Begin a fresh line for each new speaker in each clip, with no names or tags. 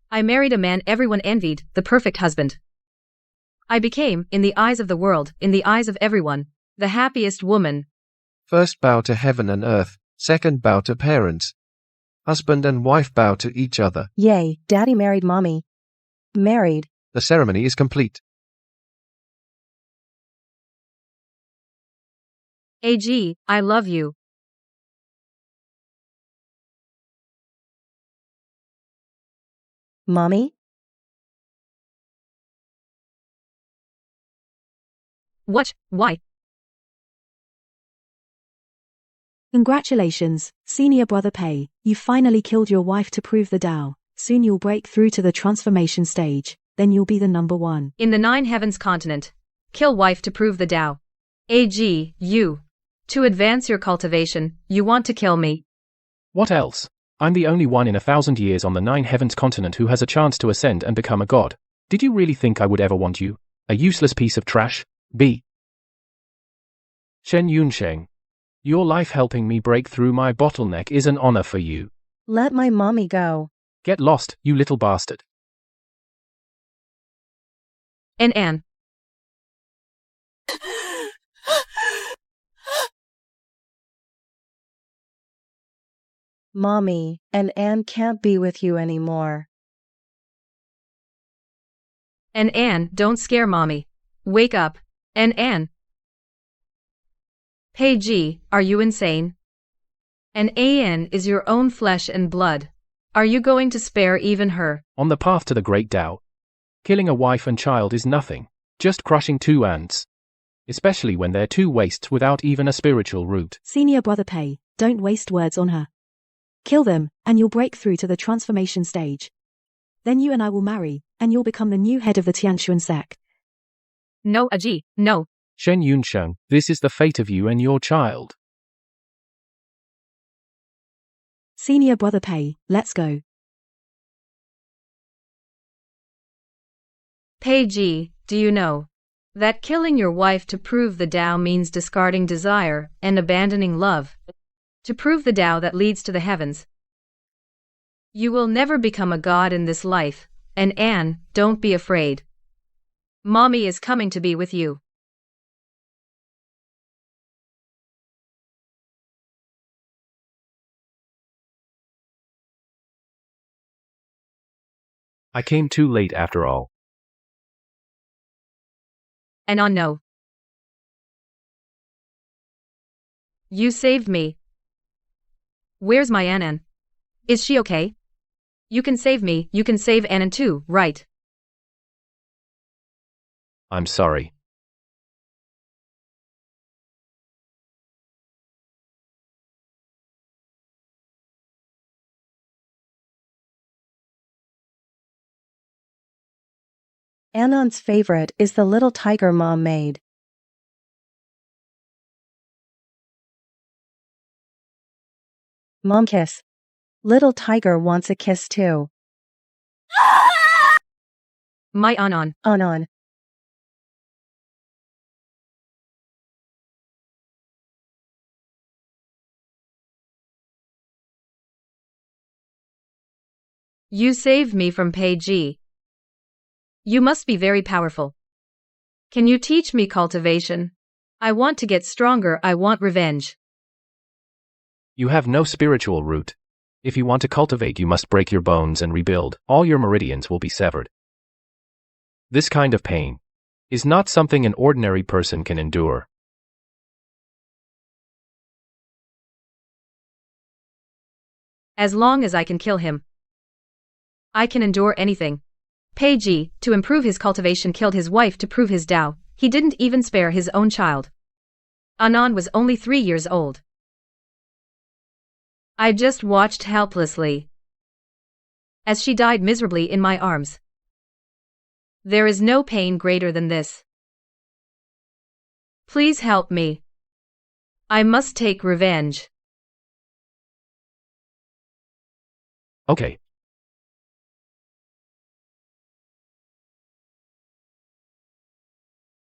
I married a man everyone envied, the perfect husband. I became, in the eyes of the world, in the eyes of everyone, the happiest woman.
First bow to heaven and earth, second bow to parents. Husband and wife bow to each other.
Yay, Daddy married Mommy. Married.
The ceremony is complete.
AG, I love you.
Mommy?
What? Why?
Congratulations, senior brother Pei. You finally killed your wife to prove the Tao. Soon you'll break through to the transformation stage. Then you'll be the number one.
In the 9 heavens continent. Kill wife to prove the Tao. AG, you. To advance your cultivation, you want to kill me.
What else? I'm the only one in 1,000 years on the 9 heavens continent who has a chance to ascend and become a god. Did you really think I would ever want you? A useless piece of trash? B. Shen Yunsheng. Your life helping me break through my bottleneck is an honor for you.
Let my mommy go.
Get lost, you little bastard.
An.
Mommy, and Anne can't be with you anymore.
An, don't scare mommy. Wake up. An. Hey G, are you insane? An is your own flesh and blood. Are you going to spare even her?
On the path to the great Tao, killing a wife and child is nothing, just crushing 2 ants. Especially when they're 2 wastes without even a spiritual root.
Senior brother Pei, don't waste words on her. Kill them, and you'll break through to the transformation stage. Then you and I will marry, and you'll become the new head of the Tianquan sect.
No, AG, no.
Shen Yunsheng, this is the fate of you and your child.
Senior brother Pei, let's go.
Pei G, do you know that killing your wife to prove the Tao means discarding desire and abandoning love? To prove the Tao that leads to the heavens. You will never become a god in this life, and Anne, don't be afraid. Mommy is coming to be with you.
I came too late after all.
And on no. You saved me. Where's my Annan? Is she okay? You can save me, you can save Annan too, right?
I'm sorry.
Annon's favorite is the little tiger Mom made. Mom kiss. Little tiger wants a kiss too.
My Annan.
Annon.
You saved me from Pei G. You must be very powerful. Can you teach me cultivation? I want to get stronger, I want revenge.
You have no spiritual root. If you want to cultivate, you must break your bones and rebuild. All your meridians will be severed. This kind of pain is not something an ordinary person can endure.
As long as I can kill him, I can endure anything. Pei Ji, to improve his cultivation, killed his wife to prove his Tao. He didn't even spare his own child. Annan was only 3 years old. I just watched helplessly as she died miserably in my arms. There is no pain greater than this. Please help me. I must take revenge.
Okay.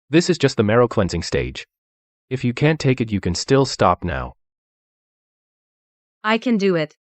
This is just the marrow cleansing stage. If you can't take it, you can still stop now.
I can do it.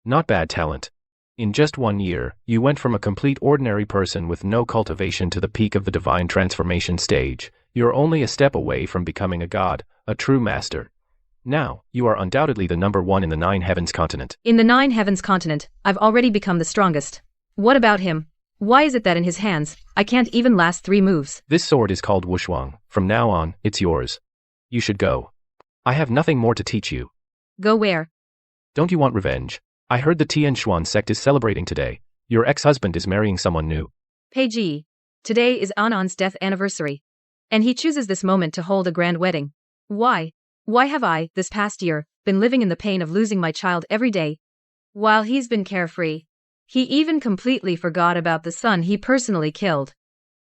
Not bad talent. In just 1 year, you went from a complete ordinary person with no cultivation to the peak of the divine transformation stage. You're only a step away from becoming a god, a true master. Now, you are undoubtedly the #1 in the 9 heavens continent.
In the 9 heavens continent, I've already become the strongest. What about him? Why is it that in his hands, I can't even last 3 moves?
This sword is called Wushuang. From now on, it's yours. You should go. I have nothing more to teach you.
Go where?
Don't you want revenge? I heard the Tianshuan sect is celebrating today. Your ex-husband is marrying someone new.
Peiji. Today is Anan's death anniversary. And he chooses this moment to hold a grand wedding. Why? Why have I, this past year, been living in the pain of losing my child every day? While he's been carefree. He even completely forgot about the son he personally killed.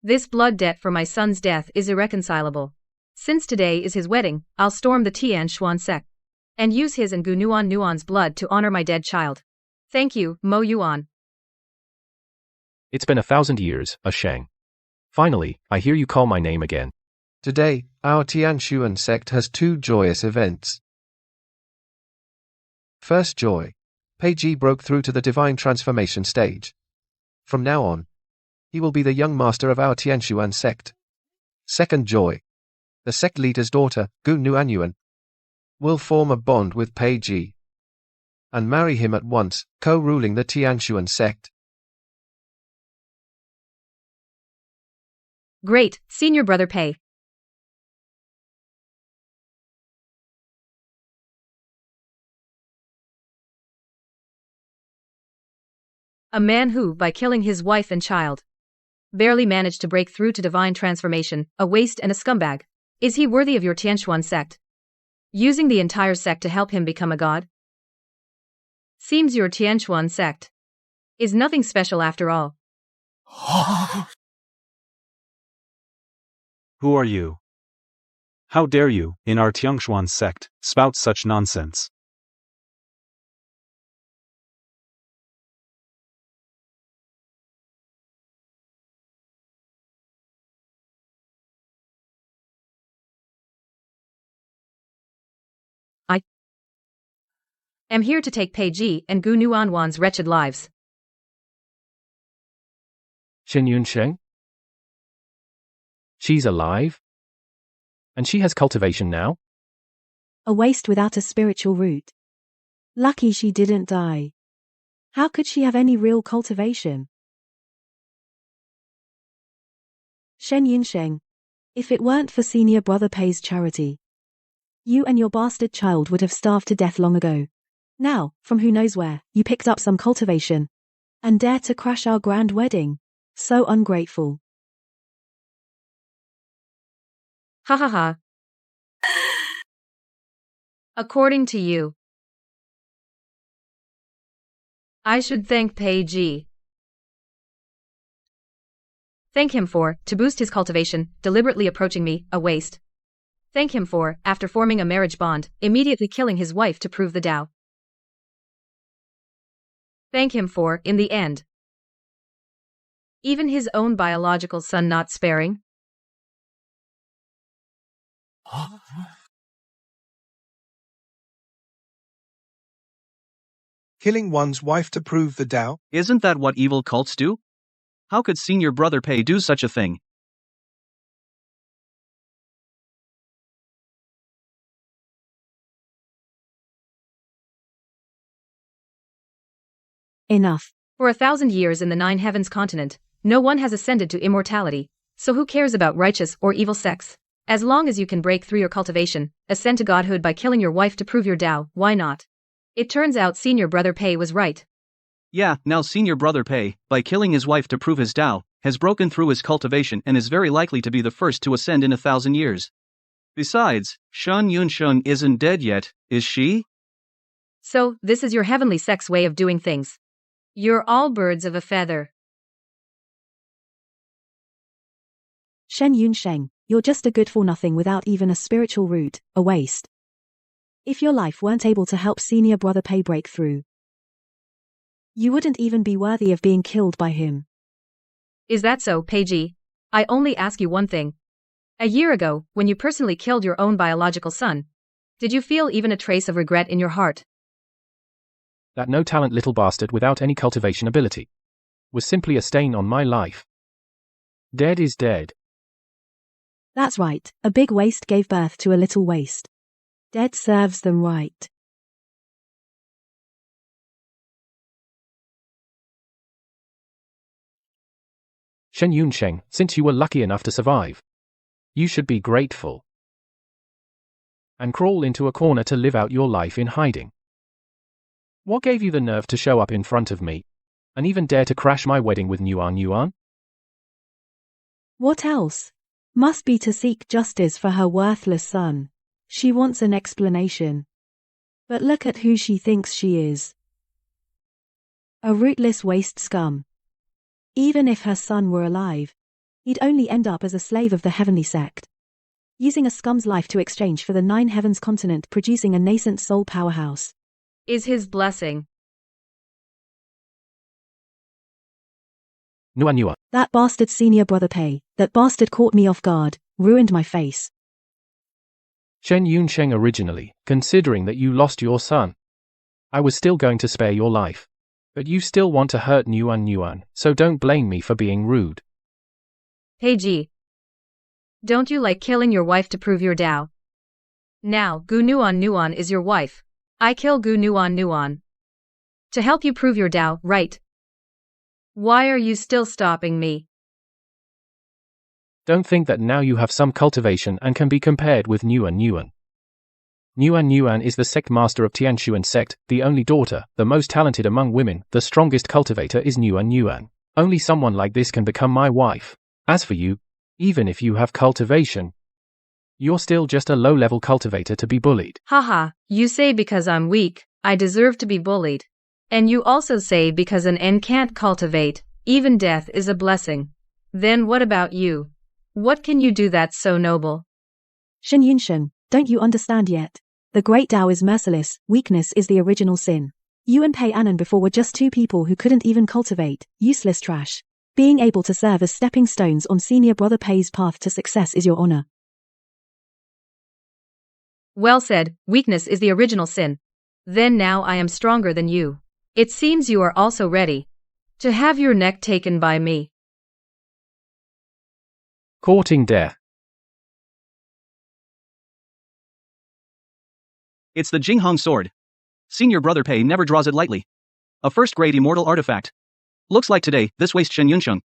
This blood debt for my son's death is irreconcilable. Since today is his wedding, I'll storm the Tianshuan sect and use his and Gu Nuan's blood to honor my dead child. Thank you, Mo Yuan.
It's been 1,000 years, Shang. Finally, I hear you call my name again.
Today, our Tianshuan sect has 2 joyous events. First joy. Peiji broke through to the divine transformation stage. From now on, he will be the young master of our Tianshuan sect. Second joy. The sect leader's daughter, Gu Nuanyuan, will form a bond with Peiji and marry him at once, co-ruling the Tianshuan sect.
Great, senior brother Pei. A man who, by killing his wife and child, barely managed to break through to divine transformation, a waste and a scumbag. Is he worthy of your Tianshuan sect? Using the entire sect to help him become a god? Seems your Tianshuan sect is nothing special after all.
Who are you? How dare you, in our Tianshuan sect, spout such nonsense?
I am here to take Peiji and Gu Nuanwan's wretched lives.
Shen Yunsheng? She's alive? And she has cultivation now?
A waste without a spiritual root. Lucky she didn't die. How could she have any real cultivation? Shen Yunsheng, if it weren't for senior brother Pei's charity, you and your bastard child would have starved to death long ago. Now, from who knows where, you picked up some cultivation and dare to crash our grand wedding. So ungrateful.
Ha ha ha. According to you, I should thank Peiji. Thank him for, to boost his cultivation, deliberately approaching me, a waste. Thank him for, after forming a marriage bond, immediately killing his wife to prove the Tao. Thank him for, in the end, even his own biological son not sparing.
Killing one's wife to prove the Tao?
Isn't that what evil cults do? How could senior brother Pei do such a thing?
Enough.
For 1,000 years in the 9 heavens continent, no one has ascended to immortality, so who cares about righteous or evil sects? As long as you can break through your cultivation, ascend to godhood by killing your wife to prove your Tao, why not? It turns out senior brother Pei was right.
Yeah, now senior brother Pei, by killing his wife to prove his Tao, has broken through his cultivation and is very likely to be the first to ascend in 1,000 years. Besides, Shen Yunsheng isn't dead yet, is she?
So, this is your heavenly sect's way of doing things. You're all birds of a feather.
Shen Yunsheng, you're just a good-for-nothing without even a spiritual root, a waste. If your life weren't able to help senior brother Pei break through, you wouldn't even be worthy of being killed by him.
Is that so, Peiji? I only ask you one thing. A year ago, when you personally killed your own biological son, did you feel even a trace of regret in your heart?
That no-talent little bastard without any cultivation ability was simply a stain on my life. Dead is dead.
That's right, a big waste gave birth to a little waste. Dead serves them right.
Shen Yunsheng, since you were lucky enough to survive, you should be grateful. And crawl into a corner to live out your life in hiding. What gave you the nerve to show up in front of me, and even dare to crash my wedding with Yuan?
What else? Must be to seek justice for her worthless son. She wants an explanation. But look at who she thinks she is. A rootless waste scum. Even if her son were alive, he'd only end up as a slave of the heavenly sect, using a scum's life to exchange for the 9 heavens continent, producing a nascent soul powerhouse.
Is his blessing.
Nuan.
That bastard senior brother Pei, that bastard caught me off guard, ruined my face.
Shen Yunsheng, originally, considering that you lost your son, I was still going to spare your life. But you still want to hurt Nuan, so don't blame me for being rude.
Hey Ji. Don't you like killing your wife to prove your Dao? Now, Gu Nuan is your wife. I kill Gu Nuan. To help you prove your Dao, right? Why are you still stopping me?
Don't think that now you have some cultivation and can be compared with Nuan. Nuan is the sect master of Tianshuan sect, the only daughter, the most talented among women, the strongest cultivator is Nuan. Only someone like this can become my wife. As for you, even if you have cultivation, you're still just a low-level cultivator to be bullied.
Haha, you say because I'm weak, I deserve to be bullied. And you also say because an ENG can't cultivate, even death is a blessing. Then what about you? What can you do that's so noble?
Shen Yunsheng, don't you understand yet? The great Tao is merciless, weakness is the original sin. You and Pei Anan before were just 2 people who couldn't even cultivate, useless trash. Being able to serve as stepping stones on senior brother Pei's path to success is your honor.
Well said, weakness is the original sin. Then now I am stronger than you. It seems you are also ready to have your neck taken by me.
Courting death.
It's the Jinghong sword. Senior brother Pei never draws it lightly. A first-grade immortal artifact. Looks like today, this waste Shen Yunsheng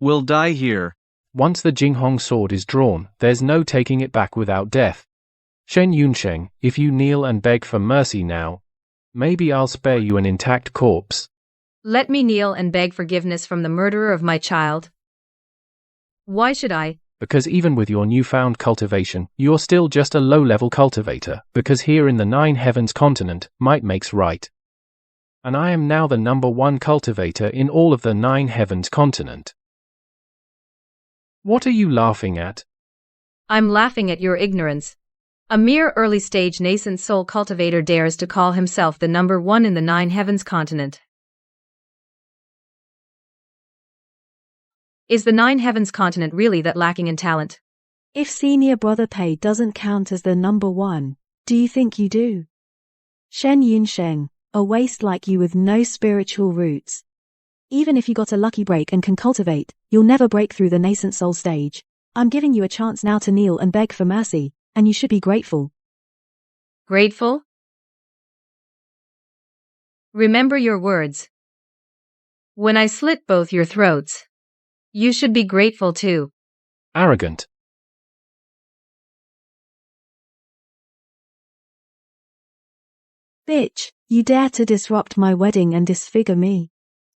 will die here.
Once the Jinghong sword is drawn, there's no taking it back without death. Shen Yunsheng, if you kneel and beg for mercy now, maybe I'll spare you an intact corpse.
Let me kneel and beg forgiveness from the murderer of my child. Why should I?
Because even with your newfound cultivation, you're still just a low-level cultivator, because here in the 9 heavens continent, might makes right. And I am now the #1 cultivator in all of the 9 heavens continent. What are you laughing at?
I'm laughing at your ignorance. A mere early-stage nascent soul cultivator dares to call himself the #1 in the 9 heavens continent. Is the 9 heavens continent really that lacking in talent?
If senior brother Pei doesn't count as the #1, do you think you do? Shen Yunsheng, a waste like you with no spiritual roots. Even if you got a lucky break and can cultivate, you'll never break through the nascent soul stage. I'm giving you a chance now to kneel and beg for mercy, and you should be grateful.
Grateful? Remember your words. When I slit both your throats, you should be grateful too.
Arrogant.
Bitch, you dare to disrupt my wedding and disfigure me.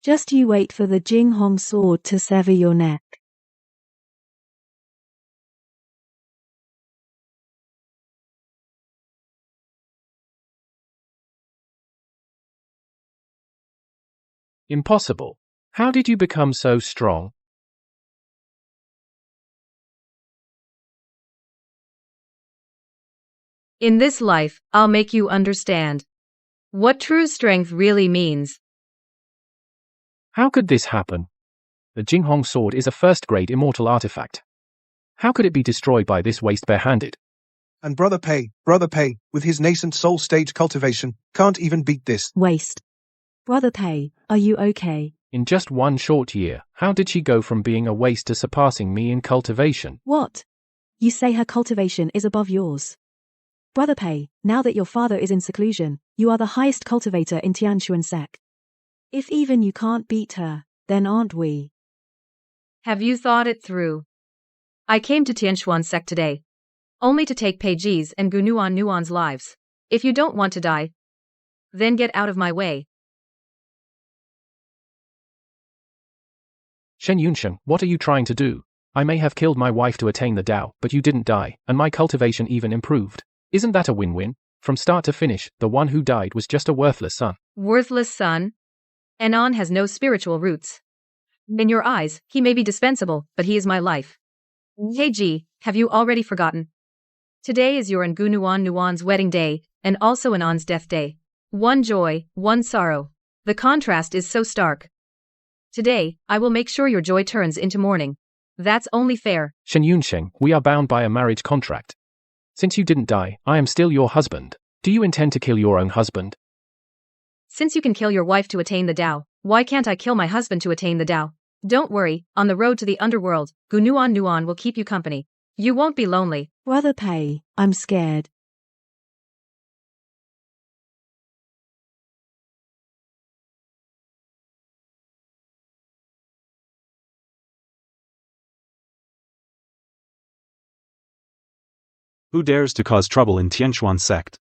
Just you wait for the Jinghong sword to sever your neck.
Impossible. How did you become so strong?
In this life, I'll make you understand what true strength really means.
How could this happen? The Jinghong sword is a first-grade immortal artifact. How could it be destroyed by this waste barehanded?
And brother Pei, with his nascent soul stage cultivation, can't even beat this.
Waste. Brother Pei, are you okay?
In just one short year, how did she go from being a waste to surpassing me in cultivation?
What? You say her cultivation is above yours. Brother Pei, now that your father is in seclusion, you are the highest cultivator in Tianshuan sect. If even you can't beat her, then aren't we?
Have you thought it through? I came to Tianshuan sect today, only to take Pei Ji's and Gunuan Nuan's lives. If you don't want to die, then get out of my way.
Shen Yunsheng, what are you trying to do? I may have killed my wife to attain the Tao, but you didn't die, and my cultivation even improved. Isn't that a win-win? From start to finish, the one who died was just a worthless son.
Worthless son? Anon has no spiritual roots. In your eyes, he may be dispensable, but he is my life. Pei Ji, have you already forgotten? Today is your and Gunuan Nuan's wedding day, and also Anon's death day. One joy, one sorrow. The contrast is so stark. Today, I will make sure your joy turns into mourning. That's only fair.
Shen Yunsheng, we are bound by a marriage contract. Since you didn't die, I am still your husband. Do you intend to kill your own husband?
Since you can kill your wife to attain the Tao, why can't I kill my husband to attain the Tao? Don't worry, on the road to the underworld, Gunuan Nuan will keep you company. You won't be lonely.
Brother Pei, I'm scared.
Who dares to cause trouble in Tianshuan sect?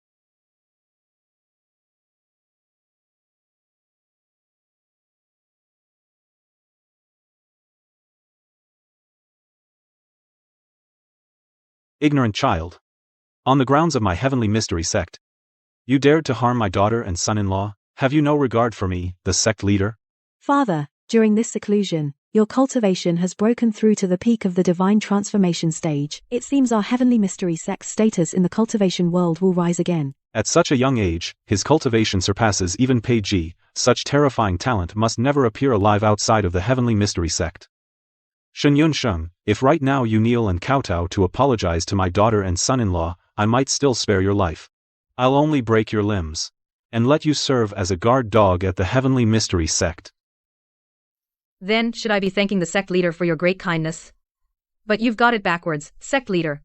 Ignorant child. On the grounds of my heavenly mystery sect, you dared to harm my daughter and son-in-law? Have you no regard for me, the sect leader?
Father, during this seclusion, your cultivation has broken through to the peak of the divine transformation stage. It seems our heavenly mystery sect's status in the cultivation world will rise again.
At such a young age, his cultivation surpasses even Pei Ji. Such terrifying talent must never appear alive outside of the heavenly mystery sect. Shen Yunsheng, if right now you kneel and kowtow to apologize to my daughter and son-in-law, I might still spare your life. I'll only break your limbs, and let you serve as a guard dog at the heavenly mystery sect.
Then, should I be thanking the sect leader for your great kindness? But you've got it backwards, sect leader.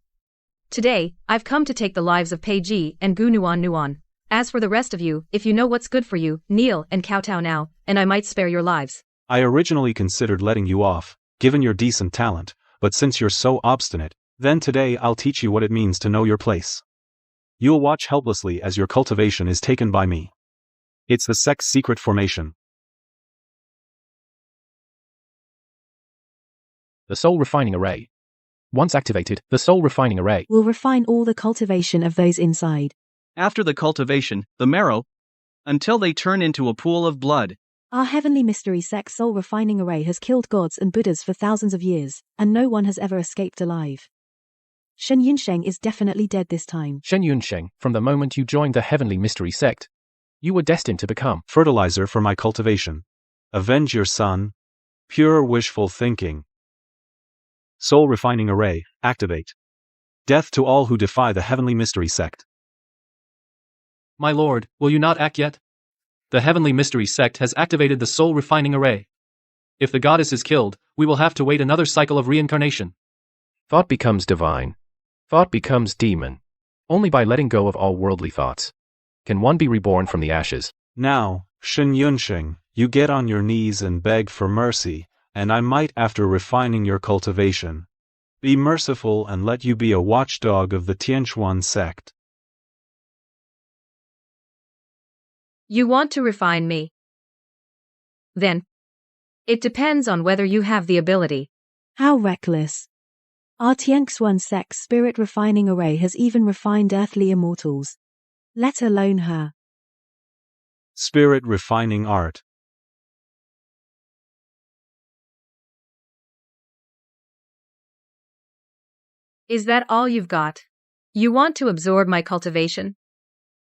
Today, I've come to take the lives of Pei Ji and Gunuan Nuan. As for the rest of you, if you know what's good for you, kneel and kowtow now, and I might spare your lives.
I originally considered letting you off, given your decent talent, but since you're so obstinate, then today I'll teach you what it means to know your place. You'll watch helplessly as your cultivation is taken by me. It's the sect's secret formation.
The soul refining array. Once activated, the soul refining array
will refine all the cultivation of those inside.
After the cultivation, the marrow, until they turn into a pool of blood.
Our heavenly mystery sect soul refining array has killed gods and Buddhas for thousands of years, and no one has ever escaped alive. Shen Yunsheng is definitely dead this time.
Shen Yunsheng, from the moment you joined the heavenly mystery sect, you were destined to become
fertilizer for my cultivation. Avenge your son. Pure wishful thinking. Soul refining array, activate. Death to all who defy the heavenly mystery sect.
My lord, will you not act yet? The heavenly mystery sect has activated the soul refining array. If the goddess is killed, we will have to wait another cycle of reincarnation.
Thought becomes divine. Thought becomes demon. Only by letting go of all worldly thoughts can one be reborn from the ashes.
Now, Shen Yunsheng, you get on your knees and beg for mercy, and I might, after refining your cultivation, be merciful and let you be a watchdog of the Tianshuan sect.
You want to refine me? Then, it depends on whether you have the ability.
How reckless. Our Tianshuan sect spirit refining array has even refined earthly immortals. Let alone her.
Spirit refining art.
Is that all you've got? You want to absorb my cultivation?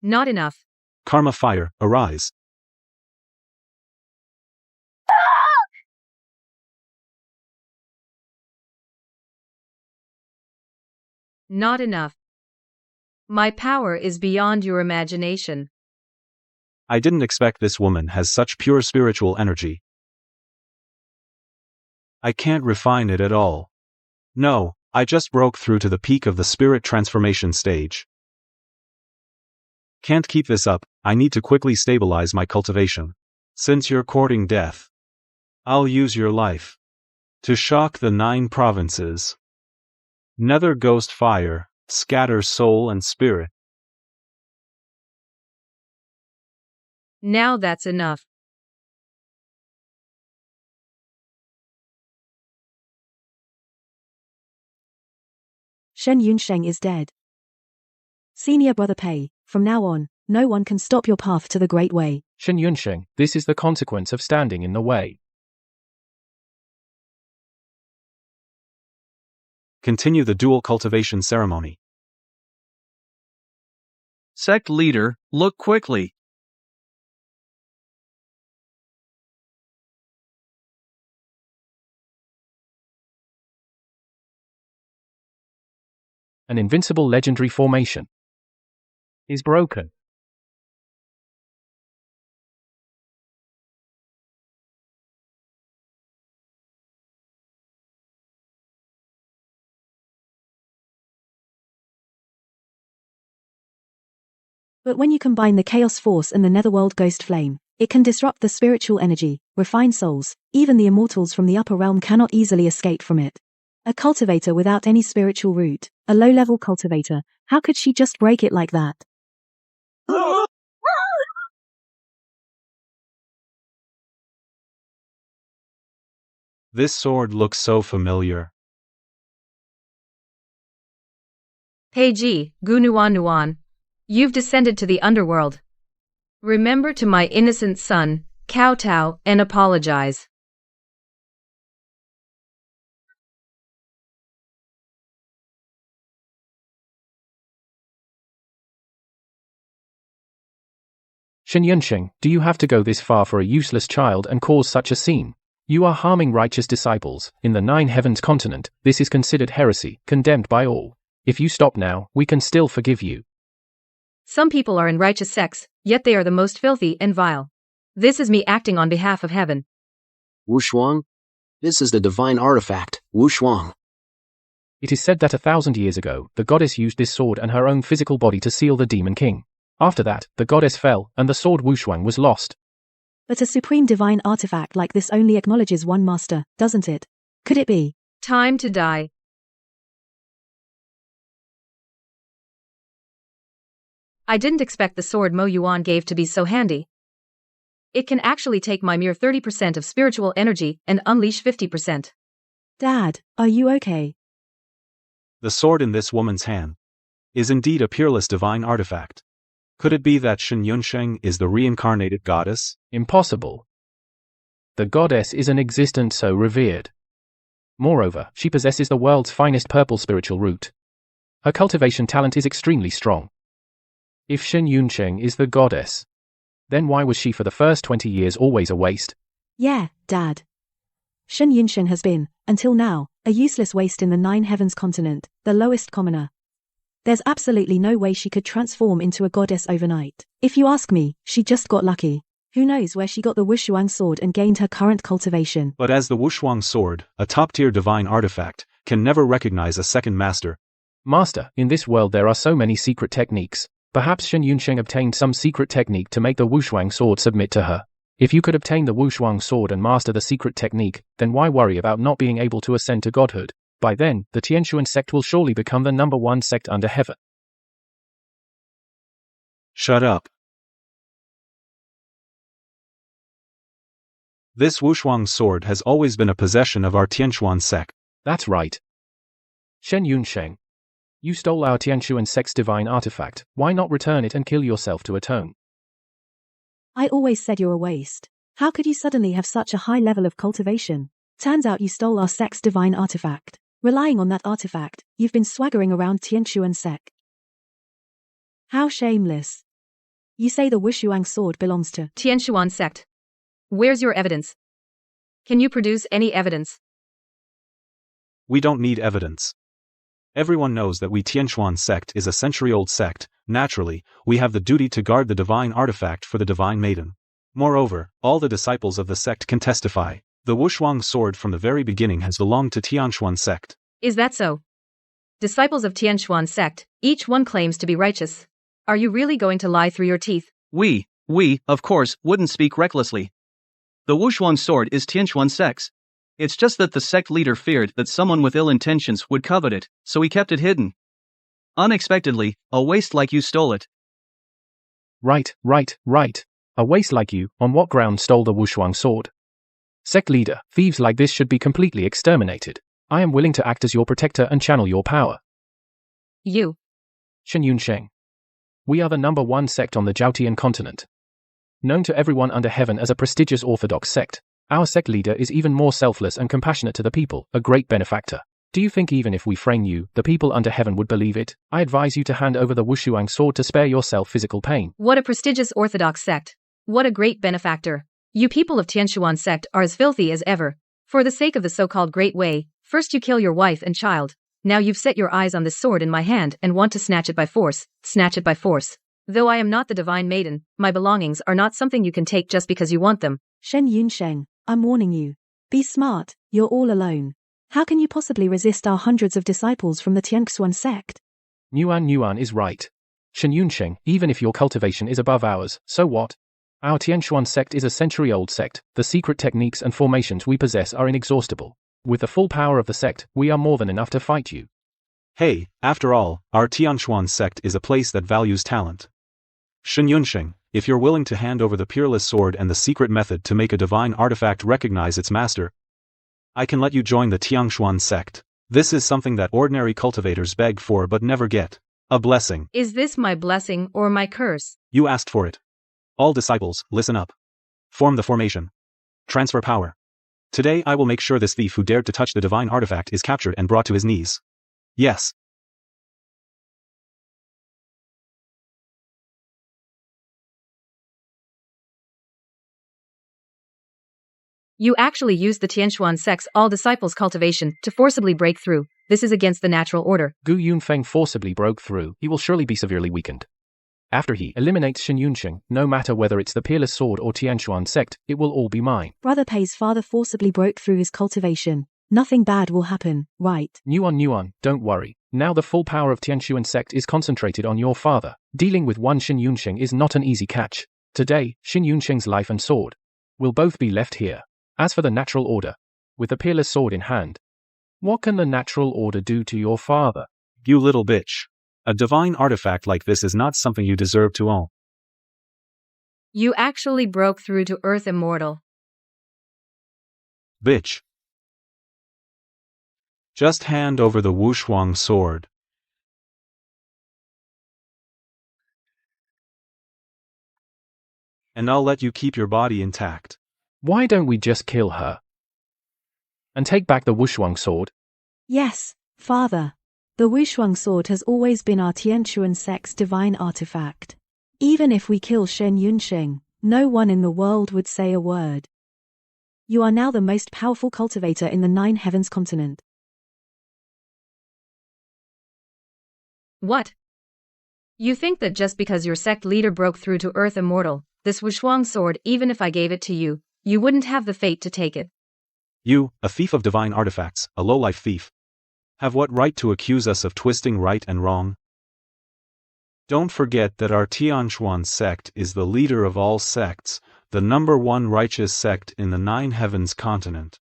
Not enough.
Karma fire, arise.
Not enough. My power is beyond your imagination.
I didn't expect this woman has such pure spiritual energy. I can't refine it at all. No, I just broke through to the peak of the spirit transformation stage. Can't keep this up, I need to quickly stabilize my cultivation. Since you're courting death, I'll use your life to shock the 9 provinces. Nether ghost fire, scatter soul and spirit.
Now that's enough.
Shen Yunsheng is dead. Senior Brother Pei, from now on, no one can stop your path to the Great Way.
Shen Yunsheng, this is the consequence of standing in the way.
Continue the dual cultivation ceremony.
Sect leader, look quickly.
An invincible legendary formation is broken.
But when you combine the Chaos Force and the Netherworld Ghost Flame, it can disrupt the spiritual energy, refine souls. Even the immortals from the upper realm cannot easily escape from it. A cultivator without any spiritual root, a low-level cultivator, how could she just break it like that?
This sword looks so familiar.
Peiji, Gunuan Nuan, you've descended to the underworld. Remember to my innocent son, kowtow, and apologize.
Shen Yunsheng, do you have to go this far for a useless child and cause such a scene? You are harming righteous disciples. In the 9 heavens continent, this is considered heresy, condemned by all. If you stop now, we can still forgive you.
Some people are in righteous sects, yet they are the most filthy and vile. This is me acting on behalf of heaven.
Wushuang? This is the divine artifact, Wushuang.
It is said that 1,000 years ago, the goddess used this sword and her own physical body to seal the demon king. After that, the goddess fell, and the sword Wushuang was lost.
But a supreme divine artifact like this only acknowledges one master, doesn't it? Could it be?
Time to die. I didn't expect the sword Mo Yuan gave to be so handy. It can actually take my mere 30% of spiritual energy and unleash 50%.
Dad, are you okay?
The sword in this woman's hand is indeed a peerless divine artifact. Could it be that Shen Yunsheng is the reincarnated goddess?
Impossible. The goddess is an existence so revered. Moreover, she possesses the world's finest purple spiritual root. Her cultivation talent is extremely strong. If Shen Yunsheng is the goddess, then why was she for the first 20 years always a waste?
Yeah, Dad. Shen Yunsheng has been, until now, a useless waste in the 9 heavens continent, the lowest commoner. There's absolutely no way she could transform into a goddess overnight. If you ask me, she just got lucky. Who knows where she got the Wushuang sword and gained her current cultivation.
But as the Wushuang sword, a top-tier divine artifact, can never recognize a second master.
Master, in this world there are so many secret techniques. Perhaps Shen Yunsheng obtained some secret technique to make the Wushuang sword submit to her. If you could obtain the Wushuang sword and master the secret technique, then why worry about not being able to ascend to godhood? By then, the Tianshuan sect will surely become the #1 sect under heaven.
Shut up. This Wushuang sword has always been a possession of our Tianshuan sect.
That's right. Shen Yunsheng, you stole our Tianshuan sect's divine artifact. Why not return it and kill yourself to atone?
I always said you're a waste. How could you suddenly have such a high level of cultivation? Turns out you stole our sect's divine artifact. Relying on that artifact, you've been swaggering around Tianshuan sect. How shameless. You say the Wushuang sword belongs to
Tianshuan sect. Where's your evidence? Can you produce any evidence?
We don't need evidence. Everyone knows that we Tianquan sect is a century-old sect. Naturally, we have the duty to guard the divine artifact for the divine maiden. Moreover, all the disciples of the sect can testify. The Wushuang sword from the very beginning has belonged to Tianquan sect.
Is that so? Disciples of Tianquan sect, each one claims to be righteous. Are you really going to lie through your teeth?
We, of course, wouldn't speak recklessly. The Wushuang sword is Tianquan sect's. It's just that the sect leader feared that someone with ill intentions would covet it, so he kept it hidden. Unexpectedly, a waste like you stole it.
Right. A waste like you, on what ground stole the Wushuang sword? Sect leader, thieves like this should be completely exterminated. I am willing to act as your protector and channel your power.
You.
Shen Yunsheng. We are the number one sect on the Jiaotian continent. Known to everyone under heaven as a prestigious orthodox sect, our sect leader is even more selfless and compassionate to the people, a great benefactor. Do you think even if we frame you, the people under heaven would believe it? I advise you to hand over the Wushuang sword to spare yourself physical pain.
What a prestigious orthodox sect. What a great benefactor. You people of Tianquan sect are as filthy as ever. For the sake of the so-called Great Way, first you kill your wife and child. Now you've set your eyes on this sword in my hand and want to snatch it by force. Though I am not the divine maiden, my belongings are not something you can take just because you want them.
Shen Yunsheng, I'm warning you. Be smart, you're all alone. How can you possibly resist our hundreds of disciples from the Tianquan sect?
Nuan is right. Shen Yunsheng, even if your cultivation is above ours, so what? Our Tianquan sect is a century-old sect. The secret techniques and formations we possess are inexhaustible. With the full power of the sect, we are more than enough to fight you.
Hey, after all, our Tianquan sect is a place that values talent. Shen Yunsheng, if you're willing to hand over the peerless sword and the secret method to make a divine artifact recognize its master, I can let you join the Tianquan sect. This is something that ordinary cultivators beg for but never get. A blessing.
Is this my blessing or my curse?
You asked for it. All disciples, listen up. Form the formation. Transfer power. Today I will make sure this thief who dared to touch the divine artifact is captured and brought to his knees. Yes.
You actually used the Tianquan sect's all disciples cultivation to forcibly break through. This is against the natural order.
Gu Yunfeng forcibly broke through. He will surely be severely weakened. After he eliminates Shen Yunsheng, no matter whether it's the peerless sword or Tianquan sect, it will all be mine.
Brother Pei's father forcibly broke through his cultivation. Nothing bad will happen, right?
Nuan, don't worry. Now the full power of Tianquan sect is concentrated on your father. Dealing with one Shen Yunsheng is not an easy catch. Today, Shen Yunsheng's life and sword will both be left here. As for the natural order, with the peerless sword in hand, what can the natural order do to your father?
You little bitch. A divine artifact like this is not something you deserve to own.
You actually broke through to Earth Immortal.
Bitch. Just hand over the Wushuang sword. And I'll let you keep your body intact.
Why don't we just kill her? And take back the Wushuang sword?
Yes, father. The Wushuang sword has always been our Tianquan sect's divine artifact. Even if we kill Shen Yunsheng, no one in the world would say a word. You are now the most powerful cultivator in the 9 heavens continent.
What? You think that just because your sect leader broke through to Earth Immortal, this Wushuang sword, even if I gave it to you, you wouldn't have the fate to take it?
You, a thief of divine artifacts, a low-life thief, have what right to accuse us of twisting right and wrong? Don't forget that our Tianquan sect is the leader of all sects, the number one righteous sect in the 9 heavens continent.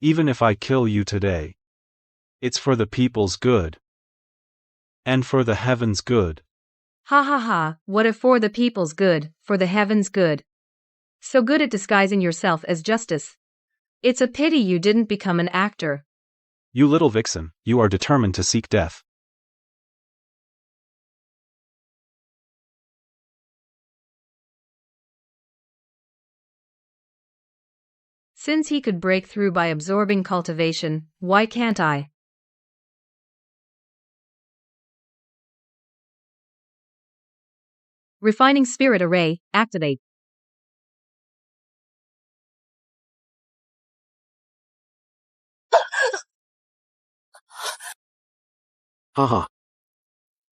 Even if I kill you today, it's for the people's good. And for the heavens' good.
Ha, what if for the people's good, for the heavens' good? So good at disguising yourself as justice. It's a pity you didn't become an actor.
You little vixen, you are determined to seek death.
Since he could break through by absorbing cultivation, why can't I? Refining Spirit Array, activate.
Haha.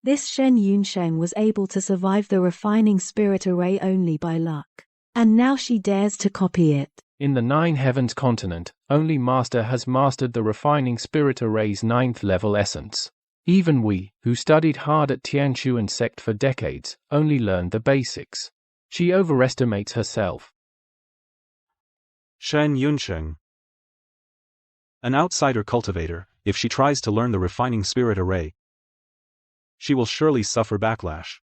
This Shen Yunsheng was able to survive the refining spirit array only by luck. And now she dares to copy it.
In the Nine Heavens continent, only Master has mastered the refining spirit array's 9th level essence. Even we, who studied hard at Tianshuan sect for decades, only learned the basics. She overestimates herself.
Shen Yunsheng. An outsider cultivator, if she tries to learn the refining spirit array, she will surely suffer backlash.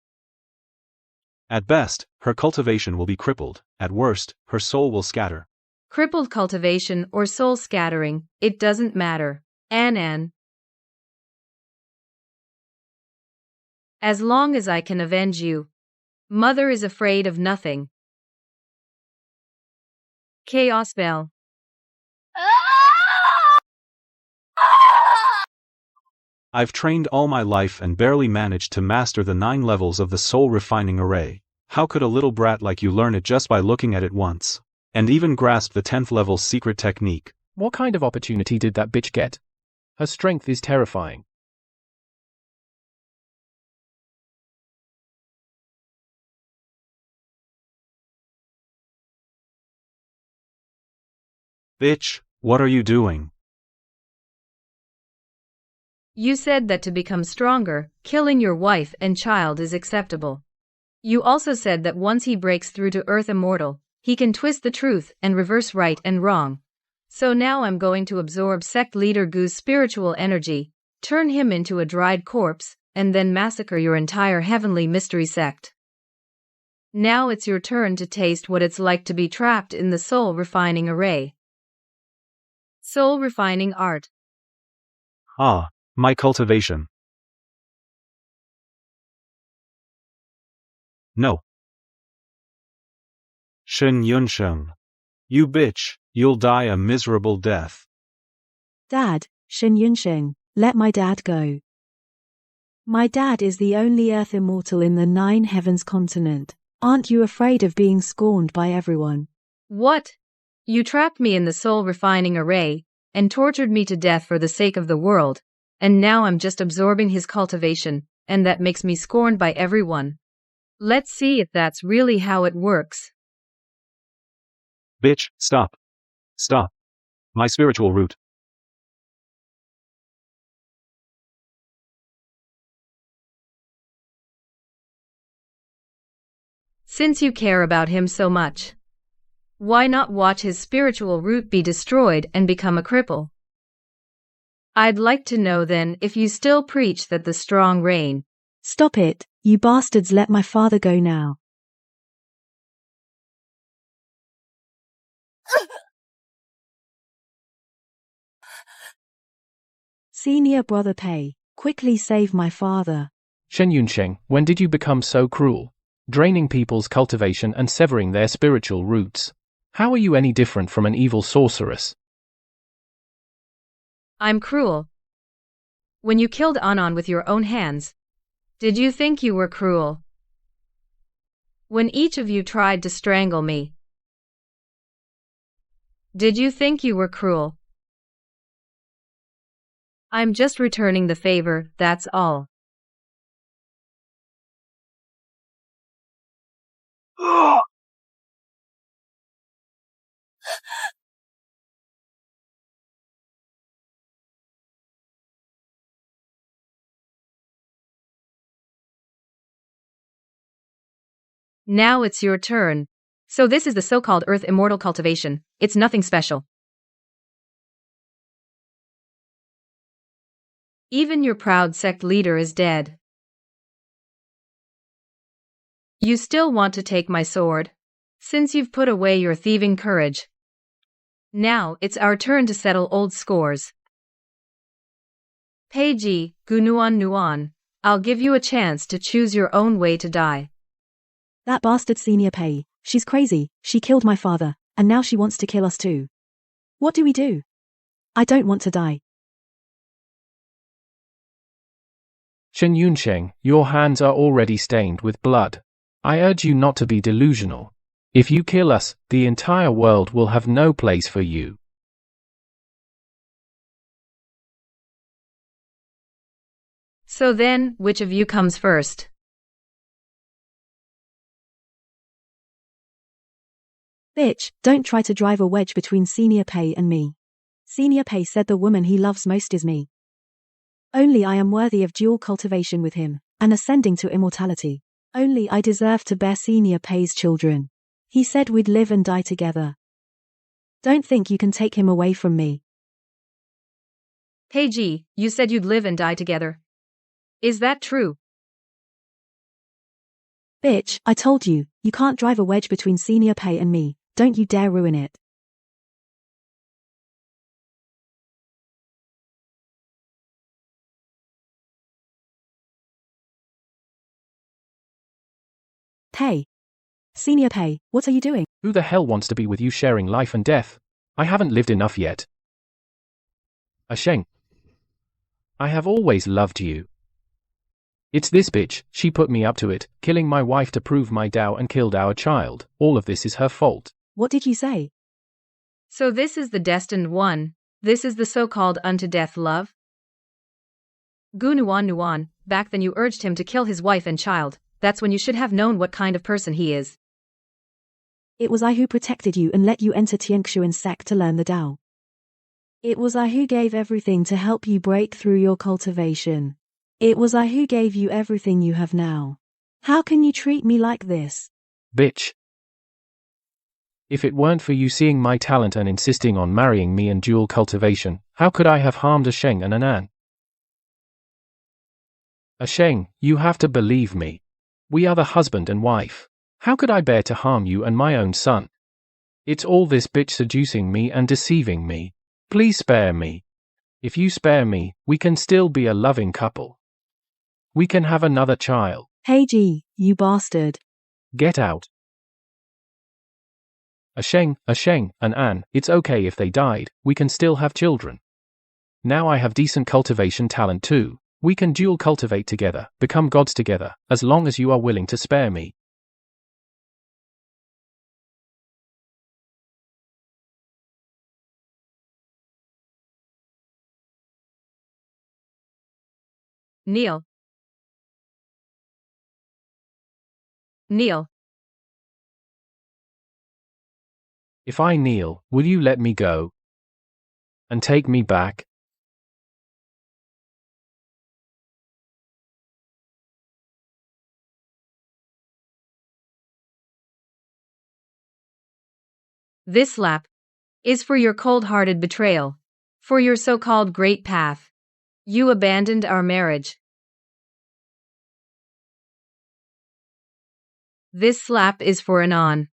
At best, her cultivation will be crippled, at worst, her soul will scatter.
Crippled cultivation or soul scattering, it doesn't matter. An. As long as I can avenge you. Mother is afraid of nothing. Chaos Bell.
I've trained all my life and barely managed to master the 9 levels of the soul refining array. How could a little brat like you learn it just by looking at it once? And even grasp the 10th level secret technique?
What kind of opportunity did that bitch get? Her strength is terrifying.
Bitch, what are you doing?
You said that to become stronger, killing your wife and child is acceptable. You also said that once he breaks through to Earth Immortal, he can twist the truth and reverse right and wrong. So now I'm going to absorb sect leader Gu's spiritual energy, turn him into a dried corpse, and then massacre your entire heavenly mystery sect. Now it's your turn to taste what it's like to be trapped in the soul refining array. Soul refining art.
Ah, my cultivation. No. Shen Yunsheng. You bitch, you'll die a miserable death.
Dad, Shen Yunsheng, let my dad go. My dad is the only Earth Immortal in the 9 Heavens continent. Aren't you afraid of being scorned by everyone?
What? You trapped me in the soul refining array, and tortured me to death for the sake of the world, and now I'm just absorbing his cultivation, and that makes me scorned by everyone. Let's see if that's really how it works.
Bitch, stop. Stop. My spiritual root.
Since you care about him so much, why not watch his spiritual root be destroyed and become a cripple? I'd like to know then if you still preach that the strong reign.
Stop it, you bastards, let my father go now. Senior brother Pei, quickly save my father.
Shen Yunsheng, when did you become so cruel? Draining people's cultivation and severing their spiritual roots. How are you any different from an evil sorceress?
I'm cruel. When you killed Anon with your own hands, did you think you were cruel? When each of you tried to strangle me, did you think you were cruel? I'm just returning the favor, that's all. Now it's your turn. So this is the so-called Earth Immortal cultivation. It's nothing special. Even your proud sect leader is dead. You still want to take my sword? Since you've put away your thieving courage. Now it's our turn to settle old scores. Peiji, Gunuan Nuan, I'll give you a chance to choose your own way to die.
That bastard Senior Pei, she's crazy, she killed my father, and now she wants to kill us too. What do we do? I don't want to die.
Shen Yunsheng, your hands are already stained with blood. I urge you not to be delusional. If you kill us, the entire world will have no place for you.
So then, which of you comes first?
Bitch, don't try to drive a wedge between Senior Pei and me. Senior Pei said the woman he loves most is me. Only I am worthy of dual cultivation with him, and ascending to immortality. Only I deserve to bear Senior Pei's children. He said we'd live and die together. Don't think you can take him away from me.
Pei, you said you'd live and die together. Is that true?
Bitch, I told you, you can't drive a wedge between Senior Pei and me. Don't you dare ruin it. Pei. Senior Pei, what are you doing?
Who the hell wants to be with you sharing life and death? I haven't lived enough yet. Sheng. I have always loved you. It's this bitch, she put me up to it, killing my wife to prove my Tao and killed our child. All of this is her fault.
What did you say?
So this is the destined one. This is the so-called unto death love? Gu Nuan, back then you urged him to kill his wife and child. That's when you should have known what kind of person he is.
It was I who protected you and let you enter Tianxuan sect to learn the Tao. It was I who gave everything to help you break through your cultivation. It was I who gave you everything you have now. How can you treat me like this?
Bitch. If it weren't for you seeing my talent and insisting on marrying me and dual cultivation, how could I have harmed Sheng and Anan? Sheng, you have to believe me. We are the husband and wife. How could I bear to harm you and my own son? It's all this bitch seducing me and deceiving me. Please spare me. If you spare me, we can still be a loving couple. We can have another child.
Hey G, you bastard.
Get out. Sheng, and An, it's okay if they died, we can still have children. Now I have decent cultivation talent too. We can dual cultivate together, become gods together, as long as you are willing to spare me.
Kneel. Kneel.
If I kneel, will you let me go? And take me back?
This slap is for your cold-hearted betrayal, for your so-called great path. You abandoned our marriage. This slap is for Anan.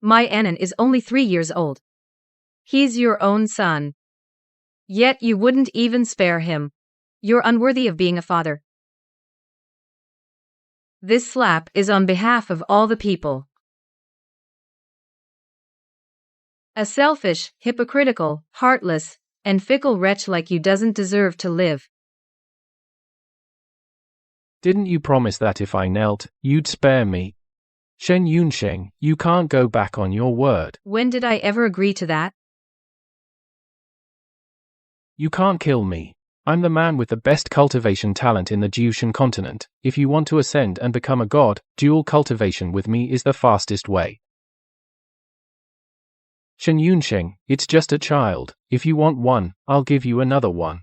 My Anan is only 3 years old. He's your own son. Yet you wouldn't even spare him. You're unworthy of being a father. This slap is on behalf of all the people. A selfish, hypocritical, heartless, and fickle wretch like you doesn't deserve to live.
Didn't you promise that if I knelt, you'd spare me? Shen Yunsheng, you can't go back on your word.
When did I ever agree to that?
You can't kill me. I'm the man with the best cultivation talent in the Jiushan continent. If you want to ascend and become a god, dual cultivation with me is the fastest way. Shen Yunsheng, it's just a child. If you want one, I'll give you another one.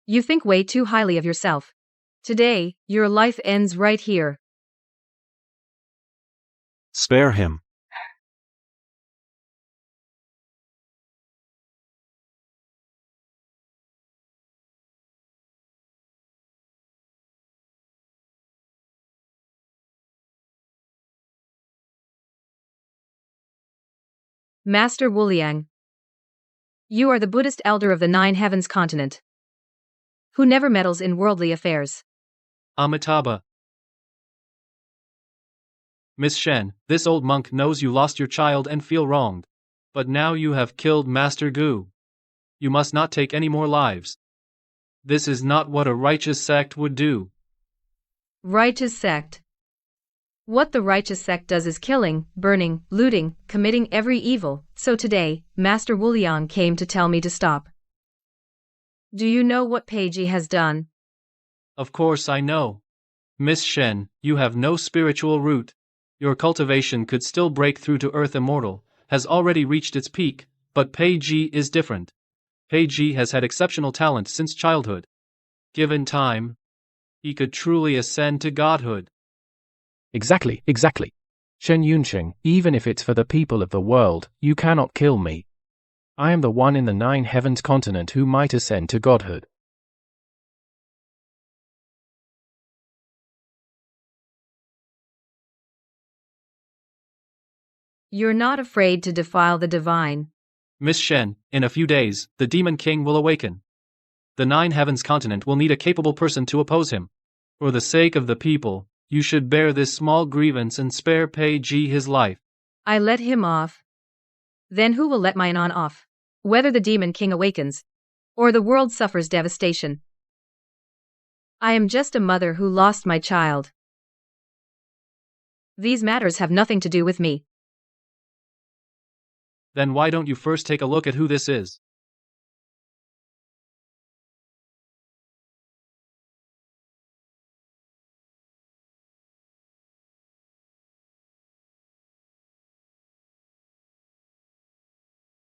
You think way too highly of yourself. Today, your life ends right here.
Spare him.
Master Wuliang. You are the Buddhist elder of the 9 Heavens continent, who never meddles in worldly affairs.
Amitabha. Miss Shen, this old monk knows you lost your child and feel wronged. But now you have killed Master Gu. You must not take any more lives. This is not what a righteous sect would do.
Righteous sect. What the righteous sect does is killing, burning, looting, committing every evil. So today, Master Wuliang came to tell me to stop. Do you know what Peiji has done?
Of course I know. Miss Shen, you have no spiritual root. Your cultivation could still break through to Earth Immortal, has already reached its peak, but Peiji is different. Peiji has had exceptional talent since childhood. Given time, he could truly ascend to godhood.
Exactly. Shen Yunsheng, even if it's for the people of the world, you cannot kill me. I am the one in the 9 heavens continent who might ascend to godhood.
You're not afraid to defile the divine.
Miss Shen, in a few days, the Demon King will awaken. The 9 heavens continent will need a capable person to oppose him. For the sake of the people, you should bear this small grievance and spare Peiji his life.
I let him off. Then who will let mine on off? Whether the Demon King awakens, or the world suffers devastation. I am just a mother who lost my child. These matters have nothing to do with me.
Then why don't you first take a look at who this is?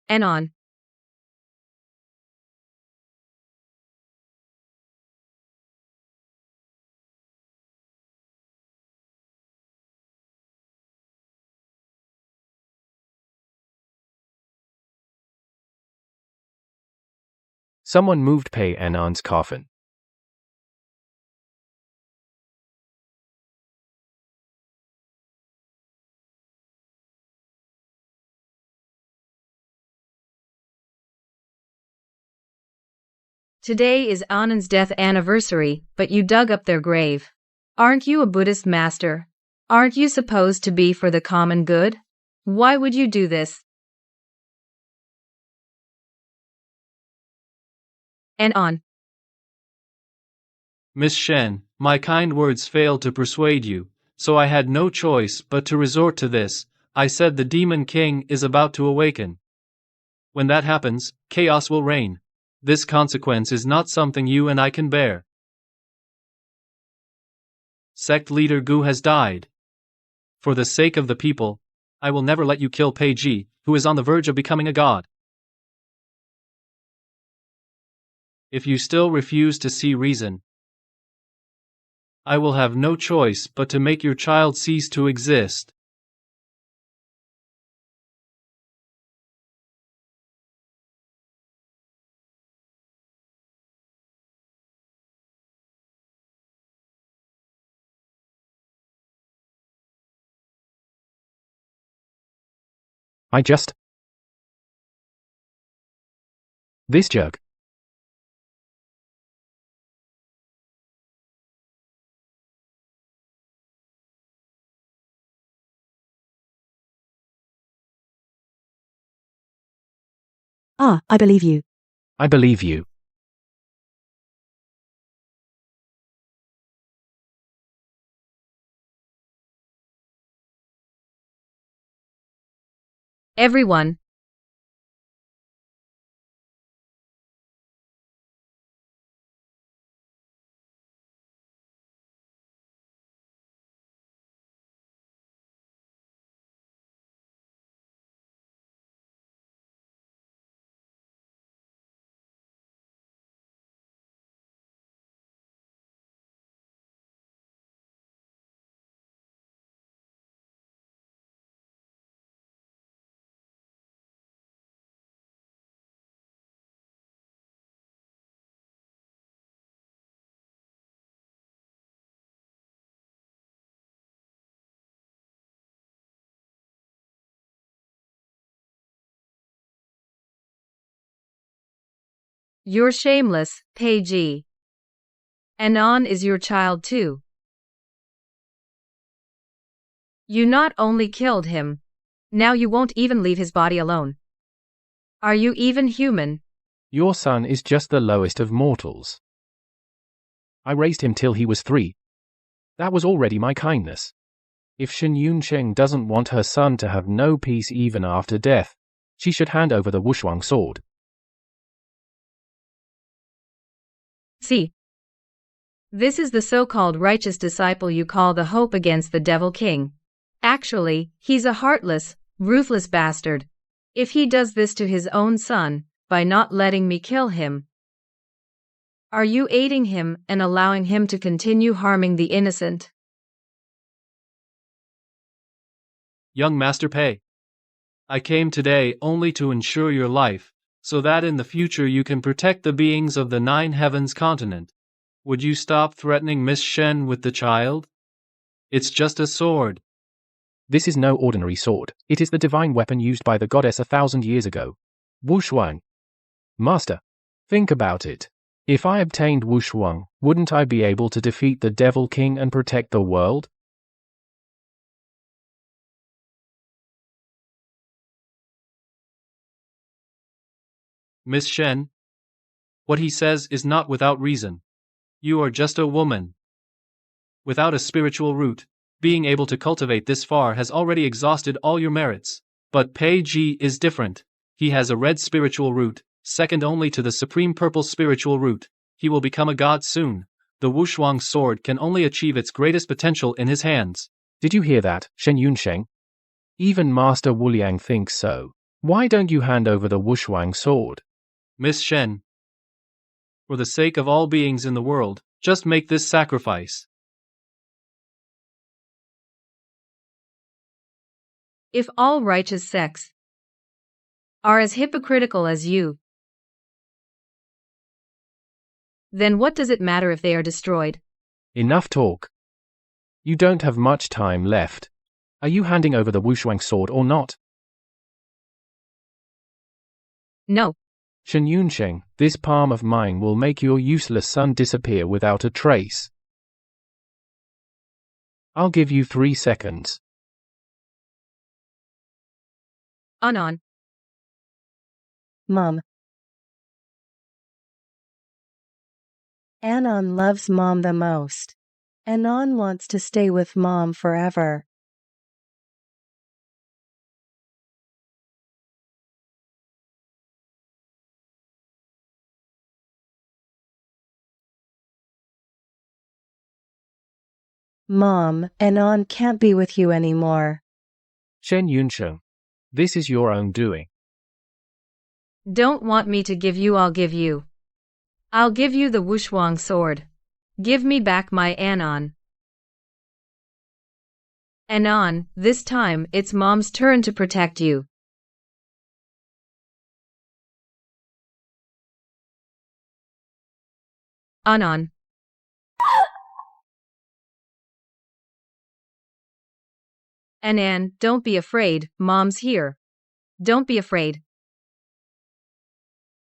And on.
Someone moved Pei Anan's coffin.
Today is Anand's death anniversary, but you dug up their grave. Aren't you a Buddhist master? Aren't you supposed to be for the common good? Why would you do this? And on.
Miss Shen, my kind words failed to persuade you, so I had no choice but to resort to this. I said the Demon King is about to awaken. When that happens, chaos will reign. This consequence is not something you and I can bear. Sect leader Gu has died. For the sake of the people, I will never let you kill Peiji, who is on the verge of becoming a god. If you still refuse to see reason, I will have no choice but to make your child cease to exist.
This jug.
I believe you.
I believe you.
Everyone. You're shameless, Peiji. Anon is your child too. You not only killed him, now you won't even leave his body alone. Are you even human?
Your son is just the lowest of mortals. I raised him till he was 3. That was already my kindness. If Shen Yunsheng doesn't want her son to have no peace even after death, she should hand over the Wushuang sword.
See, this is the so-called righteous disciple you call the hope against the devil king. Actually, he's a heartless, ruthless bastard. If he does this to his own son, by not letting me kill him, are you aiding him and allowing him to continue harming the innocent?
Young Master Pei, I came today only to ensure your life, so that in the future you can protect the beings of the Nine Heavens continent. Would you stop threatening Miss Shen with the child? It's just a sword.
This is no ordinary sword. It is the divine weapon used by the goddess 1,000 years ago. Wushuang. Master, think about it. If I obtained Wushuang, wouldn't I be able to defeat the Devil King and protect the world?
Miss Shen, what he says is not without reason. You are just a woman. Without a spiritual root, being able to cultivate this far has already exhausted all your merits. But Pei Ji is different. He has a red spiritual root, second only to the supreme purple spiritual root. He will become a god soon. The Wushuang sword can only achieve its greatest potential in his hands.
Did you hear that, Shen Yunsheng? Even Master Wuliang thinks so. Why don't you hand over the Wushuang sword?
Miss Shen, for the sake of all beings in the world, just make this sacrifice.
If all righteous sects are as hypocritical as you, then what does it matter if they are destroyed?
Enough talk. You don't have much time left. Are you handing over the Wushuang sword or not?
No.
Shen Yunsheng, this palm of mine will make your useless son disappear without a trace. I'll give you 3 seconds.
Anon.
Mom. Anon loves Mom the most. Anon wants to stay with Mom forever. Mom, Anon can't be with you anymore.
Shen Yunsheng, this is your own doing.
Don't want me to give you, I'll give you. I'll give you the Wushuang sword. Give me back my Anon. Anon, this time it's Mom's turn to protect you. Anon. Anan, don't be afraid, Mom's here. Don't be afraid.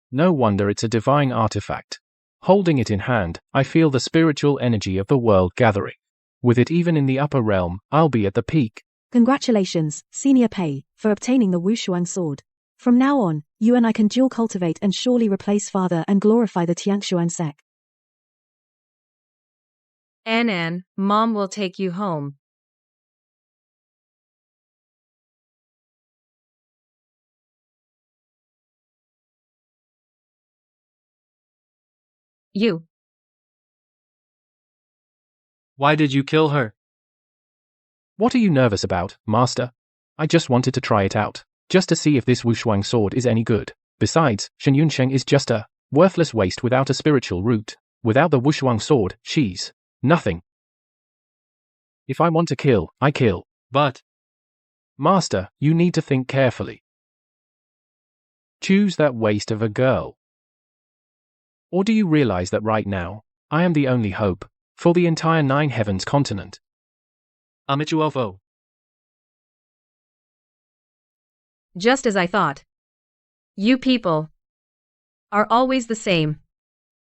No wonder it's a divine artifact. Holding it in hand, I feel the spiritual energy of the world gathering. With it even in the upper realm, I'll be at the peak.
Congratulations, Senior Pei, for obtaining the Wushuang sword. From now on, you and I can dual cultivate and surely replace Father and glorify the Tiangshuan sect.
Anan, Mom will take you home. You.
Why did you kill her?
What are you nervous about, Master? I just wanted to try it out, just to see if this Wushuang sword is any good. Besides, Shen Yunsheng is just a worthless waste without a spiritual root. Without the Wushuang sword, she's nothing. If I want to kill, I kill.
But,
Master, you need to think carefully. Choose that waste of a girl. Or do you realize that right now, I am the only hope for the entire Nine Heavens continent?
Amichuofo.
Just as I thought. You people are always the same.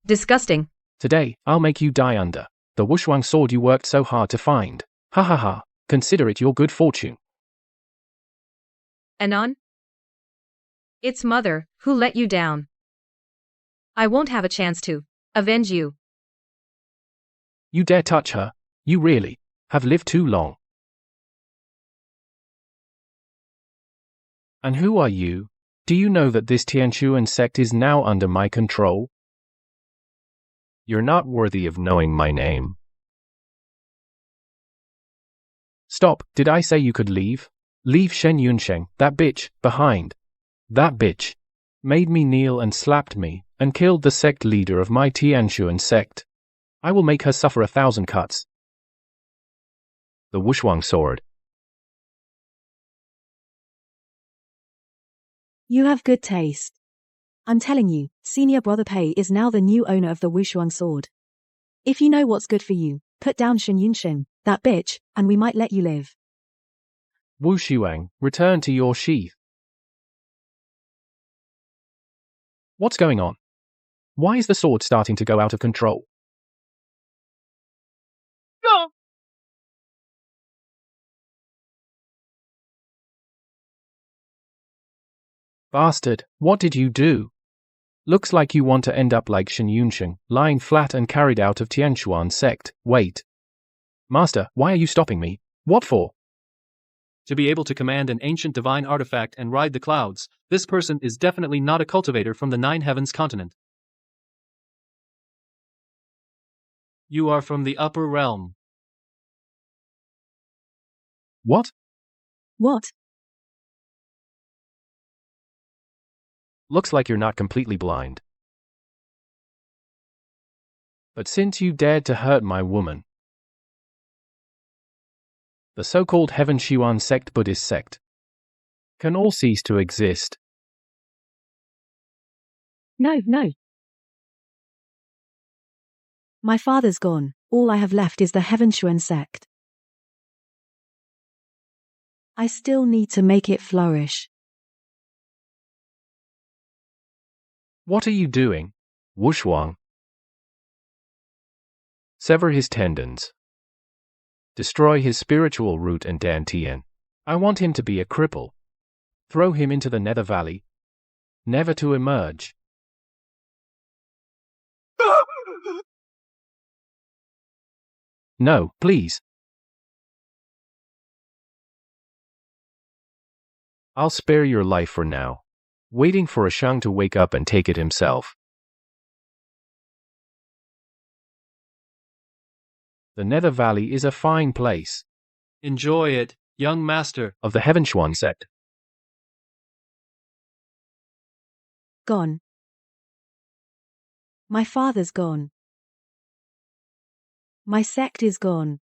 Disgusting.
Today, I'll make you die under the Wushuang sword you worked so hard to find. Ha ha ha, consider it your good fortune.
Anon? It's Mother who let you down. I won't have a chance to avenge you.
You dare touch her? You really have lived too long. And who are you? Do you know that this Tianshuan sect is now under my control? You're not worthy of knowing my name. Stop, did I say you could leave? Leave Shen Yunsheng, that bitch, behind. That bitch made me kneel and slapped me, and killed the sect leader of my Tianshuan sect. I will make her suffer 1,000 cuts. The Wushuang sword.
You have good taste. I'm telling you, Senior Brother Pei is now the new owner of the Wushuang sword. If you know what's good for you, put down Shen Yunsheng, that bitch, and we might let you live.
Wu Shuang, return to your sheath. What's going on? Why is the sword starting to go out of control?
No!
Bastard, what did you do? Looks like you want to end up like Shen Yunsheng, lying flat and carried out of Tianshuan sect. Wait. Master, why are you stopping me? What for?
To be able to command an ancient divine artifact and ride the clouds, this person is definitely not a cultivator from the Nine Heavens continent. You are from the upper realm.
What?
What?
Looks like you're not completely blind. But since you dared to hurt my woman, the so-called Heaven Shuan sect Buddhist sect can all cease to exist.
No. My father's gone. All I have left is the Heaven Shuan sect. I still need to make it flourish.
What are you doing, Wushuang? Sever his tendons. Destroy his spiritual root and dantian. I want him to be a cripple. Throw him into the Nether Valley, never to emerge. No, please. I'll spare your life for now, waiting for a Shang to wake up and take it himself. The Nether Valley is a fine place.
Enjoy it, young master
of the Heaven Shuan sect.
Gone. My father's gone. My sect is gone.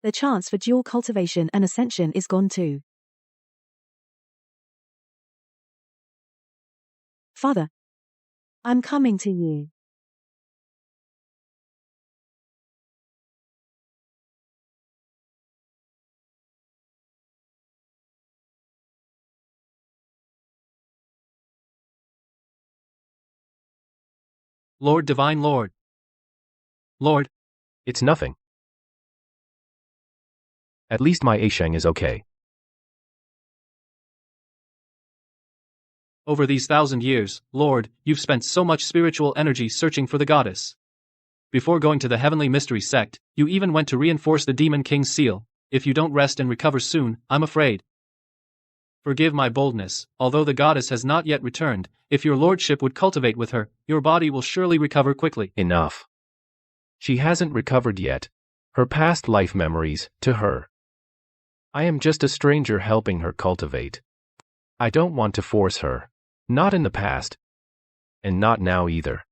The chance for dual cultivation and ascension is gone too. Father, I'm coming to you.
Lord Divine Lord. Lord.
It's nothing. At least my Asheng is okay.
Over these 1,000 years, Lord, you've spent so much spiritual energy searching for the goddess. Before going to the Heavenly Mystery Sect, you even went to reinforce the Demon King's seal. If you don't rest and recover soon, I'm afraid. Forgive my boldness, although the goddess has not yet returned. If your lordship would cultivate with her, your body will surely recover quickly.
Enough. She hasn't recovered yet. Her past life memories, to her. I am just a stranger helping her cultivate. I don't want to force her. Not in the past. And not now either.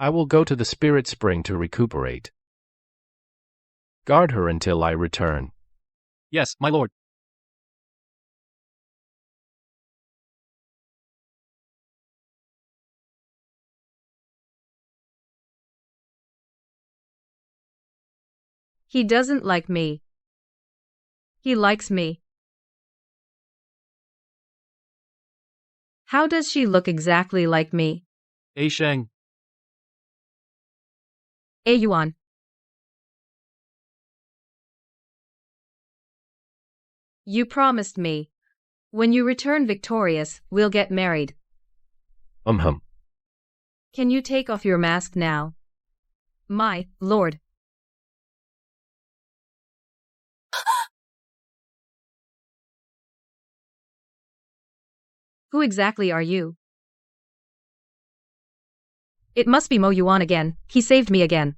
I will go to the Spirit Spring to recuperate. Guard her until I return.
Yes, my lord.
He doesn't like me. He likes me. How does she look exactly like me?
Asheng.
Yuan. You promised me. When you return victorious, we'll get married. Can you take off your mask now? My lord. Who exactly are you? It must be Mo Yuan again, he saved me again.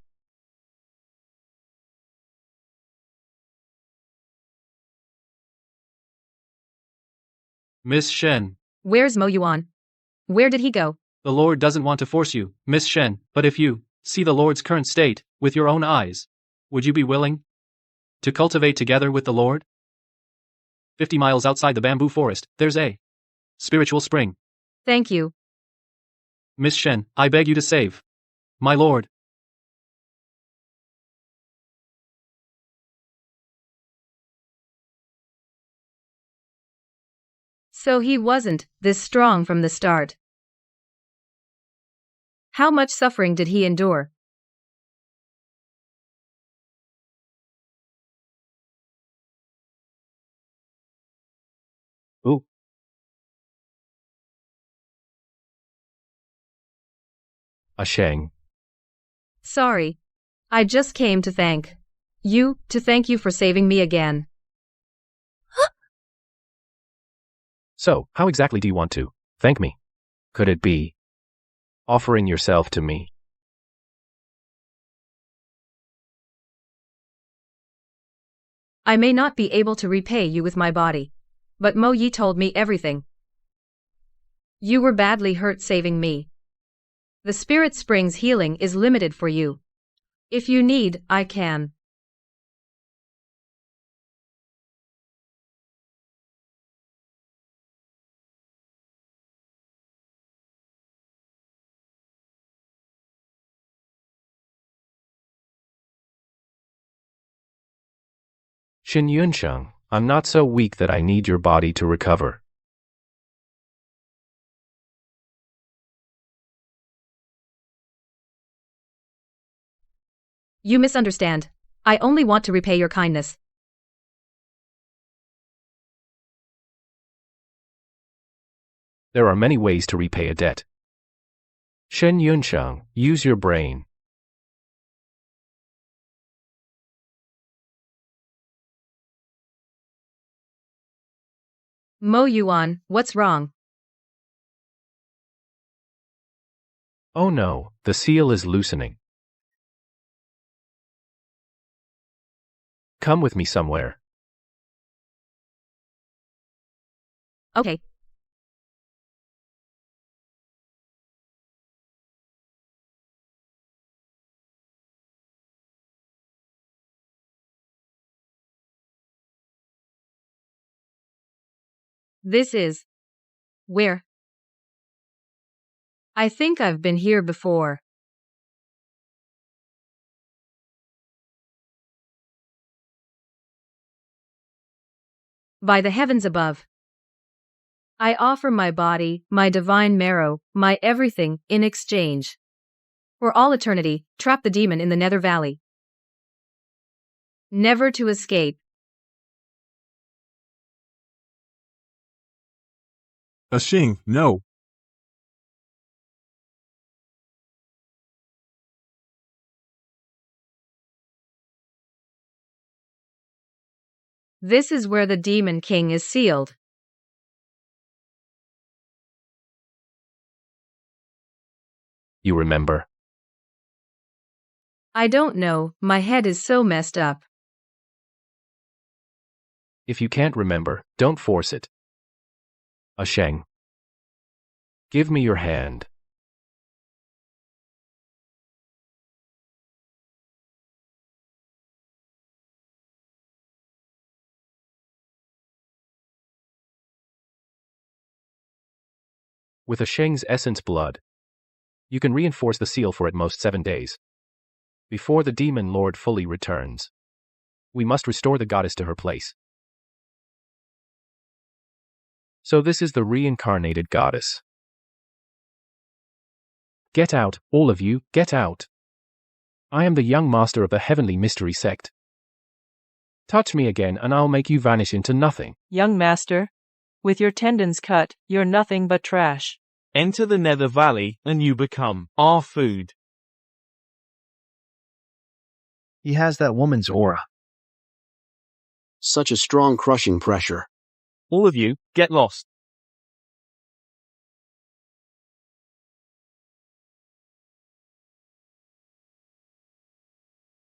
Miss Shen.
Where's Mo Yuan? Where did he go?
The Lord doesn't want to force you, Miss Shen, but if you see the Lord's current state with your own eyes, would you be willing to cultivate together with the Lord? 50 miles outside the bamboo forest, there's a spiritual spring.
Thank you.
Miss Shen, I beg you to save my Lord.
So he wasn't this strong from the start. How much suffering did he endure?
Ooh. A Sheng.
Sorry. I just came to thank you for saving me again.
So, how exactly do you want to thank me? Could it be offering yourself to me?
I may not be able to repay you with my body, but Mo Yi told me everything. You were badly hurt saving me. The Spirit Spring's healing is limited for you. If you need, I can.
Xin Yunsheng, I'm not so weak that I need your body to recover.
You misunderstand. I only want to repay your kindness.
There are many ways to repay a debt. Shen Yunsheng, use your brain.
Mo Yuan, what's wrong?
Oh no, the seal is loosening. Come with me somewhere.
Okay. This is where? I think I've been here before. By the heavens above. I offer my body, my divine marrow, my everything, in exchange. For all eternity, trap the demon in the Nether Valley. Never to escape.
Xing, no.
This is where the Demon King is sealed.
You remember?
I don't know, my head is so messed up.
If you can't remember, don't force it. Sheng. Give me your hand. With Sheng's essence blood, you can reinforce the seal for at most 7 days. Before the demon lord fully returns, we must restore the goddess to her place. So this is the reincarnated goddess. Get out, all of you, get out. I am the young master of the heavenly mystery sect. Touch me again and I'll make you vanish into nothing.
Young master, with your tendons cut, you're nothing but trash.
Enter the Nether Valley, and you become our food.
He has that woman's aura.
Such a strong crushing pressure.
All of you, get lost.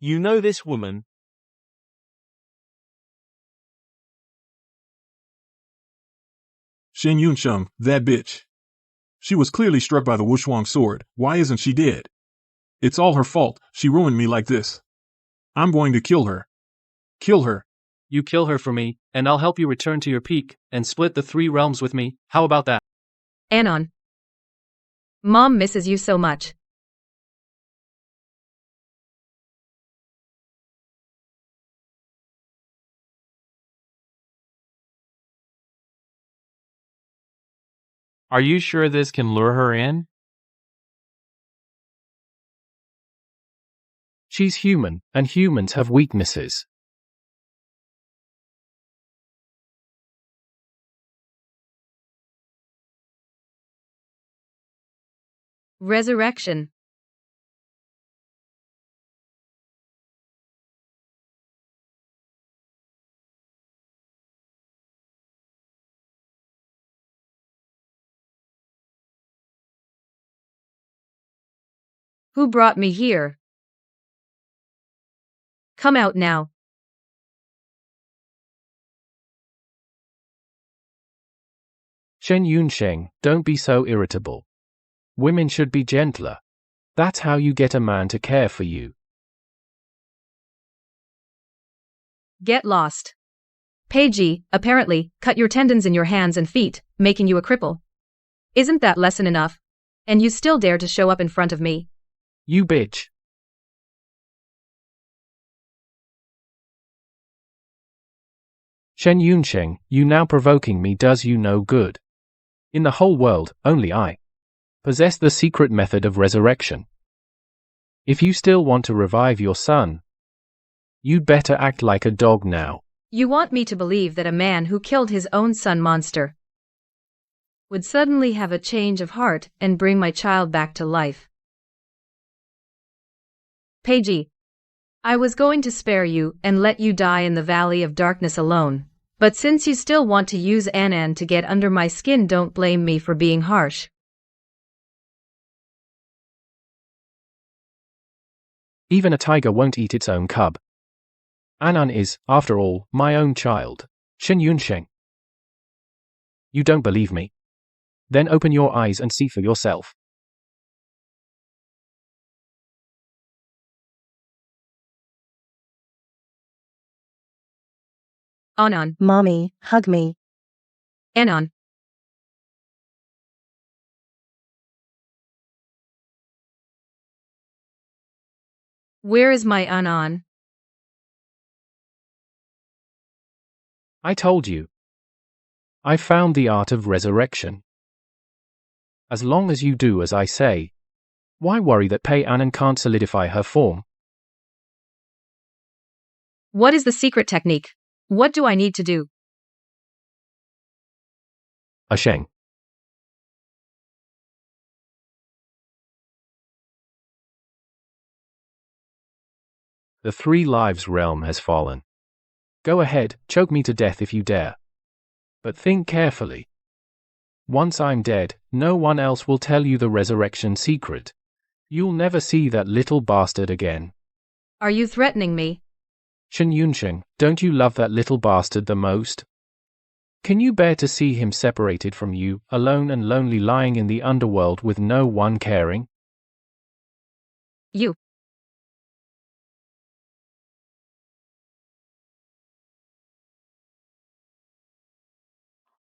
You know this woman?
Shen Yunsheng, that bitch. She was clearly struck by the Wushuang sword. Why isn't she dead? It's all her fault. She ruined me like this. I'm going to kill her. Kill her.
You kill her for me, and I'll help you return to your peak, and split the 3 realms with me. How about that?
Anon. Mom misses you so much.
Are you sure this can lure her in? She's human, and humans have weaknesses.
Resurrection. Who brought me here? Come out now.
Shen Yunsheng, don't be so irritable. Women should be gentler. That's how you get a man to care for you.
Get lost. Peiji, apparently, cut your tendons in your hands and feet, making you a cripple. Isn't that lesson enough? And you still dare to show up in front of me?
You bitch. Shen Yunsheng, you now provoking me does you no good. In the whole world, only I possess the secret method of resurrection. If you still want to revive your son, you'd better act like a dog now.
You want me to believe that a man who killed his own son monster would suddenly have a change of heart and bring my child back to life. Peiji, I was going to spare you and let you die in the Valley of Darkness alone, but since you still want to use Anan to get under my skin, don't blame me for being harsh.
Even a tiger won't eat its own cub. Anan is, after all, my own child. Shen Yunsheng. You don't believe me? Then open your eyes and see for yourself.
Anan.
Mommy, hug me.
Anan. Where is my Anan?
I told you. I found the art of resurrection. As long as you do as I say, why worry that Pei Anan can't solidify her form?
What is the secret technique? What do I need to do?
Sheng. The 3 lives realm has fallen. Go ahead, choke me to death if you dare. But think carefully. Once I'm dead, no one else will tell you the resurrection secret. You'll never see that little bastard again.
Are you threatening me?
Shen Yunsheng, don't you love that little bastard the most? Can you bear to see him separated from you, alone and lonely, lying in the underworld with no one caring?
You.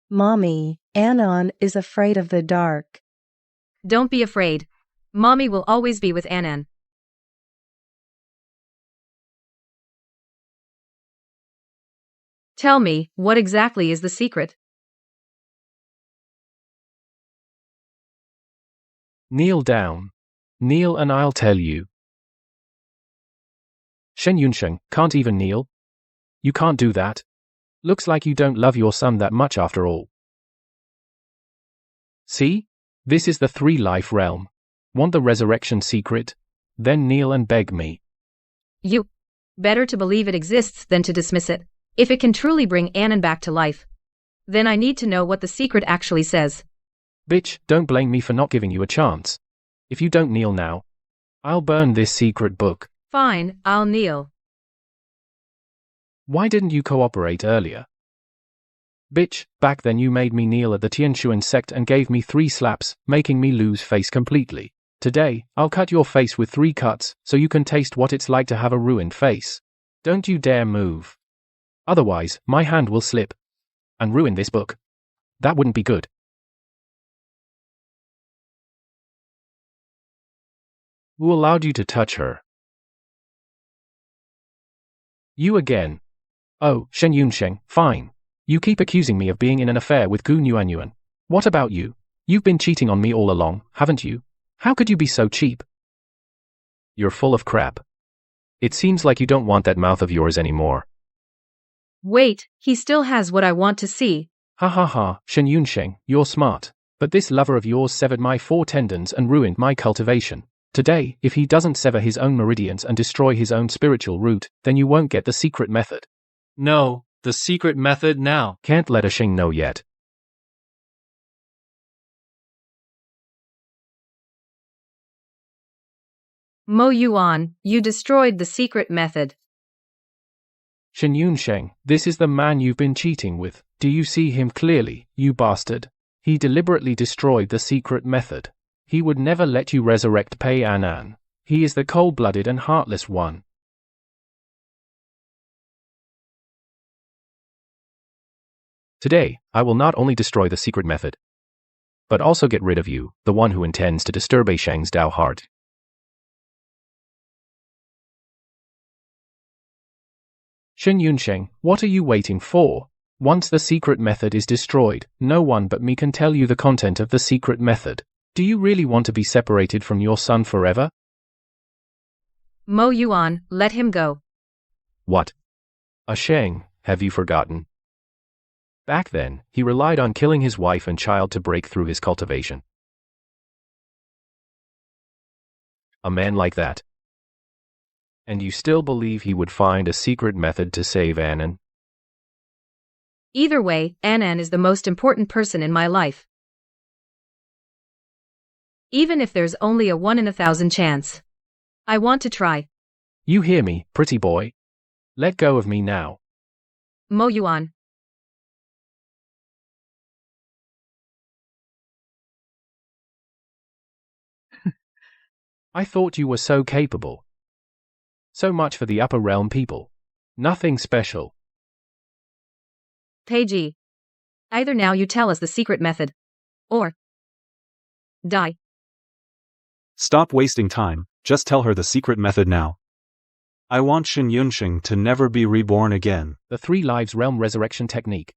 Mommy, Anan is afraid of the dark.
Don't be afraid. Mommy will always be with Anan. Tell me, what exactly is the secret?
Kneel down. Kneel and I'll tell you. Shen Yunsheng, can't even kneel? You can't do that. Looks like you don't love your son that much after all. See? This is the 3 life realm. Want the resurrection secret? Then kneel and beg me.
You. Better to believe it exists than to dismiss it. If it can truly bring Anan back to life, then I need to know what the secret actually says.
Bitch, don't blame me for not giving you a chance. If you don't kneel now, I'll burn this secret book.
Fine, I'll kneel.
Why didn't you cooperate earlier? Bitch, back then you made me kneel at the Tianshuan sect and gave me 3 slaps, making me lose face completely. Today, I'll cut your face with 3 cuts, so you can taste what it's like to have a ruined face. Don't you dare move. Otherwise, my hand will slip. And ruin this book. That wouldn't be good. Who allowed you to touch her? You again. Oh, Shen Yunsheng, fine. You keep accusing me of being in an affair with Gu Yuanyuan. What about you? You've been cheating on me all along, haven't you? How could you be so cheap? You're full of crap. It seems like you don't want that mouth of yours anymore.
Wait, he still has what I want to see.
Ha ha ha, Shen Yunsheng, you're smart. But this lover of yours severed my 4 tendons and ruined my cultivation. Today, if he doesn't sever his own meridians and destroy his own spiritual root, then you won't get the secret method.
No, the secret method now.
Can't let Sheng know yet.
Mo Yuan, you destroyed the secret method.
Shen Yunsheng, this is the man you've been cheating with. Do you see him clearly, you bastard? He deliberately destroyed the secret method. He would never let you resurrect Pei Anan. He is the cold-blooded and heartless one. Today, I will not only destroy the secret method, but also get rid of you, the one who intends to disturb Sheng's Dao heart. Shen Yunsheng, what are you waiting for? Once the secret method is destroyed, no one but me can tell you the content of the secret method. Do you really want to be separated from your son forever?
Mo Yuan, let him go.
What? Sheng, have you forgotten? Back then, he relied on killing his wife and child to break through his cultivation. A man like that. And you still believe he would find a secret method to save Annan?
Either way, Annan is the most important person in my life. Even if there's only a 1 in 1,000 chance. I want to try.
You hear me, pretty boy? Let go of me now.
Mo Yuan.
I thought you were so capable. So much for the upper realm people. Nothing special.
Peiji. Either now you tell us the secret method. Or die.
Stop wasting time, just tell her the secret method now. I want Shen Yunsheng to never be reborn again.
The 3 lives realm resurrection technique.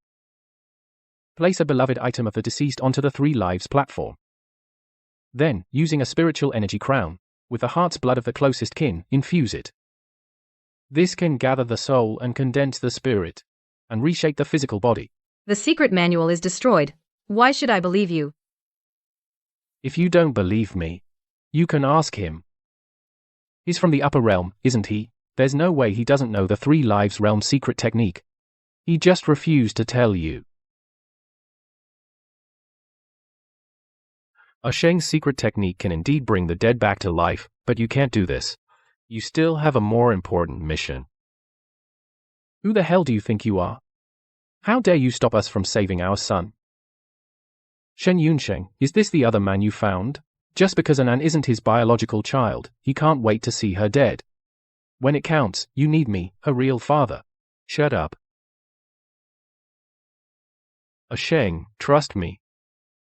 Place a beloved item of the deceased onto the 3 lives platform. Then, using a spiritual energy crown, with the heart's blood of the closest kin, infuse it. This can gather the soul and condense the spirit, and reshape the physical body.
The secret manual is destroyed. Why should I believe you?
If you don't believe me, you can ask him. He's from the upper realm, isn't he? There's no way he doesn't know the 3 lives realm secret technique. He just refused to tell you. Sheng's secret technique can indeed bring the dead back to life, but you can't do this. You still have a more important mission. Who the hell do you think you are? How dare you stop us from saving our son? Shen Yunsheng, is this the other man you found? Just because Annan isn't his biological child, he can't wait to see her dead. When it counts, you need me, her real father. Shut up. Sheng, trust me.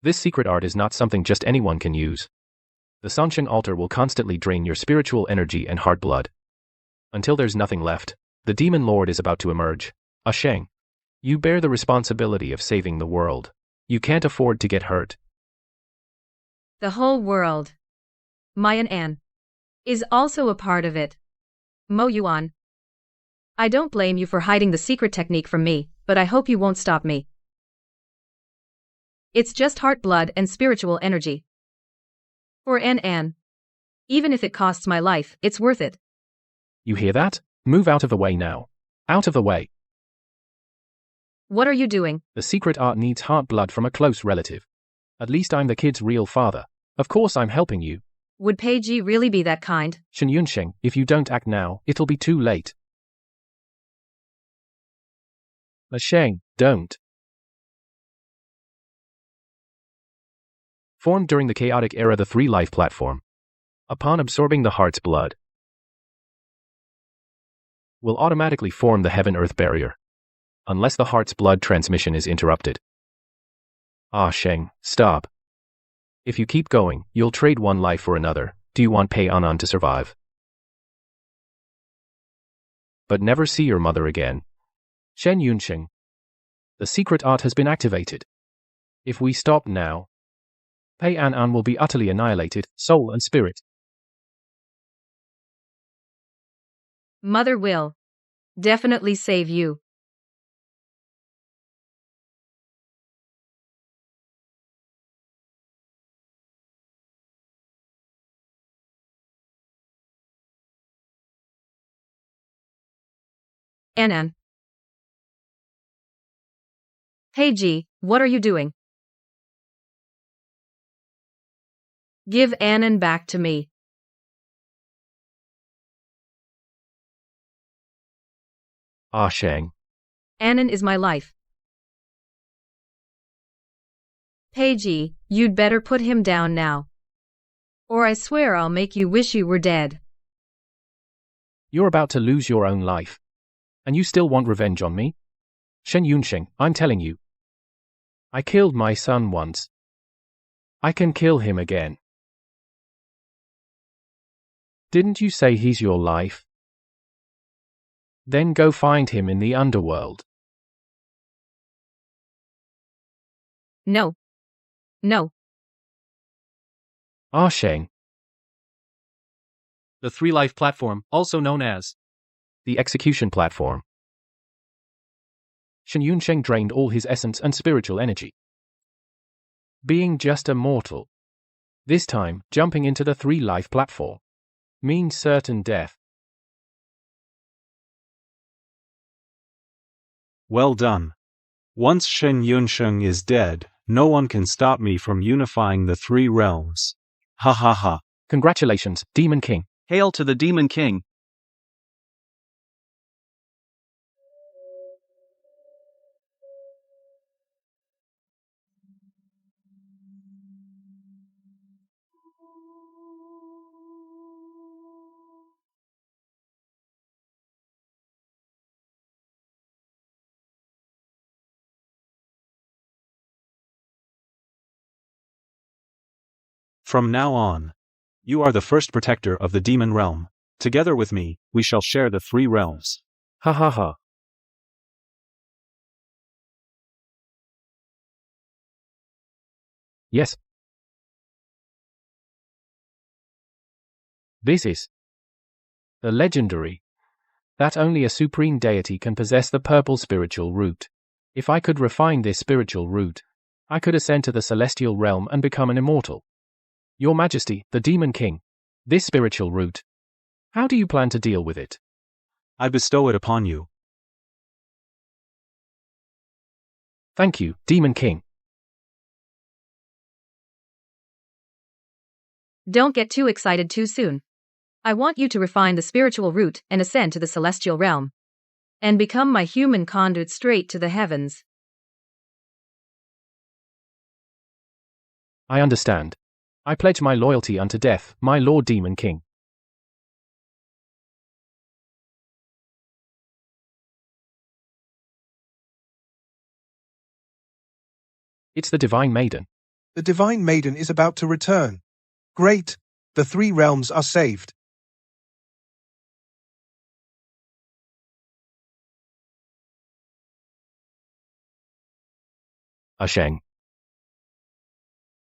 This secret art is not something just anyone can use. The Sansheng altar will constantly drain your spiritual energy and heart blood. Until there's nothing left, the demon lord is about to emerge. Sheng, you bear the responsibility of saving the world. You can't afford to get hurt.
The whole world. Mayan An is also a part of it. Mo Yuan. I don't blame you for hiding the secret technique from me, but I hope you won't stop me. It's just heart blood and spiritual energy. For An. Even if it costs my life, it's worth it.
You hear that? Move out of the way now. Out of the way.
What are you doing?
The secret art needs heart blood from a close relative. At least I'm the kid's real father. Of course I'm helping you.
Would Peiji really be that kind?
Shen Yunsheng, if you don't act now, it'll be too late. Sheng, don't. Formed during the chaotic era, the Three Life platform, upon absorbing the heart's blood, will automatically form the heaven-earth barrier, unless the heart's blood transmission is interrupted. Ah, Sheng, stop. If you keep going, you'll trade one life for another. Do you want Pei Anan to survive, but never see your mother again? Shen Yunsheng, the secret art has been activated. If we stop now, Pei Anan will be utterly annihilated, soul and spirit.
Mother will definitely save you. Anan. Peiji, what are you doing? Give Anan back to me.
Ah, Sheng.
Anan is my life. Peiji, you'd better put him down now, or I swear I'll make you wish you were dead.
You're about to lose your own life, and you still want revenge on me? Shen Yunsheng, I'm telling you. I killed my son once. I can kill him again. Didn't you say he's your life? Then go find him in the underworld.
No. No.
Ah, Sheng.
The Three Life platform, also known as
the execution platform. Shen Yunsheng drained all his essence and spiritual energy. Being just a mortal, this time jumping into the Three Life platform, means certain death.
Well done. Once Shen Yunsheng is dead, no one can stop me from unifying the three realms. Ha ha ha.
Congratulations, Demon King.
Hail to the Demon King.
From now on, you are the first protector of the demon realm. Together with me, we shall share the three realms.
Ha ha ha. Yes. This is the legendary that only a supreme deity can possess the purple spiritual root. If I could refine this spiritual root, I could ascend to the celestial realm and become an immortal. Your Majesty, the Demon King, this spiritual root, how do you plan to deal with it?
I bestow it upon you.
Thank you, Demon King.
Don't get too excited too soon. I want you to refine the spiritual root and ascend to the celestial realm, and become my human conduit straight to the heavens.
I understand. I pledge my loyalty unto death, my Lord Demon King. It's the Divine Maiden.
The Divine Maiden is about to return. Great! The three realms are saved.
Sheng.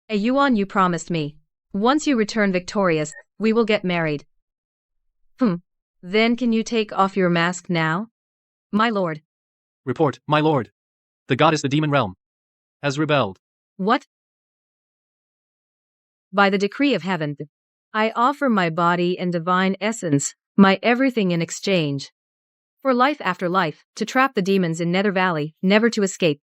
A Yuan, you promised me. Once you return victorious, we will get married. Then can you take off your mask now? My lord.
Report, my lord. The goddess the demon realm has rebelled.
What? By the decree of heaven, I offer my body and divine essence, my everything in exchange. For life after life, to trap the demons in Nether Valley, never to escape.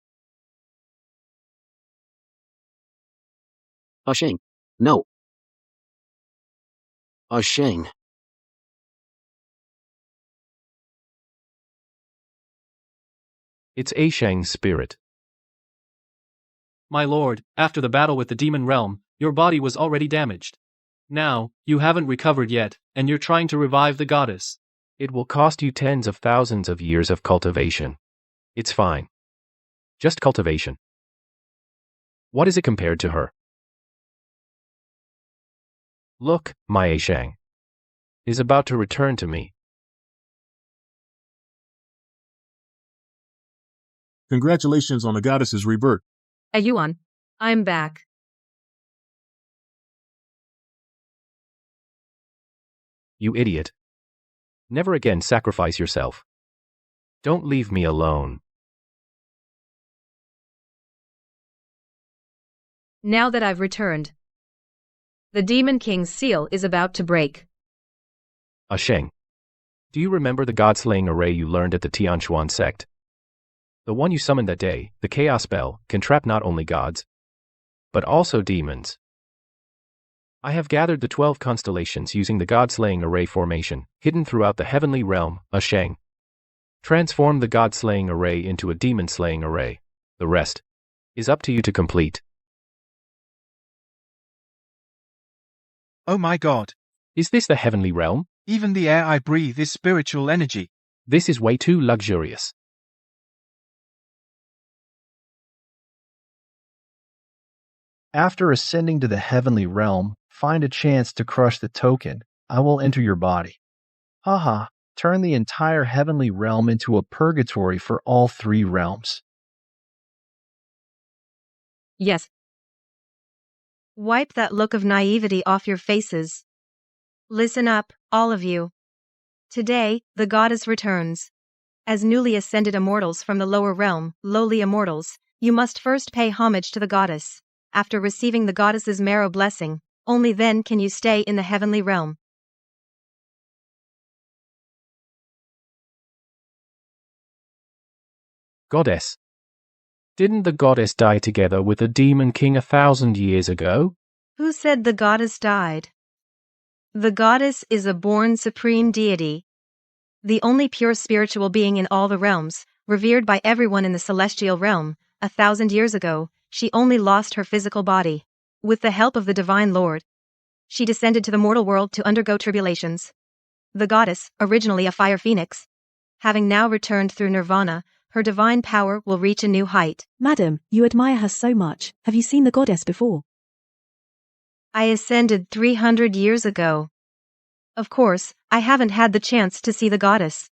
Sheng. No. Sheng.
It's A Shang's spirit.
My lord, after the battle with the demon realm, your body was already damaged. Now, you haven't recovered yet, and you're trying to revive the goddess.
It will cost you tens of thousands of years of cultivation. It's fine. Just cultivation. What is it compared to her? Look, my A Shang is about to return to me.
Congratulations on the goddess's rebirth.
Yuan, I'm back.
You idiot. Never again sacrifice yourself. Don't leave me alone.
Now that I've returned, the Demon King's seal is about to break.
Sheng, do you remember the god-slaying array you learned at the Tianshuan sect? The one you summoned that day, the chaos spell, can trap not only gods, but also demons. I have gathered the 12 constellations using the god-slaying array formation, hidden throughout the heavenly realm, Sheng. Transform the god-slaying array into a demon-slaying array. The rest is up to you to complete.
Oh my god.
Is this the heavenly realm?
Even the air I breathe is spiritual energy.
This is way too luxurious.
After ascending to the heavenly realm, find a chance to crush the token. I will enter your body. Haha, turn the entire heavenly realm into a purgatory for all 3 realms.
Yes. Wipe that look of naivety off your faces. Listen up, all of you. Today, the goddess returns. As newly ascended immortals from the lower realm, lowly immortals, you must first pay homage to the goddess. After receiving the goddess's marrow blessing, only then can you stay in the heavenly realm.
Goddess. Didn't the goddess die together with the Demon King 1,000 years ago?
Who said the goddess died? The goddess is a born supreme deity, the only pure spiritual being in all the realms, revered by everyone in the celestial realm. 1,000 years ago, she only lost her physical body. With the help of the Divine Lord, she descended to the mortal world to undergo tribulations. The goddess, originally a fire phoenix, having now returned through nirvana, her divine power will reach a new height.
Madam, you admire her so much. Have you seen the goddess before?
I ascended 300 years ago. Of course, I haven't had the chance to see the goddess.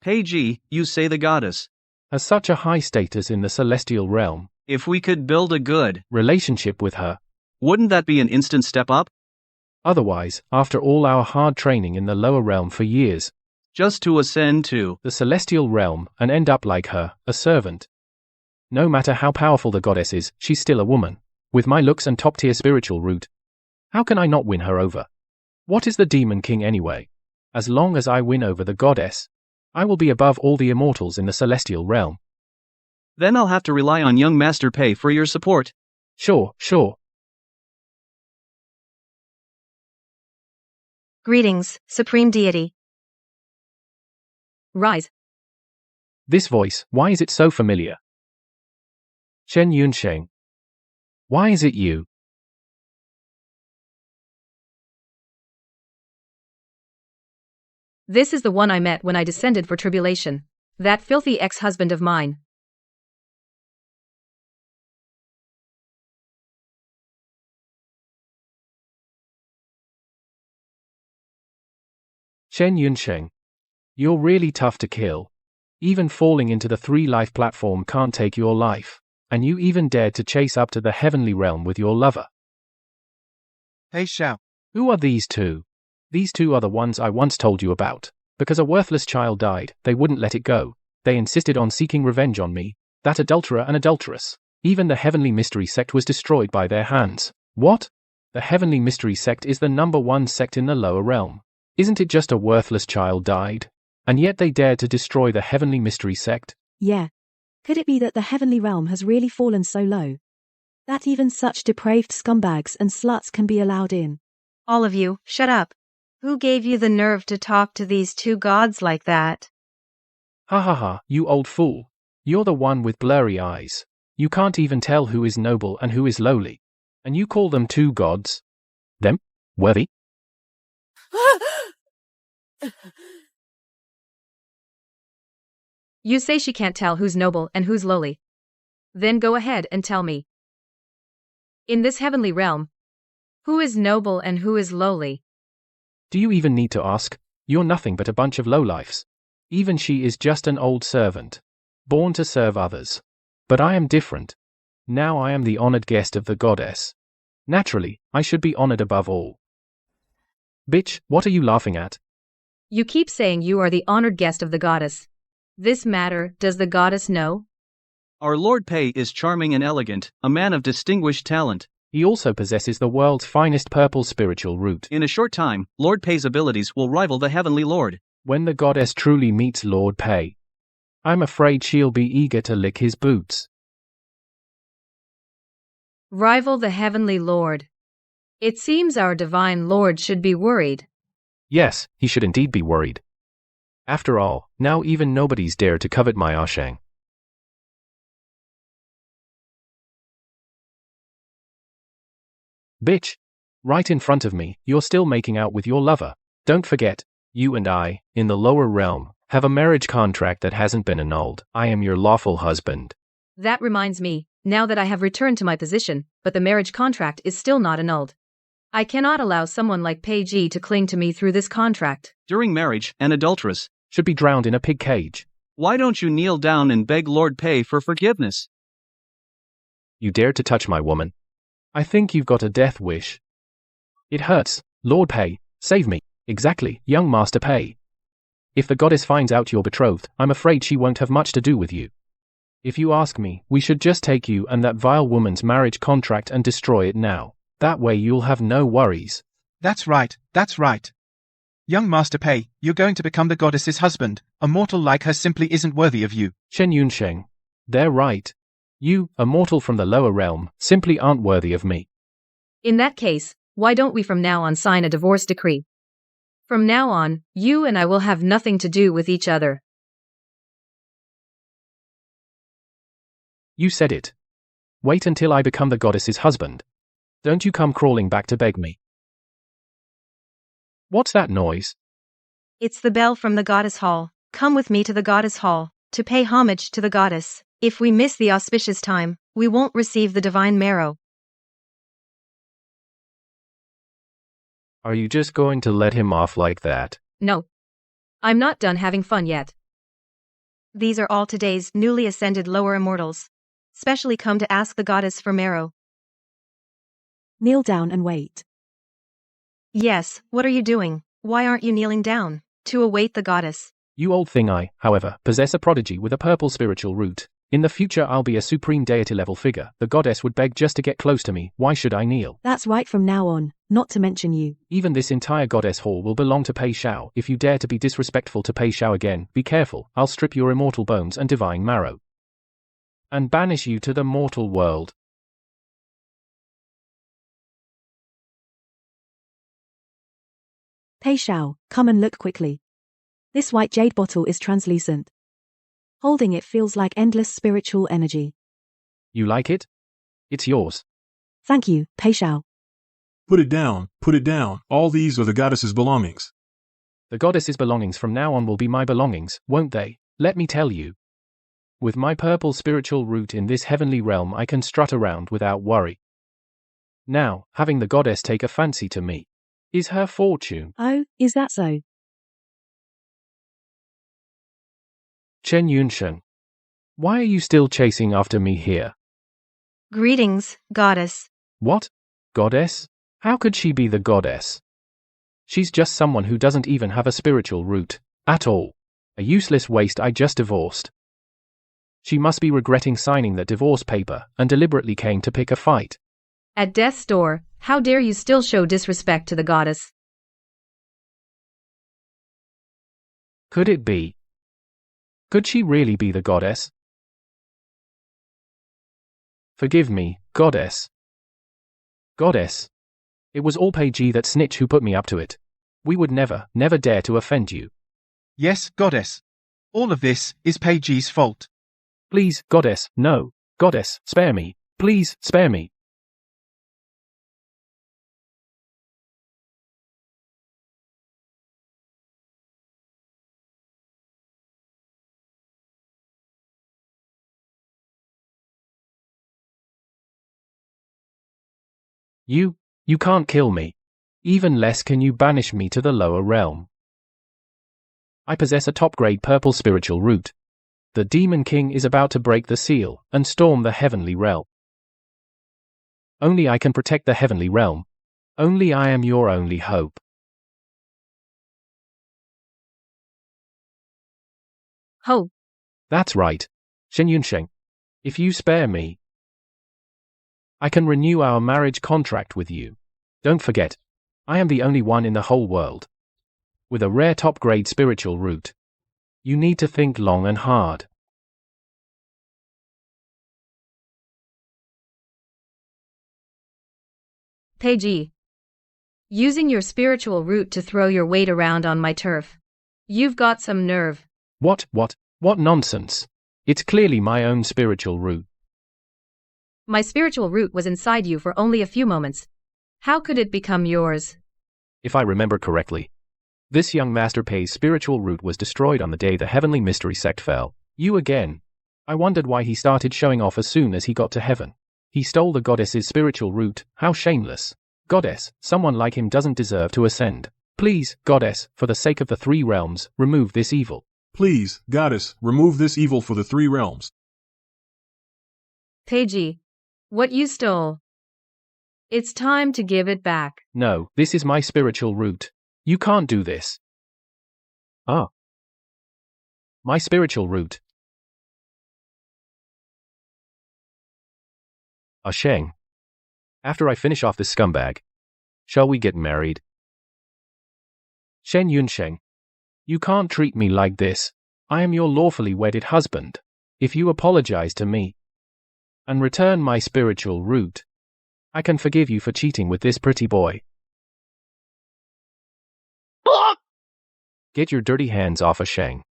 Hey G, you say the goddess
has such a high status in the celestial realm.
If we could build a good
relationship with her,
wouldn't that be an instant step up?
Otherwise, after all our hard training in the lower realm for years,
just to ascend to
the celestial realm and end up like her, a servant. No matter how powerful the goddess is, she's still a woman. With my looks and top-tier spiritual root, how can I not win her over? What is the Demon King anyway? As long as I win over the goddess, I will be above all the immortals in the celestial realm.
Then I'll have to rely on young Master Pei for your support.
Sure.
Greetings, Supreme Deity. Rise.
This voice, why is it so familiar? Shen Yunsheng. Why is it you?
This is the one I met when I descended for tribulation. That filthy ex-husband of mine.
Shen Yunsheng. You're really tough to kill. Even falling into the 3-life platform can't take your life. And you even dared to chase up to the heavenly realm with your lover.
Hey Xiao.
Who are these two? These two are the ones I once told you about. Because a worthless child died, they wouldn't let it go. They insisted on seeking revenge on me. That adulterer and adulteress. Even the heavenly mystery sect was destroyed by their hands. What? The heavenly mystery sect is the #1 sect in the lower realm. Isn't it just a worthless child died? And yet they dared to destroy the heavenly mystery sect?
Yeah. Could it be that the heavenly realm has really fallen so low that even such depraved scumbags and sluts can be allowed in?
All of you, shut up. Who gave you the nerve to talk to these two gods like that?
Ha ha ha, you old fool. You're the one with blurry eyes. You can't even tell who is noble and who is lowly. And you call them two gods? Them? Worthy?
You say she can't tell who's noble and who's lowly. Then go ahead and tell me. In this heavenly realm, who is noble and who is lowly?
Do you even need to ask? You're nothing but a bunch of lowlifes. Even she is just an old servant, born to serve others. But I am different. Now I am the honored guest of the goddess. Naturally, I should be honored above all. Bitch, what are you laughing at?
You keep saying you are the honored guest of the goddess. This matter, does the goddess know?
Our Lord Pei is charming and elegant, a man of distinguished talent.
He also possesses the world's finest purple spiritual root.
In a short time, Lord Pei's abilities will rival the Heavenly Lord.
When the goddess truly meets Lord Pei, I'm afraid she'll be eager to lick his boots.
Rival the Heavenly Lord. It seems our Divine Lord should be worried.
Yes, he should indeed be worried. After all, now even nobody's dared to covet my Ashang. Bitch. Right in front of me, you're still making out with your lover. Don't forget, you and I, in the lower realm, have a marriage contract that hasn't been annulled. I am your lawful husband.
That reminds me, now that I have returned to my position, but the marriage contract is still not annulled. I cannot allow someone like Pei Ji to cling to me through this contract.
During marriage, an adulteress
should be drowned in a pig cage.
Why don't you kneel down and beg Lord Pei for forgiveness?
You dared to touch my woman. I think you've got a death wish. It hurts. Lord Pei, save me. Exactly, young Master Pei. If the goddess finds out you're betrothed, I'm afraid she won't have much to do with you. If you ask me, we should just take you and that vile woman's marriage contract and destroy it now. That way you'll have no worries.
That's right, that's right. Young Master Pei, you're going to become the goddess's husband. A mortal like her simply isn't worthy of you.
Shen Yunsheng. They're right. You, a mortal from the lower realm, simply aren't worthy of me.
In that case, why don't we from now on sign a divorce decree? From now on, you and I will have nothing to do with each other.
You said it. Wait until I become the goddess's husband. Don't you come crawling back to beg me. What's that noise?
It's the bell from the goddess hall. Come with me to the goddess hall, to pay homage to the goddess. If we miss the auspicious time, we won't receive the divine marrow.
Are you just going to let him off like that?
No. I'm not done having fun yet.
These are all today's newly ascended lower immortals, specially come to ask the goddess for marrow.
Kneel down and wait.
Yes, what are you doing? Why aren't you kneeling down? To await the goddess.
You old thing, I, however, possess a prodigy with a purple spiritual root. In the future I'll be a supreme deity level figure. The goddess would beg just to get close to me. Why should I kneel?
That's right from now on, not to mention you.
Even this entire goddess hall will belong to Pei Shao. If you dare to be disrespectful to Pei Shao again, be careful. I'll strip your immortal bones and divine marrow. And banish you to the mortal world.
Pei Shao, come and look quickly. This white jade bottle is translucent. Holding it feels like endless spiritual energy.
You like it? It's yours.
Thank you, Pei Shao.
Put it down, put it down. All these are the goddess's belongings.
The goddess's belongings from now on will be my belongings, won't they? Let me tell you. With my purple spiritual root in this heavenly realm I can strut around without worry. Now, having the goddess take a fancy to me is her fortune.
Oh, is that so?
Chen Yunshen, why are you still chasing after me here?
Greetings, goddess.
What? Goddess? How could she be the goddess? She's just someone who doesn't even have a spiritual root, at all. A useless waste I just divorced. She must be regretting signing that divorce paper and deliberately came to pick a fight.
At death's door, how dare you still show disrespect to the goddess?
Could it be? Could she really be the goddess? Forgive me, goddess. Goddess. It was all Pei Ji that snitch who put me up to it. We would never dare to offend you.
Yes, goddess. All of this is Pei Ji's fault.
Please, goddess, no. Goddess, spare me. Please, spare me. You can't kill me. Even less can you banish me to the lower realm. I possess a top-grade purple spiritual root. The Demon King is about to break the seal and storm the heavenly realm. Only I can protect the heavenly realm. Only I am your only hope.
Hope?
That's right, Shen Yunsheng. If you spare me, I can renew our marriage contract with you. Don't forget, I am the only one in the whole world with a rare top-grade spiritual root. You need to think long and hard.
Pei Ji. Using your spiritual root to throw your weight around on my turf. You've got some nerve.
What nonsense. It's clearly my own spiritual root.
My spiritual root was inside you for only a few moments. How could it become yours?
If I remember correctly, this young Master Pei's spiritual root was destroyed on the day the Heavenly Mystery Sect fell. You again. I wondered why he started showing off as soon as he got to heaven. He stole the goddess's spiritual root. How shameless. Goddess, someone like him doesn't deserve to ascend. Please, goddess, for the sake of the three realms, remove this evil.
Please, goddess, remove this evil for the three realms.
Pei Ji, what you stole. It's time to give it back.
No, this is my spiritual root. You can't do this. Ah. My spiritual root. Sheng. After I finish off this scumbag, shall we get married? Shen Yunsheng. You can't treat me like this. I am your lawfully wedded husband. If you apologize to me and return my spiritual root, I can forgive you for cheating with this pretty boy. Get your dirty hands off Sheng.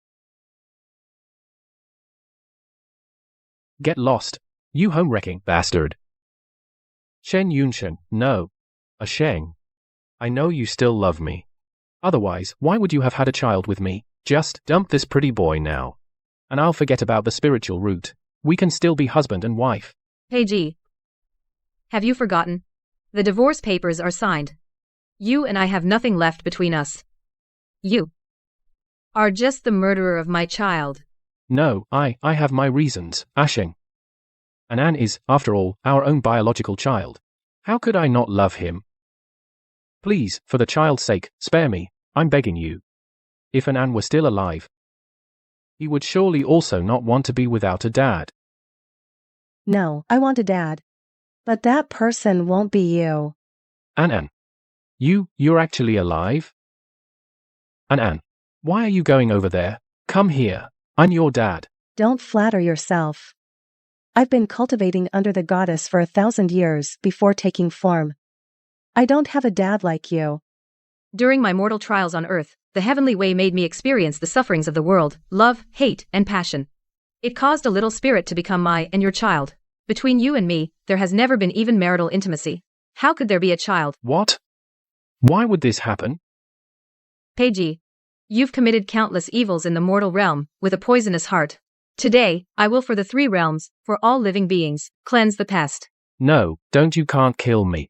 Get lost, you home-wrecking bastard. Shen Yunsheng, no. Sheng. I know you still love me. Otherwise, why would you have had a child with me? Just dump this pretty boy now, and I'll forget about the spiritual root. We can still be husband and wife.
Pei Ji. Have you forgotten? The divorce papers are signed. You and I have nothing left between us. You are just the murderer of my child.
No, I have my reasons, Sheng. Anan is, after all, our own biological child. How could I not love him? Please, for the child's sake, spare me, I'm begging you. If Anan were still alive, he would surely also not want to be without a dad.
No, I want a dad. But that person won't be you.
Anan. You're actually alive? Anan, why are you going over there? Come here, I'm your dad.
Don't flatter yourself. I've been cultivating under the goddess for 1,000 years before taking form. I don't have a dad like you.
During my mortal trials on earth, the heavenly way made me experience the sufferings of the world, love, hate, and passion. It caused a little spirit to become my and your child. Between you and me, there has never been even marital intimacy. How could there be a child?
What? Why would this happen?
Pei Ji, you've committed countless evils in the mortal realm, with a poisonous heart. Today, I will for the three realms, for all living beings, cleanse the pest.
No, you can't kill me.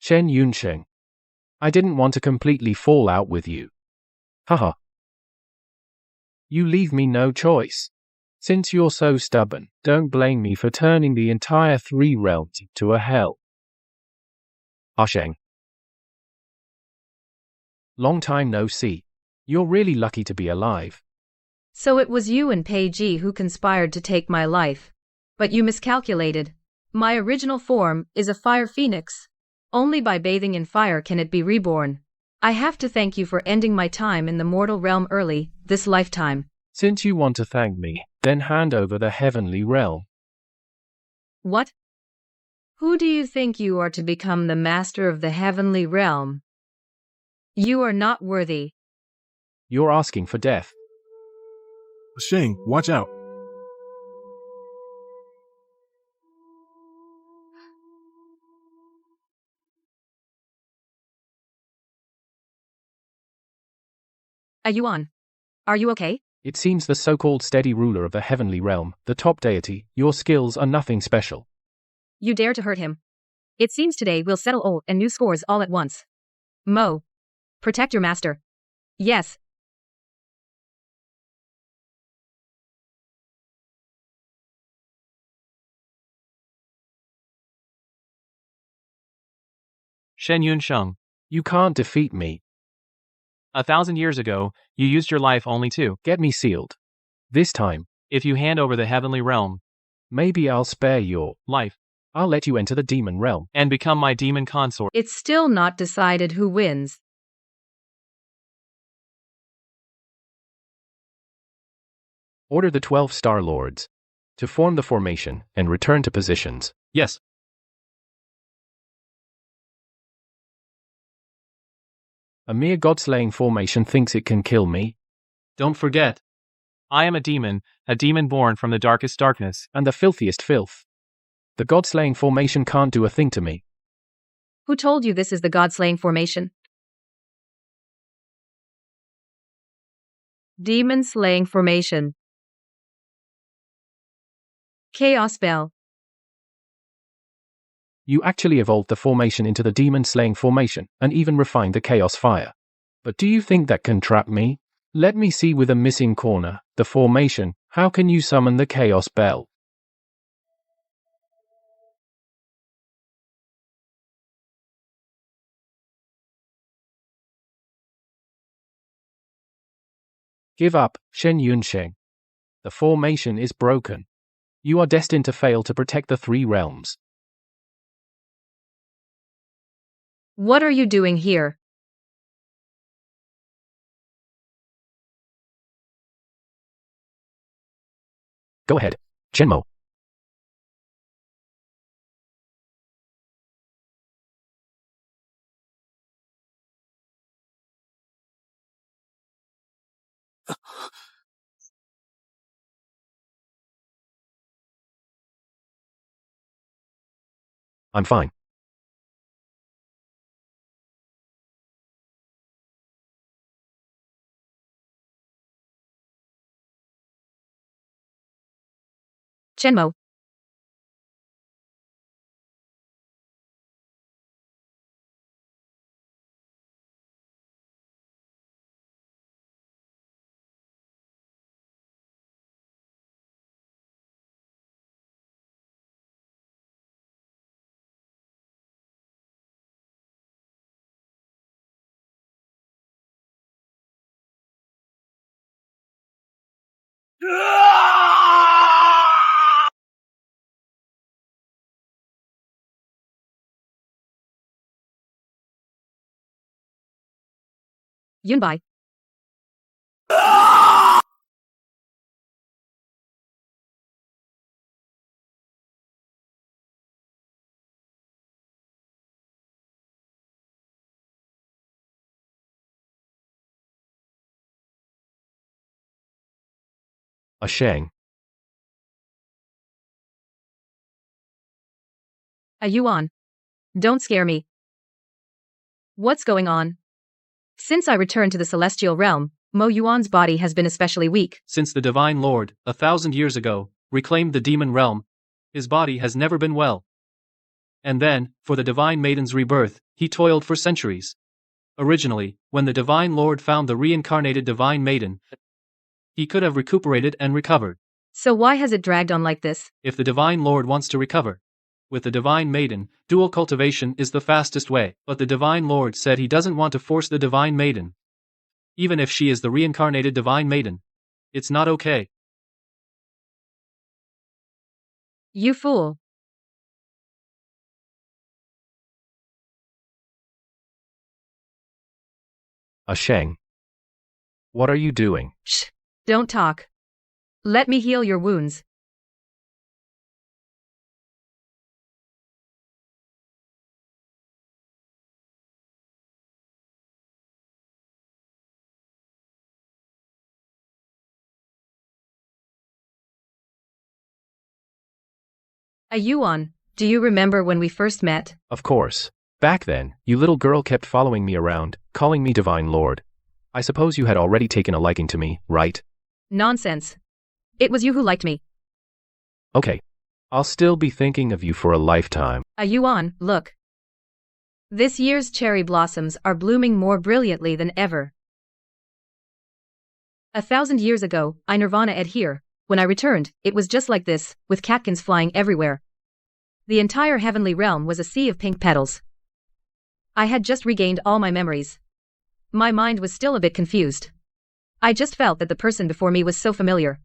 Shen Yunsheng. I didn't want to completely fall out with you. Haha. You leave me no choice. Since you're so stubborn, don't blame me for turning the entire three realms into a hell. Sheng. Long time no see. You're really lucky to be alive.
So it was you and Pei Ji who conspired to take my life. But you miscalculated. My original form is a fire phoenix. Only by bathing in fire can it be reborn. I have to thank you for ending my time in the mortal realm early, this lifetime.
Since you want to thank me, Then hand over the heavenly realm.
What? Who do you think you are to become the master of the heavenly realm? You are not worthy.
You're asking for death.
Sheng, watch out.
Yuan, are you okay?
It seems the so-called steady ruler of the heavenly realm, the top deity, your skills are nothing special.
You dare to hurt him. It seems today we'll settle old and new scores all at once. Mo, protect your master. Yes.
Shen Yunsheng,
You can't defeat me.
1,000 years ago, you used your life only to
Get me sealed. This time,
if you hand over the heavenly realm,
maybe I'll spare your
life,
I'll let you enter the demon realm.
and become my demon consort.
It's still not decided who wins.
Order the 12 Star Lords to form the formation and return to positions.
Yes.
A mere god-slaying formation thinks it can kill me.
Don't forget, I am a demon born from the darkest darkness,
and the filthiest filth. The god-slaying formation can't do a thing to me.
Who told you this is the god-slaying formation? Demon-slaying formation. Chaos Bell.
You actually evolved the formation into the demon-slaying formation, and even refined the chaos fire. But do you think that can trap me? Let me see with a missing corner, the formation, how can you summon the chaos bell? Give up, Shen Yunsheng. The formation is broken. You are destined to fail to protect the 3 realms.
What are you doing here?
Go ahead, Shenmo. I'm fine.
Chenmo. Yunbai.
Sheng.
Yuan. Don't scare me. What's going on? Since I returned to the celestial realm, Mo Yuan's body has been especially weak.
Since the Divine Lord, 1,000 years ago, reclaimed the demon realm, his body has never been well. And then, for the Divine Maiden's rebirth, he toiled for centuries. Originally, when the Divine Lord found the reincarnated Divine Maiden, he could have recuperated and recovered.
So why has it dragged on like this?
If the Divine Lord wants to recover, with the Divine Maiden, dual cultivation is the fastest way. But the Divine Lord said he doesn't want to force the Divine Maiden. Even if she is the reincarnated Divine Maiden. It's not okay.
You fool.
Sheng. What are you doing?
Shh. Don't talk. Let me heal your wounds. Yuan, do you remember when we first met?
Of course. Back then, you little girl kept following me around, calling me Divine Lord. I suppose you had already taken a liking to me, right?
Nonsense. It was you who liked me.
Okay. I'll still be thinking of you for a lifetime.
Yuan, look. This year's cherry blossoms are blooming more brilliantly than ever. 1,000 years ago, I Nirvana-ed here. When I returned, it was just like this, with catkins flying everywhere. The entire heavenly realm was a sea of pink petals. I had just regained all my memories. My mind was still a bit confused. I just felt that the person before me was so familiar.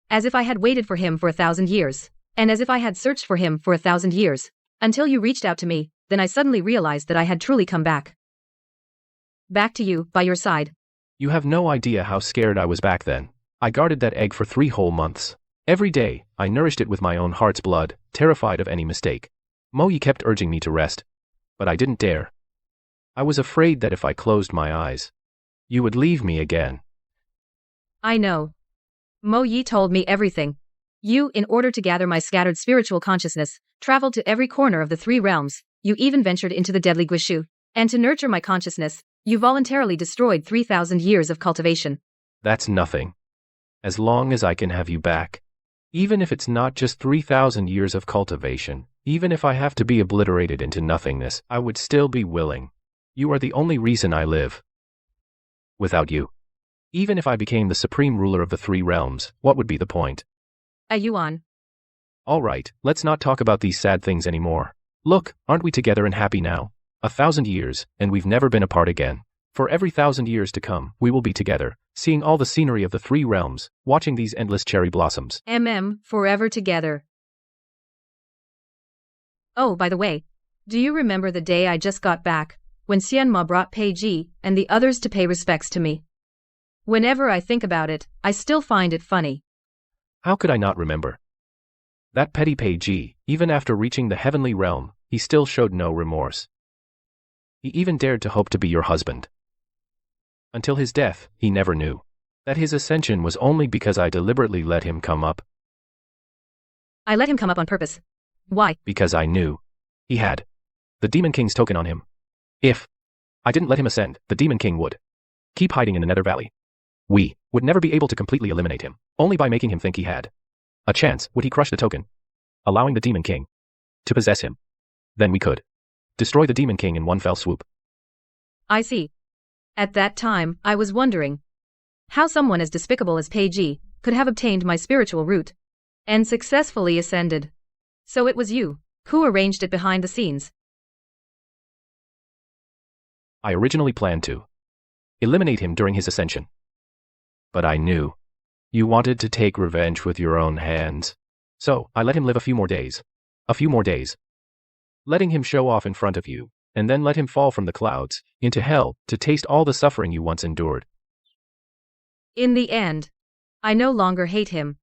As if I had waited for him for 1,000 years, and as if I had searched for him for 1,000 years, until you reached out to me, then I suddenly realized that I had truly come back. Back to you, by your side.
You have no idea how scared I was back then. I guarded that egg for 3 whole months. Every day, I nourished it with my own heart's blood, terrified of any mistake. Moyi kept urging me to rest, but I didn't dare. I was afraid that if I closed my eyes, you would leave me again.
I know. Mo Yi told me everything. You, in order to gather my scattered spiritual consciousness, traveled to every corner of the 3 realms. You even ventured into the deadly Guishu. And to nurture my consciousness, you voluntarily destroyed 3,000 years of cultivation.
That's nothing. As long as I can have you back. Even if it's not just 3,000 years of cultivation, even if I have to be obliterated into nothingness, I would still be willing. You are the only reason I live. Without you. Even if I became the supreme ruler of the 3 realms, what would be the point?
Yuan.
All right, let's not talk about these sad things anymore. Look, aren't we together and happy now? 1,000 years, and we've never been apart again. For every 1,000 years to come, we will be together, seeing all the scenery of the 3 realms, watching these endless cherry blossoms.
Forever together. Oh, by the way, do you remember the day I just got back, when Xianma brought Pei Ji and the others to pay respects to me? Whenever I think about it, I still find it funny.
How could I not remember? That petty Pei Ji, even after reaching the heavenly realm, he still showed no remorse. He even dared to hope to be your husband. Until his death, he never knew that his ascension was only because I deliberately let him come up.
I let him come up on purpose. Why?
Because I knew he had the Demon King's token on him. If I didn't let him ascend, the Demon King would keep hiding in the Nether Valley. We would never be able to completely eliminate him. Only by making him think he had a chance would he crush the token, allowing the Demon King to possess him. Then we could destroy the Demon King in one fell swoop.
I see. At that time, I was wondering how someone as despicable as Pei Ji could have obtained my spiritual root and successfully ascended. So it was you who arranged it behind the scenes.
I originally planned to eliminate him during his ascension. But I knew you wanted to take revenge with your own hands. So I let him live a few more days. Letting him show off in front of you, and then let him fall from the clouds into hell to taste all the suffering you once endured.
In the end, I no longer hate him.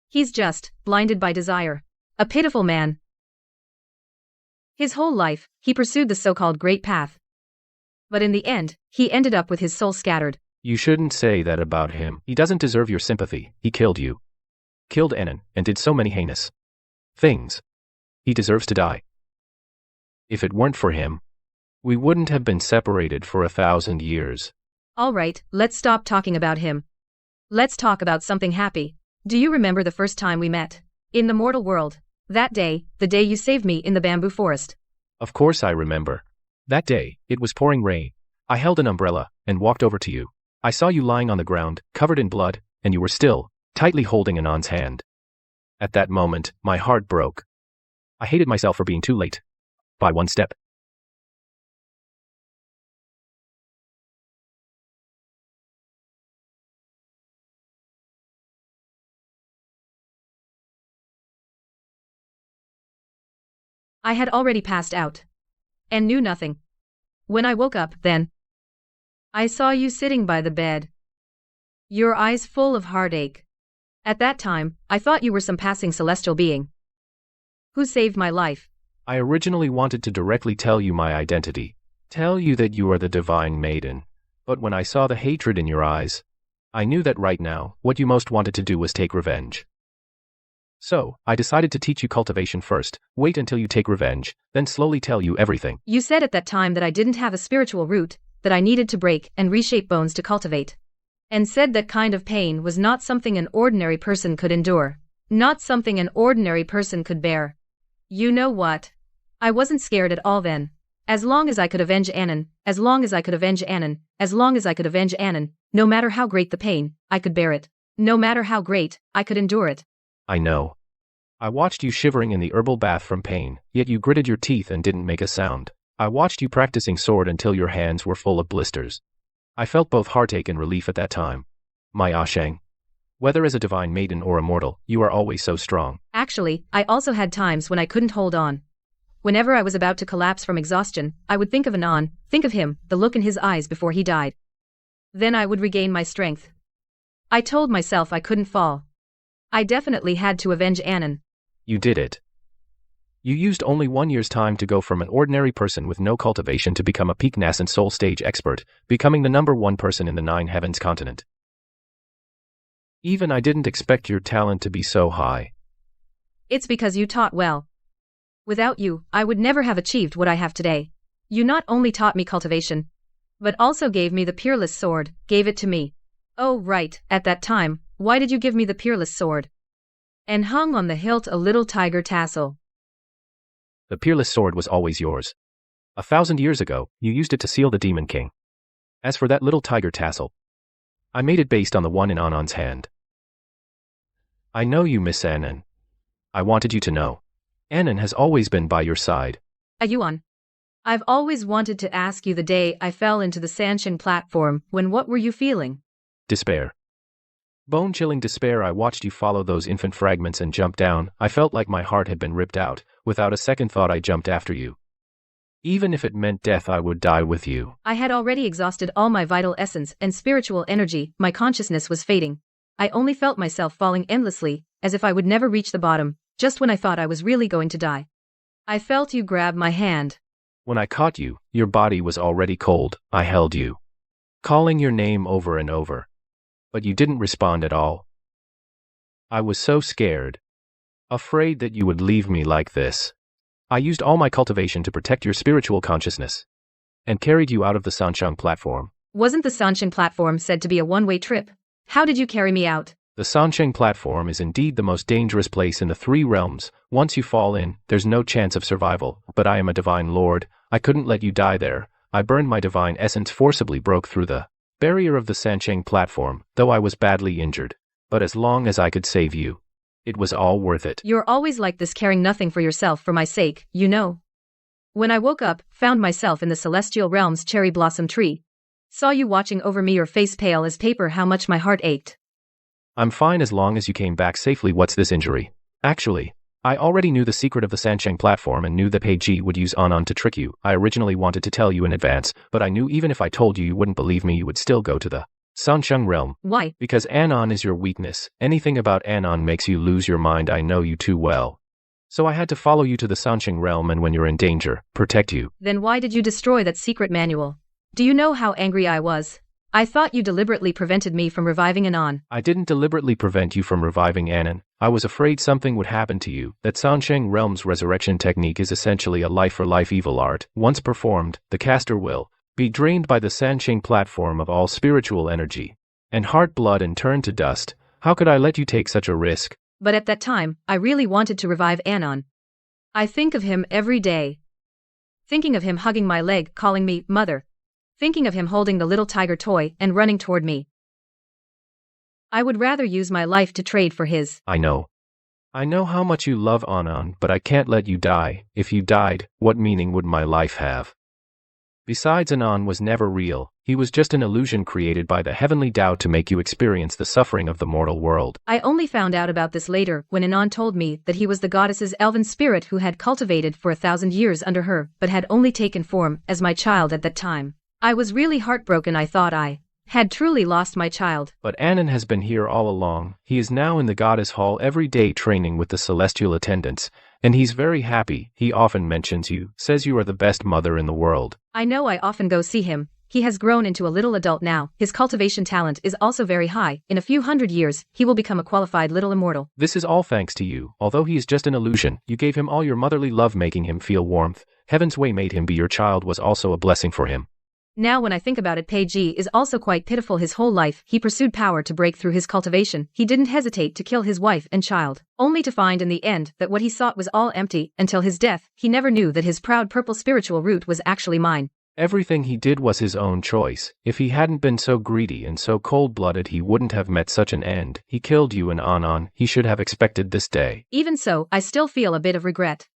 He's just blinded by desire, a pitiful man. His whole life, he pursued the so-called great path. But in the end, he ended up with his soul scattered.
You shouldn't say that about him. He doesn't deserve your sympathy. He killed you. Killed Enon, and did so many heinous things. He deserves to die. If it weren't for him, we wouldn't have been separated for 1,000 years.
All right, let's stop talking about him. Let's talk about something happy. Do you remember the first time we met? In the mortal world. That day, the day you saved me in the bamboo forest.
Of course I remember. That day, it was pouring rain. I held an umbrella and walked over to you. I saw you lying on the ground, covered in blood, and you were still tightly holding Anon's hand. At that moment, my heart broke. I hated myself for being too late. By one step.
I had already passed out and knew nothing. When I woke up, then I saw you sitting by the bed, your eyes full of heartache. At that time, I thought you were some passing celestial being who saved my life.
I originally wanted to directly tell you my identity, tell you that you are the divine maiden, but when I saw the hatred in your eyes, I knew that right now, what you most wanted to do was take revenge. So, I decided to teach you cultivation first, wait until you take revenge, then slowly tell you everything.
You said at that time that I didn't have a spiritual root, that I needed to break and reshape bones to cultivate. And said that kind of pain was not something an ordinary person could endure, not something an ordinary person could bear. You know what? I wasn't scared at all then. As long as I could avenge Anon, as long as I could avenge Anon, as long as I could avenge Anon, no matter how great the pain, I could bear it. No matter how great, I could endure it.
I know. I watched you shivering in the herbal bath from pain, yet you gritted your teeth and didn't make a sound. I watched you practicing sword until your hands were full of blisters. I felt both heartache and relief at that time. My Asheng. Whether as a divine maiden or a mortal, you are always so strong.
Actually, I also had times when I couldn't hold on. Whenever I was about to collapse from exhaustion, I would think of Anon, think of him, the look in his eyes before he died. Then I would regain my strength. I told myself I couldn't fall. I definitely had to avenge Anon.
You did it. You used only 1 year's time to go from an ordinary person with no cultivation to become a peak nascent soul stage expert, becoming the #1 person in the 9 heavens continent. Even I didn't expect your talent to be so high.
It's because you taught well. Without you, I would never have achieved what I have today. You not only taught me cultivation, but also gave me the peerless sword, gave it to me. Oh right, at that time, why did you give me the peerless sword? And hung on the hilt a little tiger tassel.
The peerless sword was always yours. 1,000 years ago, you used it to seal the Demon King. As for that little tiger tassel, I made it based on the one in Anon's hand. I know you miss Anon. I wanted you to know. Anon has always been by your side.
Ayuan. I've always wanted to ask you the day I fell into the Sansheng platform, what were you feeling?
Despair. Bone-chilling despair. I watched you follow those infant fragments and jump down. I felt like my heart had been ripped out. Without a second thought I jumped after you. Even if it meant death, I would die with you.
I had already exhausted all my vital essence and spiritual energy. My consciousness was fading. I only felt myself falling endlessly, as if I would never reach the bottom, just when I thought I was really going to die. I felt you grab my hand.
When I caught you, your body was already cold. I held you, calling your name over and over. But you didn't respond at all. I was so scared. Afraid that you would leave me like this. I used all my cultivation to protect your spiritual consciousness. And carried you out of the Sansheng platform.
Wasn't the Sansheng platform said to be a one-way trip? How did you carry me out?
The Sansheng platform is indeed the most dangerous place in the 3 realms. Once you fall in, there's no chance of survival. But I am a divine lord. I couldn't let you die there. I burned my divine essence, forcibly broke through the barrier of the Sansheng platform, though I was badly injured. But as long as I could save you, it was all worth it.
You're always like this, caring nothing for yourself for my sake, you know. When I woke up, found myself in the celestial realm's cherry blossom tree. Saw you watching over me, your face pale as paper, how much my heart ached.
I'm fine as long as you came back safely. What's this injury? Actually, I already knew the secret of the Sansheng platform and knew that Peiji would use Anon to trick you. I originally wanted to tell you in advance, but I knew even if I told you, you wouldn't believe me. You would still go to the Sansheng realm.
Why?
Because Anon is your weakness. Anything about Anon makes you lose your mind. I know you too well. So I had to follow you to the Sansheng realm, and when you're in danger, protect you.
Then why did you destroy that secret manual? Do you know how angry I was? I thought you deliberately prevented me from reviving Anon.
I didn't deliberately prevent you from reviving Anon. I was afraid something would happen to you. That Sansheng realm's resurrection technique is essentially a life-for-life evil art. Once performed, the caster will be drained by the Sansheng platform of all spiritual energy and heart blood and turn to dust. How could I let you take such a risk?
But at that time, I really wanted to revive Anon. I think of him every day. Thinking of him hugging my leg, calling me mother. Thinking of him holding the little tiger toy and running toward me. I would rather use my life to trade for his.
I know. I know how much you love Anon, but I can't let you die. If you died, what meaning would my life have? Besides, Anon was never real. He was just an illusion created by the heavenly Tao to make you experience the suffering of the mortal world.
I only found out about this later when Anon told me that he was the goddess's elven spirit who had cultivated for 1,000 years under her, but had only taken form as my child at that time. I was really heartbroken. I thought I had truly lost my child.
But Anan has been here all along. He is now in the goddess hall every day training with the celestial attendants, and he's very happy. He often mentions you, says you are the best mother in the world.
I know, I often go see him. He has grown into a little adult now. His cultivation talent is also very high. In a few hundred years, he will become a qualified little immortal.
This is all thanks to you. Although he is just an illusion, you gave him all your motherly love, making him feel warmth. Heaven's way made him be your child was also a blessing for him.
Now when I think about it, Pei-ji is also quite pitiful. His whole life, he pursued power to break through his cultivation. He didn't hesitate to kill his wife and child, only to find in the end that what he sought was all empty. Until his death, he never knew that his proud purple spiritual root was actually mine.
Everything he did was his own choice. If he hadn't been so greedy and so cold-blooded, he wouldn't have met such an end. He killed you and Anan. He should have expected this day.
Even so, I still feel a bit of regret.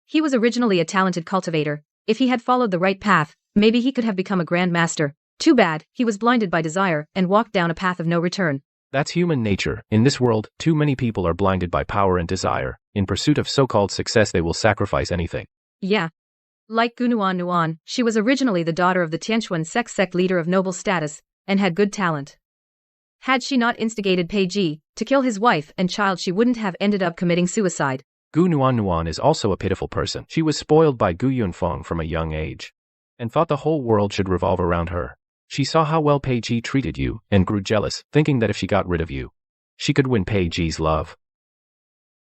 He was originally a talented cultivator. If he had followed the right path, maybe he could have become a grand master. Too bad, he was blinded by desire and walked down a path of no return.
That's human nature. In this world, too many people are blinded by power and desire. In pursuit of so-called success, they will sacrifice anything.
Yeah. Like Gunuan Nuan, she was originally the daughter of the Tianquan sect leader of noble status, and had good talent. Had she not instigated Pei-ji to kill his wife and child, she wouldn't have ended up committing suicide.
Gu Nuan is also a pitiful person. She was spoiled by Gu Yunfeng from a young age, and thought the whole world should revolve around her. She saw how well Pei-ji treated you, and grew jealous, thinking that if she got rid of you, she could win Pei-ji's love.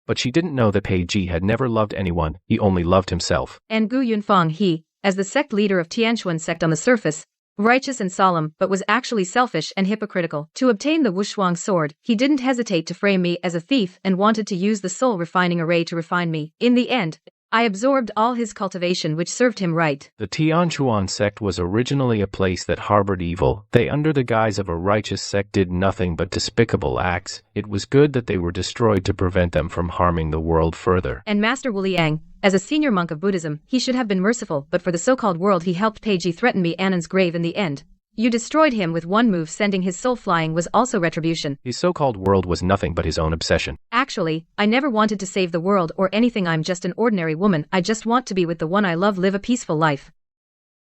But she didn't know that Pei-ji had never loved anyone, he only loved himself.
And Gu Yunfeng, he, as the sect leader of Tianquan sect on the surface, righteous and solemn, but was actually selfish and hypocritical. To obtain the Wushuang sword, he didn't hesitate to frame me as a thief and wanted to use the soul refining array to refine me. In the end, I absorbed all his cultivation, which served him right.
The Tianquan sect was originally a place that harbored evil. They, under the guise of a righteous sect, did nothing but despicable acts. It was good that they were destroyed to prevent them from harming the world further.
And Master Wu Liang, as a senior monk of Buddhism, he should have been merciful, but for the so-called world he helped Pei-ji threaten me Annan's grave in the end. You destroyed him with one move, sending his soul flying was also retribution.
His so-called world was nothing but his own obsession.
Actually, I never wanted to save the world or anything. I'm just an ordinary woman. I just want to be with the one I love, live a peaceful life.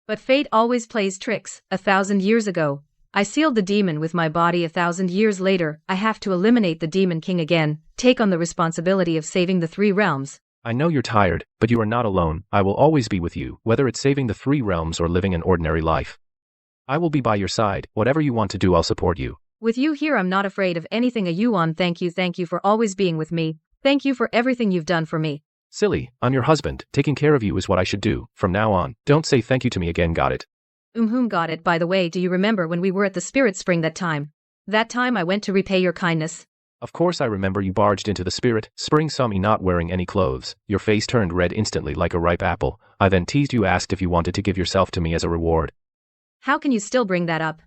But fate always plays tricks. 1,000 years ago, I sealed the demon with my body. 1,000 years later, I have to eliminate the demon king again, take on the responsibility of saving the 3 realms.
I know you're tired, but you are not alone. I will always be with you, whether it's saving the 3 realms or living an ordinary life. I will be by your side. Whatever you want to do, I'll support you.
With you here, I'm not afraid of anything. A Yuan, thank you for always being with me. Thank you for everything you've done for me.
Silly, I'm your husband. Taking care of you is what I should do. From now on, don't say thank you to me again, got it?
Got it. By the way, do you remember when we were at the Spirit Spring that time? That time I went to repay your kindness.
Of course I remember. You barged into the Spirit Spring, saw me not wearing any clothes. Your face turned red instantly like a ripe apple. I then teased you, asked if you wanted to give yourself to me as a reward.
How can you still bring that up?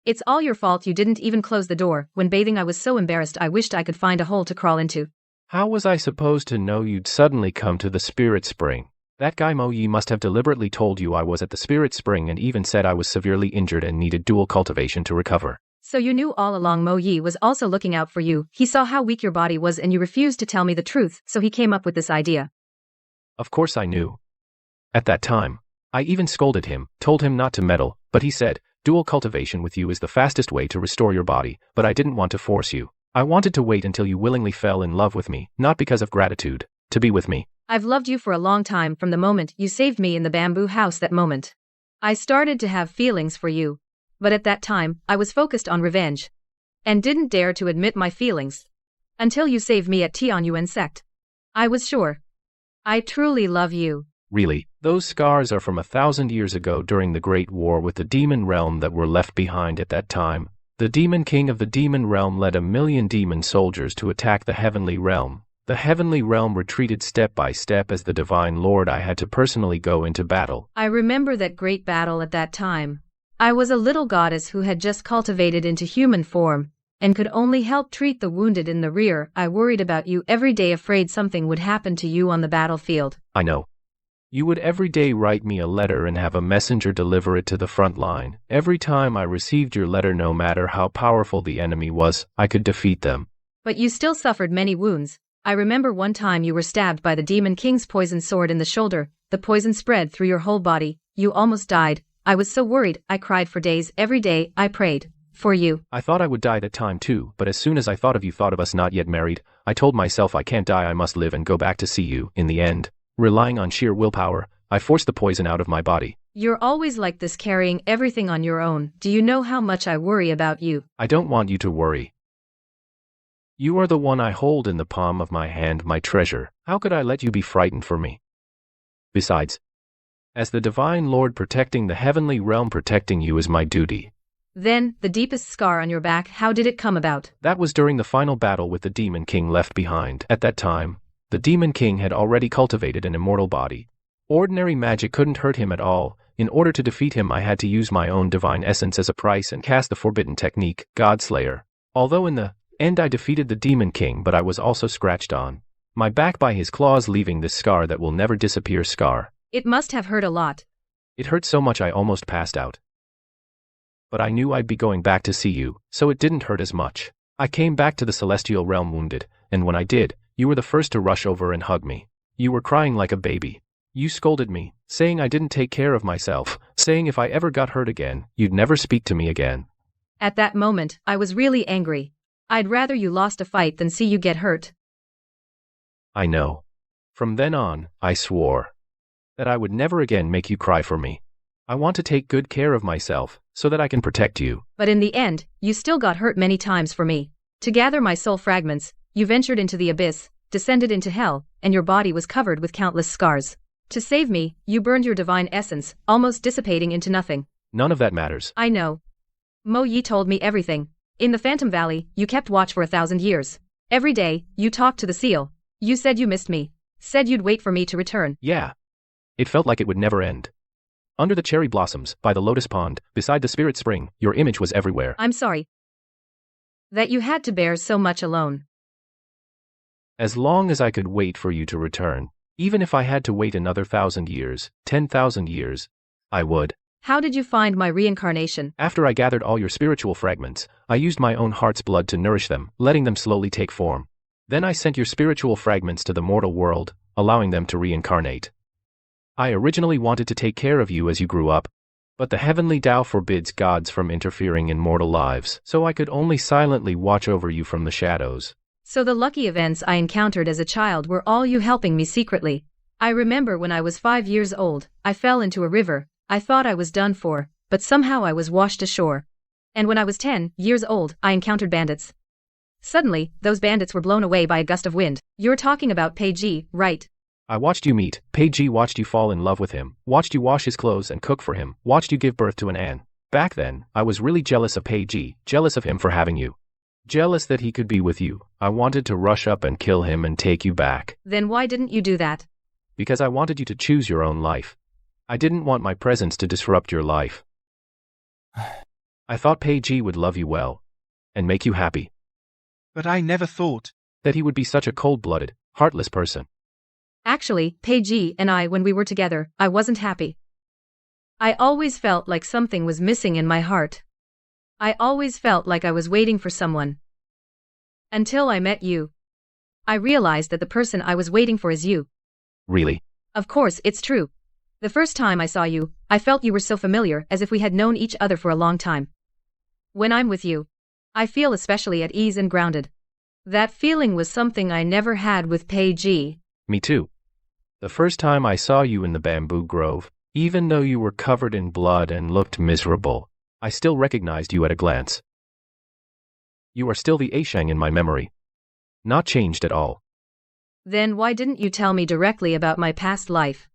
It's all your fault. You didn't even close the door. When bathing, I was so embarrassed I wished I could find a hole to crawl into.
How was I supposed to know you'd suddenly come to the Spirit Spring? That guy Mo Yi must have deliberately told you I was at the Spirit Spring and even said I was severely injured and needed dual cultivation to recover.
So you knew all along Mo Yi was also looking out for you. He saw how weak your body was and you refused to tell me the truth, so he came up with this idea.
Of course I knew. At that time, I even scolded him, told him not to meddle, but he said, dual cultivation with you is the fastest way to restore your body, but I didn't want to force you. I wanted to wait until you willingly fell in love with me, not because of gratitude, to be with me.
I've loved you for a long time, from the moment you saved me in the bamboo house. That moment, I started to have feelings for you. But at that time, I was focused on revenge, and didn't dare to admit my feelings. Until you saved me at Tianyuan sect. I was sure. I truly love you.
Really, those scars are from 1,000 years ago during the Great War with the demon realm that were left behind at that time. The demon king of the demon realm led 1,000,000 demon soldiers to attack the heavenly realm. The heavenly realm retreated step by step. As the divine lord, I had to personally go into battle.
I remember that great battle at that time. I was a little goddess who had just cultivated into human form, and could only help treat the wounded in the rear. I worried about you every day, afraid something would happen to you on the battlefield.
I know. You would every day write me a letter and have a messenger deliver it to the front line. Every time I received your letter, no matter how powerful the enemy was, I could defeat them.
But you still suffered many wounds. I remember one time you were stabbed by the demon king's poison sword in the shoulder. The poison spread through your whole body. You almost died. I was so worried, I cried for days. Every day, I prayed. For you.
I thought I would die that time too, but as soon as I thought of you, thought of us not yet married, I told myself I can't die, I must live and go back to see you. In the end, relying on sheer willpower, I forced the poison out of my body.
You're always like this, carrying everything on your own. Do you know how much I worry about you?
I don't want you to worry. You are the one I hold in the palm of my hand, my treasure. How could I let you be frightened for me? Besides, as the Divine Lord protecting the heavenly realm, protecting you is my duty.
Then, the deepest scar on your back, how did it come about?
That was during the final battle with the Demon King left behind. At that time, the Demon King had already cultivated an immortal body. Ordinary magic couldn't hurt him at all. In order to defeat him, I had to use my own divine essence as a price and cast the forbidden technique, Godslayer. Although in the end I defeated the Demon King, but I was also scratched on my back by his claws, leaving this scar that will never disappear. Scar.
It must have hurt a lot.
It hurt so much I almost passed out. But I knew I'd be going back to see you, so it didn't hurt as much. I came back to the celestial realm wounded, and when I did, you were the first to rush over and hug me. You were crying like a baby. You scolded me, saying I didn't take care of myself, saying if I ever got hurt again, you'd never speak to me again.
At that moment, I was really angry. I'd rather you lost a fight than see you get hurt.
I know. From then on, I swore that I would never again make you cry for me. I want to take good care of myself, so that I can protect you.
But in the end, you still got hurt many times for me. To gather my soul fragments, you ventured into the abyss, descended into hell, and your body was covered with countless scars. To save me, you burned your divine essence, almost dissipating into nothing.
None of that matters.
I know. Mo Yi told me everything. In the Phantom Valley, you kept watch for 1,000 years. Every day, you talked to the seal. You said you missed me. Said you'd wait for me to return.
Yeah. It felt like it would never end. Under the cherry blossoms, by the lotus pond, beside the spirit spring, your image was everywhere.
I'm sorry that you had to bear so much alone.
As long as I could wait for you to return, even if I had to wait another 1,000 years, 10,000 years, I would.
How did you find my reincarnation?
After I gathered all your spiritual fragments, I used my own heart's blood to nourish them, letting them slowly take form. Then I sent your spiritual fragments to the mortal world, allowing them to reincarnate. I originally wanted to take care of you as you grew up, but the heavenly Tao forbids gods from interfering in mortal lives, so I could only silently watch over you from the shadows.
So the lucky events I encountered as a child were all you helping me secretly. I remember when I was 5 years old, I fell into a river. I thought I was done for, but somehow I was washed ashore. And when I was 10 years old, I encountered bandits. Suddenly, those bandits were blown away by a gust of wind. You're talking about Pei Ji, right?
I watched you meet, Pei Ji, watched you fall in love with him, watched you wash his clothes and cook for him, watched you give birth to an An. Back then, I was really jealous of Pei Ji, jealous of him for having you. Jealous that he could be with you. I wanted to rush up and kill him and take you back.
Then why didn't you do that?
Because I wanted you to choose your own life. I didn't want my presence to disrupt your life. I thought Pei Ji would love you well and make you happy.
But I never thought
that he would be such a cold-blooded, heartless person.
Actually, Pei Ji and I, when we were together, I wasn't happy. I always felt like something was missing in my heart. I always felt like I was waiting for someone. Until I met you. I realized that the person I was waiting for is you.
Really?
Of course, it's true. The first time I saw you, I felt you were so familiar, as if we had known each other for a long time. When I'm with you, I feel especially at ease and grounded. That feeling was something I never had with Pei Ji.
Me too. The first time I saw you in the bamboo grove, even though you were covered in blood and looked miserable, I still recognized you at a glance. You are still the Aishang in my memory. Not changed at all.
Then why didn't you tell me directly about my past life?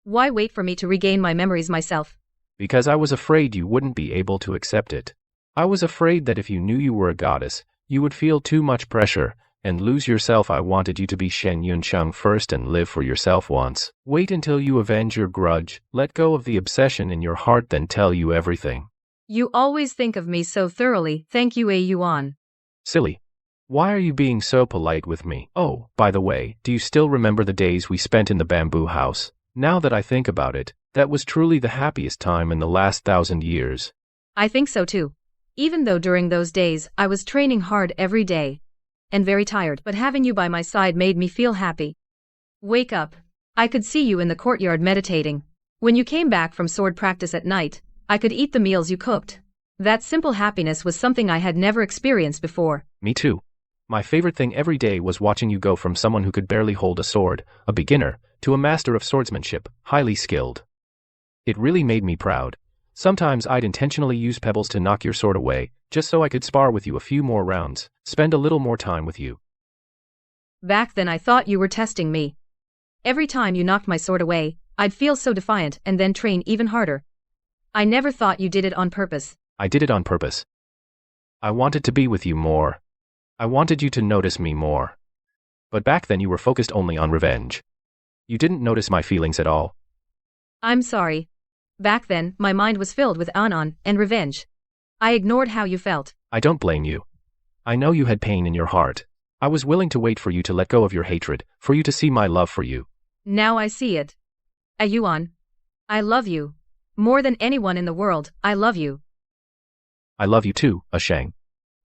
Why wait for me to regain my memories myself?
Because I was afraid you wouldn't be able to accept it. I was afraid that if you knew you were a goddess, you would feel too much pressure and lose yourself. I wanted you to be Shen Yunsheng first and live for yourself once. Wait until you avenge your grudge, let go of the obsession in your heart, then tell you everything.
You always think of me so thoroughly, thank you, Yuan.
Silly. Why are you being so polite with me? Oh, by the way, do you still remember the days we spent in the bamboo house? Now that I think about it, that was truly the happiest time in the last 1,000 years.
I think so too. Even though during those days, I was training hard every day. And very tired, but having you by my side made me feel happy. Wake up. I could see you in the courtyard meditating. When you came back from sword practice at night, I could eat the meals you cooked. That simple happiness was something I had never experienced before.
Me too. My favorite thing every day was watching you go from someone who could barely hold a sword, a beginner, to a master of swordsmanship, highly skilled. It really made me proud. Sometimes I'd intentionally use pebbles to knock your sword away, just so I could spar with you a few more rounds, spend a little more time with you.
Back then I thought you were testing me. Every time you knocked my sword away, I'd feel so defiant and then train even harder. I never thought you did it on purpose.
I did it on purpose. I wanted to be with you more. I wanted you to notice me more. But back then you were focused only on revenge. You didn't notice my feelings at all.
I'm sorry. Back then, my mind was filled with Anon and revenge. I ignored how you felt.
I don't blame you. I know you had pain in your heart. I was willing to wait for you to let go of your hatred, for you to see my love for you.
Now I see it. Ayuan. I love you. More than anyone in the world, I love you.
I love you too, Ashang.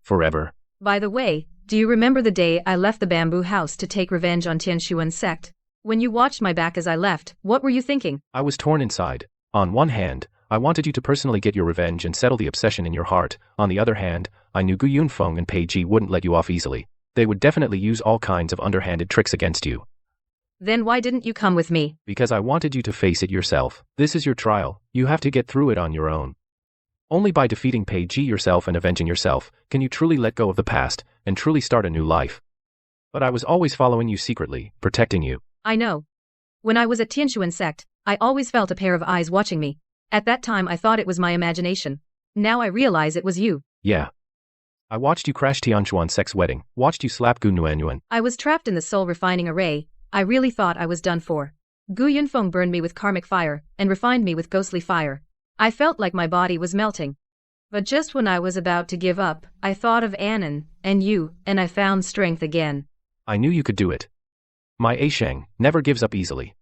Forever.
By the way, do you remember the day I left the bamboo house to take revenge on Tianshuan sect? When you watched my back as I left, what were you thinking?
I was torn inside. On one hand, I wanted you to personally get your revenge and settle the obsession in your heart. On the other hand, I knew Gu Yunfeng and Pei Ji wouldn't let you off easily. They would definitely use all kinds of underhanded tricks against you.
Then why didn't you come with me?
Because I wanted you to face it yourself. This is your trial. You have to get through it on your own. Only by defeating Pei Ji yourself and avenging yourself can you truly let go of the past and truly start a new life. But I was always following you secretly, protecting you.
I know. When I was at Tianshuan sect, I always felt a pair of eyes watching me. At that time I thought it was my imagination. Now I realize it was you.
Yeah. I watched you crash Tianshuan sect's wedding, watched you slap Gu Nuanyuan.
I was trapped in the soul refining array. I really thought I was done for. Gu Yunfeng burned me with karmic fire and refined me with ghostly fire. I felt like my body was melting. But just when I was about to give up, I thought of Anon and you, and I found strength again.
I knew you could do it. My Ashang never gives up easily.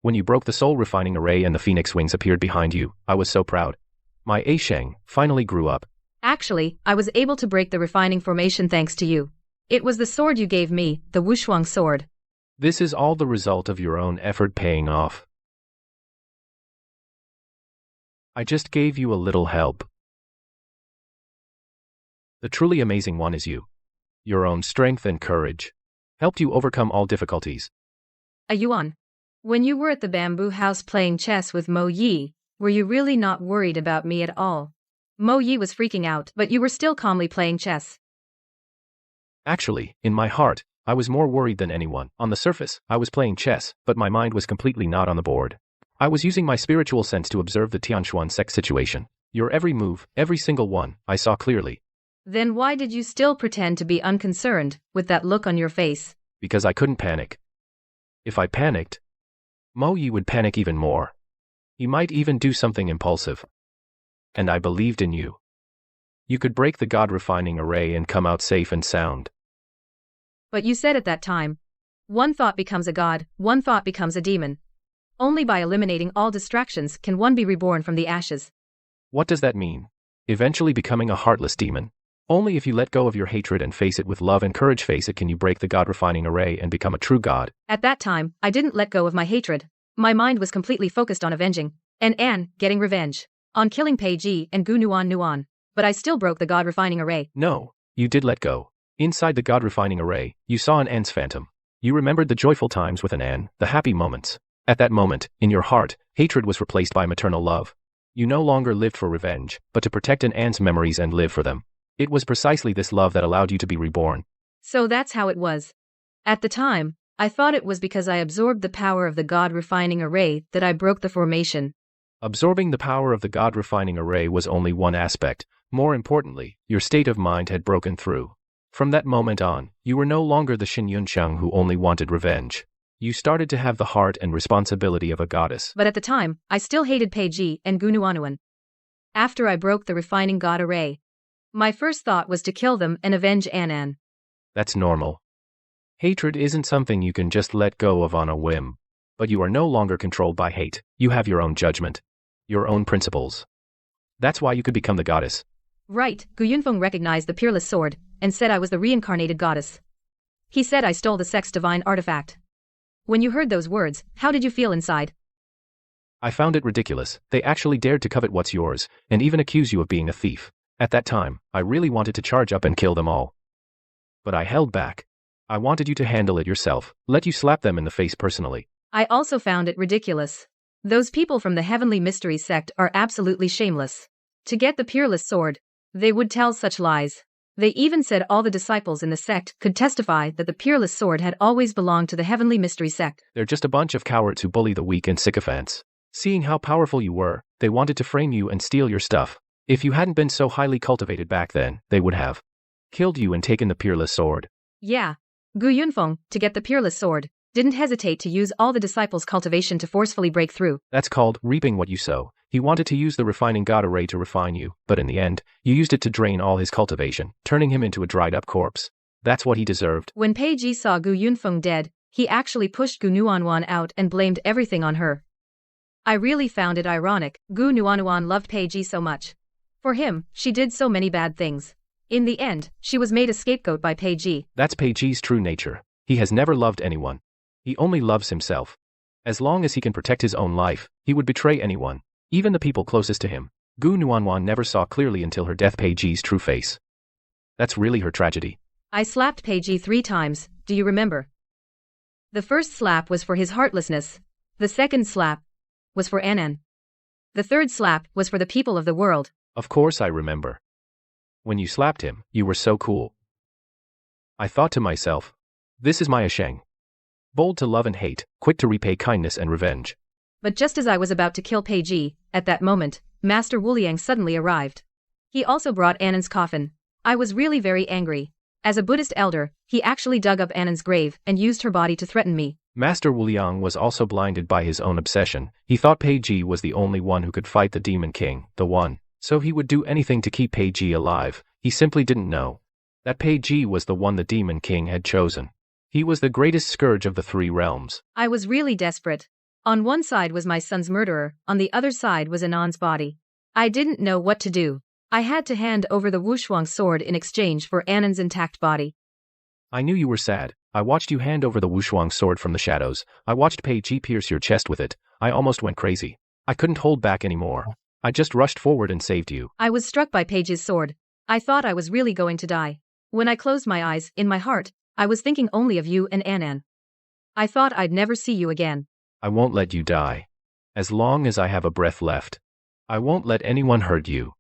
When you broke the soul refining array and the phoenix wings appeared behind you, I was so proud. My Ashang finally grew up.
Actually, I was able to break the refining formation thanks to you. It was the sword you gave me, the Wushuang sword.
This is all the result of your own effort paying off. I just gave you a little help. The truly amazing one is you. Your own strength and courage helped you overcome all difficulties.
Ayuan, when you were at the bamboo house playing chess with Mo Yi, were you really not worried about me at all? Mo Yi was freaking out, but you were still calmly playing chess.
Actually, in my heart, I was more worried than anyone. On the surface, I was playing chess, but my mind was completely not on the board. I was using my spiritual sense to observe the Tianshuan sect situation. Your every move, every single one, I saw clearly.
Then why did you still pretend to be unconcerned, with that look on your face?
Because I couldn't panic. If I panicked, Mo Yi would panic even more. He might even do something impulsive. And I believed in you. You could break the God-refining array and come out safe and sound.
But you said at that time, one thought becomes a god, one thought becomes a demon. Only by eliminating all distractions can one be reborn from the ashes.
What does that mean? Eventually becoming a heartless demon? Only if you let go of your hatred and face it with love and courage face it can you break the God-refining array and become a true god.
At that time, I didn't let go of my hatred. My mind was completely focused on avenging, and Anne, getting revenge, on killing Pei Ji and Gu Nuan. But I still broke the God-refining array.
No, you did let go. Inside the God-refining array, you saw an Anne's phantom. You remembered the joyful times with an Anne, the happy moments. At that moment, in your heart, hatred was replaced by maternal love. You no longer lived for revenge, but to protect an Anne's memories and live for them. It was precisely this love that allowed you to be reborn.
So that's how it was. At the time, I thought it was because I absorbed the power of the God-refining array that I broke the formation.
Absorbing the power of the God-refining array was only one aspect. More importantly, your state of mind had broken through. From that moment on, you were no longer the Xin Yunsheng who only wanted revenge. You started to have the heart and responsibility of a goddess.
But at the time, I still hated Pei Ji and Gu Nuan. After I broke the refining god array, my first thought was to kill them and avenge Anan.
That's normal. Hatred isn't something you can just let go of on a whim. But you are no longer controlled by hate. You have your own judgment. Your own principles. That's why you could become the goddess.
Right, Gu Yunfeng recognized the peerless sword, and said I was the reincarnated goddess. He said I stole the sect's divine artifact. When you heard those words, how did you feel inside?
I found it ridiculous. They actually dared to covet what's yours, and even accuse you of being a thief. At that time, I really wanted to charge up and kill them all. But I held back. I wanted you to handle it yourself, let you slap them in the face personally.
I also found it ridiculous. Those people from the Heavenly Mystery sect are absolutely shameless. To get the peerless sword, they would tell such lies. They even said all the disciples in the sect could testify that the peerless sword had always belonged to the Heavenly Mystery sect.
They're just a bunch of cowards who bully the weak and sycophants. Seeing how powerful you were, they wanted to frame you and steal your stuff. If you hadn't been so highly cultivated back then, they would have killed you and taken the peerless sword.
Yeah. Gu Yunfeng, to get the peerless sword, didn't hesitate to use all the disciples' cultivation to forcefully break through.
That's called reaping what you sow. He wanted to use the refining god array to refine you, but in the end, you used it to drain all his cultivation, turning him into a dried-up corpse. That's what he deserved.
When Pei Ji saw Gu Yunfeng dead, he actually pushed Gu Nuanwan out and blamed everything on her. I really found it ironic. Gu Nuanwan loved Pei Ji so much. For him, she did so many bad things. In the end, she was made a scapegoat by Pei Ji.
That's Pei Ji's true nature. He has never loved anyone. He only loves himself. As long as he can protect his own life, he would betray anyone, even the people closest to him. Gu Nuanwan never saw clearly until her death Pei Ji's true face. That's really her tragedy.
I slapped Pei Ji 3 times, do you remember? The first slap was for his heartlessness. The second slap was for Anan. The third slap was for the people of the world.
Of course I remember. When you slapped him, you were so cool. I thought to myself, this is my Sheng. Bold to love and hate, quick to repay kindness and revenge.
But just as I was about to kill Pei Ji, at that moment, Master Wuliang suddenly arrived. He also brought Anan's coffin. I was really very angry. As a Buddhist elder, he actually dug up Anan's grave and used her body to threaten me.
Master Wuliang was also blinded by his own obsession. He thought Pei Ji was the only one who could fight the Demon King, the one. So he would do anything to keep Pei Ji alive. He simply didn't know that Pei Ji was the one the Demon King had chosen. He was the greatest scourge of the 3 realms.
I was really desperate. On one side was my son's murderer, on the other side was Anan's body. I didn't know what to do. I had to hand over the Wushuang sword in exchange for Anan's intact body.
I knew you were sad. I watched you hand over the Wushuang sword from the shadows. I watched Pei Ji pierce your chest with it. I almost went crazy. I couldn't hold back anymore. I just rushed forward and saved you.
I was struck by Pei Ji's sword. I thought I was really going to die. When I closed my eyes, in my heart, I was thinking only of you and Anan. I thought I'd never see you again.
I won't let you die. As long as I have a breath left, I won't let anyone hurt you.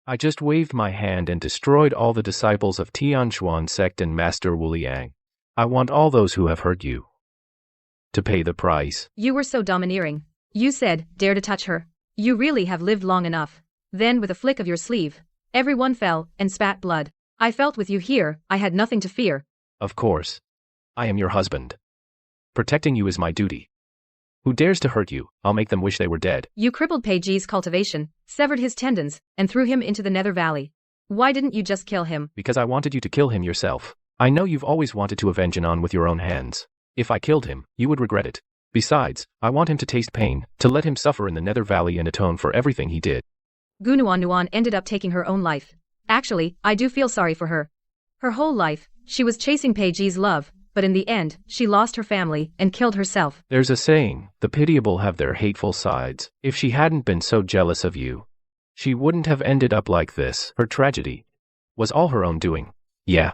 I just waved my hand and destroyed all the disciples of Tianchuan sect and Master Wuliang. I want all those who have hurt you to pay the price.
You were so domineering. You said, dare to touch her. You really have lived long enough. Then with a flick of your sleeve, everyone fell and spat blood. I felt with you here, I had nothing to fear.
Of course. I am your husband. Protecting you is my duty. Who dares to hurt you, I'll make them wish they were dead.
You crippled Pei Ji's cultivation, severed his tendons, and threw him into the Nether Valley. Why didn't you just kill him?
Because I wanted you to kill him yourself. I know you've always wanted to avenge Anan with your own hands. If I killed him, you would regret it. Besides, I want him to taste pain, to let him suffer in the Nether Valley and atone for everything he did.
Gu Nuan ended up taking her own life. Actually, I do feel sorry for her. Her whole life, she was chasing Pei Ji's love, but in the end, she lost her family and killed herself.
There's a saying, the pitiable have their hateful sides. If she hadn't been so jealous of you, she wouldn't have ended up like this. Her tragedy was all her own doing. Yeah.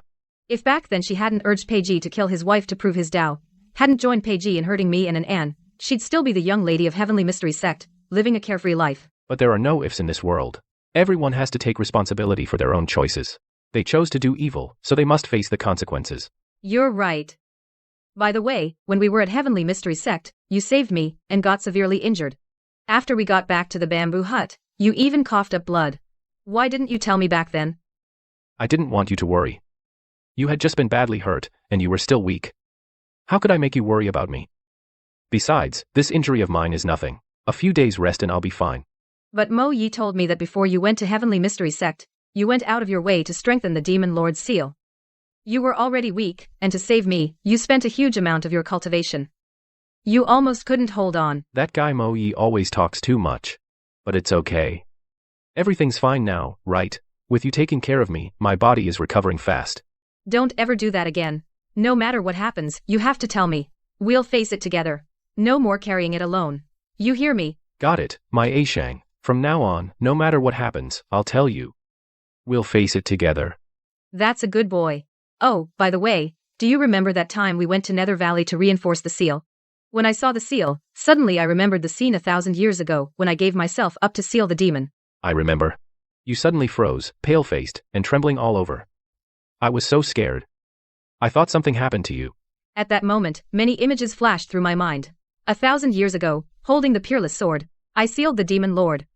If back then she hadn't urged Pei Ji to kill his wife to prove his Tao, hadn't joined Pei Ji in hurting me and An, she'd still be the young lady of Heavenly Mystery sect, living a carefree life.
But there are no ifs in this world. Everyone has to take responsibility for their own choices. They chose to do evil, so they must face the consequences.
You're right. By the way, when we were at Heavenly Mystery sect, you saved me and got severely injured. After we got back to the bamboo hut, you even coughed up blood. Why didn't you tell me back then?
I didn't want you to worry. You had just been badly hurt, and you were still weak. How could I make you worry about me? Besides, this injury of mine is nothing. A few days rest and I'll be fine.
But Mo Yi told me that before you went to Heavenly Mystery sect, you went out of your way to strengthen the Demon Lord's seal. You were already weak, and to save me, you spent a huge amount of your cultivation. You almost couldn't hold on.
That guy Mo Yi always talks too much. But it's okay. Everything's fine now, right? With you taking care of me, my body is recovering fast.
Don't ever do that again. No matter what happens, you have to tell me. We'll face it together. No more carrying it alone. You hear me?
Got it, my Ashang. From now on, no matter what happens, I'll tell you. We'll face it together.
That's a good boy. Oh, by the way, do you remember that time we went to Nether Valley to reinforce the seal? When I saw the seal, suddenly I remembered the scene 1,000 years ago when I gave myself up to seal the demon.
I remember. You suddenly froze, pale-faced, and trembling all over. I was so scared. I thought something happened to you.
At that moment, many images flashed through my mind. 1,000 years ago, holding the peerless sword, I sealed the demon lord.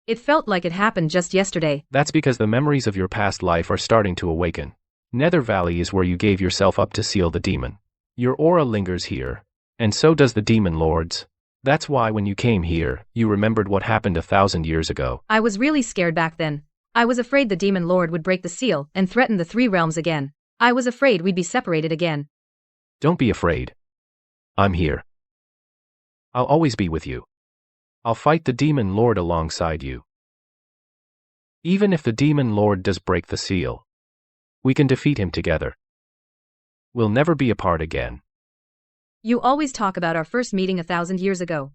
It felt like it happened just yesterday.
That's because the memories of your past life are starting to awaken. Nether Valley is where you gave yourself up to seal the demon. Your aura lingers here, and so does the demon lord's. That's why when you came here, you remembered what happened 1,000 years ago.
I was really scared back then. I was afraid the demon lord would break the seal and threaten the 3 realms again. I was afraid we'd be separated again.
Don't be afraid. I'm here. I'll always be with you. I'll fight the demon lord alongside you. Even if the demon lord does break the seal, we can defeat him together. We'll never be apart again.
You always talk about our first meeting 1,000 years ago.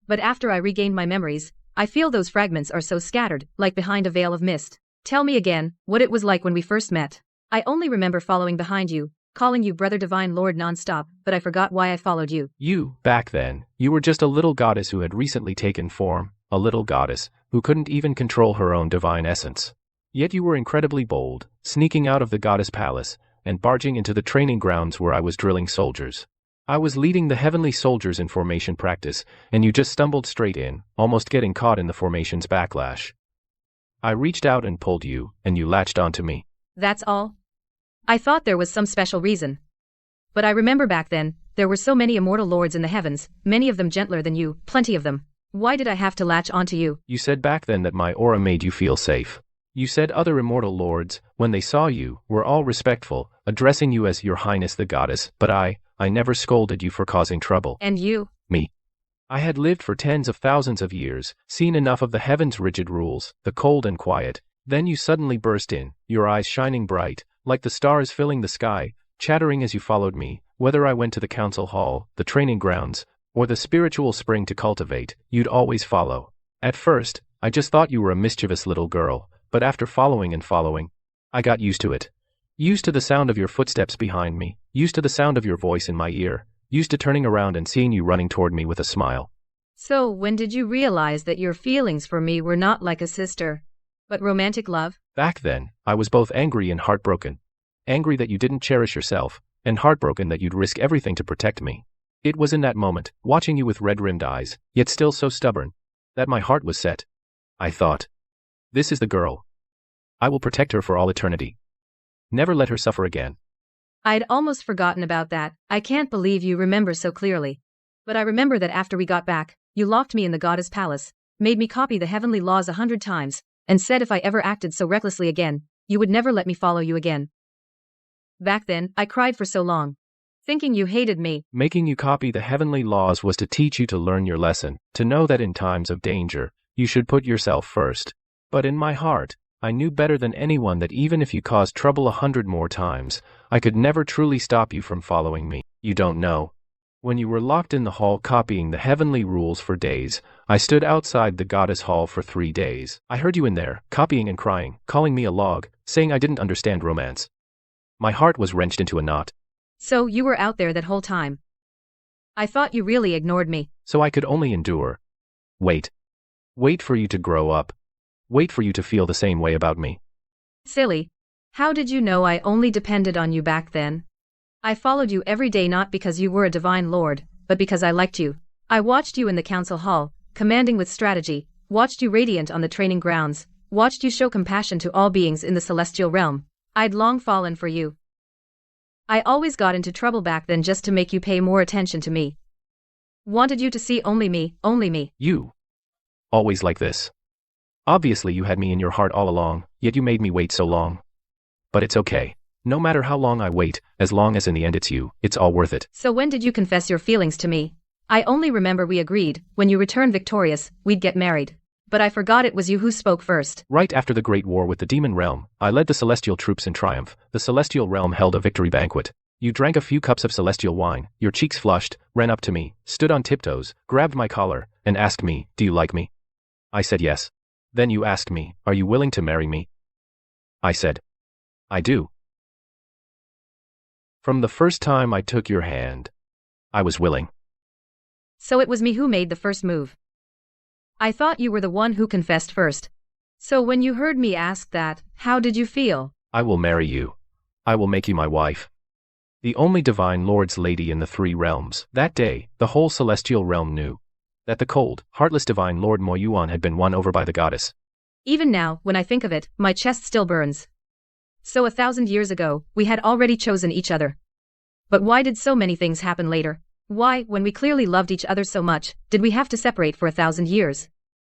But after I regained my memories, I feel those fragments are so scattered, like behind a veil of mist. Tell me again, what it was like when we first met. I only remember following behind you, calling you Brother Divine Lord non-stop, but I forgot why I followed you.
You, back then, you were just a little goddess who had recently taken form, a little goddess who couldn't even control her own divine essence. Yet you were incredibly bold, sneaking out of the goddess palace and barging into the training grounds where I was drilling soldiers. I was leading the heavenly soldiers in formation practice, and you just stumbled straight in, almost getting caught in the formation's backlash. I reached out and pulled you, and you latched onto me.
That's all? I thought there was some special reason. But I remember back then, there were so many immortal lords in the heavens, many of them gentler than you, plenty of them. Why did I have to latch onto you?
You said back then that my aura made you feel safe. You said other immortal lords, when they saw you, were all respectful, addressing you as Your Highness the Goddess, but I never scolded you for causing trouble.
And you?
Me. I had lived for tens of thousands of years, seen enough of the heavens' rigid rules, the cold and quiet. Then you suddenly burst in, your eyes shining bright, like the stars filling the sky, chattering as you followed me. Whether I went to the council hall, the training grounds, or the spiritual spring to cultivate, you'd always follow. At first, I just thought you were a mischievous little girl, but after following and following, I got used to it. Used to the sound of your footsteps behind me, used to the sound of your voice in my ear, used to turning around and seeing you running toward me with a smile.
So when did you realize that your feelings for me were not like a sister, but romantic love?
Back then, I was both angry and heartbroken. Angry that you didn't cherish yourself, and heartbroken that you'd risk everything to protect me. It was in that moment, watching you with red-rimmed eyes, yet still so stubborn, that my heart was set. I thought, this is the girl. I will protect her for all eternity. Never let her suffer again.
I'd almost forgotten about that. I can't believe you remember so clearly. But I remember that after we got back, you locked me in the goddess palace, made me copy the heavenly laws 100 times, and said if I ever acted so recklessly again, you would never let me follow you again. Back then, I cried for so long, thinking you hated me.
Making you copy the heavenly laws was to teach you to learn your lesson, to know that in times of danger, you should put yourself first. But in my heart, I knew better than anyone that even if you caused trouble 100 more times, I could never truly stop you from following me. You don't know. When you were locked in the hall copying the heavenly rules for days, I stood outside the goddess hall for 3 days. I heard you in there, copying and crying, calling me a log, saying I didn't understand romance. My heart was wrenched into a knot.
So you were out there that whole time. I thought you really ignored me.
So I could only endure. Wait. Wait for you to grow up. Wait for you to feel the same way about me.
Silly. How did you know I only depended on you back then? I followed you every day not because you were a divine lord, but because I liked you. I watched you in the council hall, commanding with strategy, watched you radiant on the training grounds, watched you show compassion to all beings in the celestial realm. I'd long fallen for you. I always got into trouble back then just to make you pay more attention to me. Wanted you to see only me, only me.
You. Always like this. Obviously you had me in your heart all along, yet you made me wait so long. But it's okay. No matter how long I wait, as long as in the end it's you, it's all worth it.
So when did you confess your feelings to me? I only remember we agreed, when you returned victorious, we'd get married. But I forgot it was you who spoke first.
Right after the Great War with the Demon Realm, I led the Celestial troops in triumph. The Celestial Realm held a victory banquet. You drank a few cups of celestial wine, your cheeks flushed, ran up to me, stood on tiptoes, grabbed my collar, and asked me, "Do you like me?" I said yes. Then you asked me, "Are you willing to marry me?" I said, "I do." From the first time I took your hand, I was willing.
So it was me who made the first move. I thought you were the one who confessed first. So when you heard me ask that, how did you feel?
I will marry you. I will make you my wife. The only divine Lord's lady in the three realms. That day, the whole celestial realm knew that the cold, heartless divine Lord Mo Yuan had been won over by the goddess.
Even now, when I think of it, my chest still burns. So 1,000 years ago, we had already chosen each other. But why did so many things happen later? Why, when we clearly loved each other so much, did we have to separate for 1,000 years?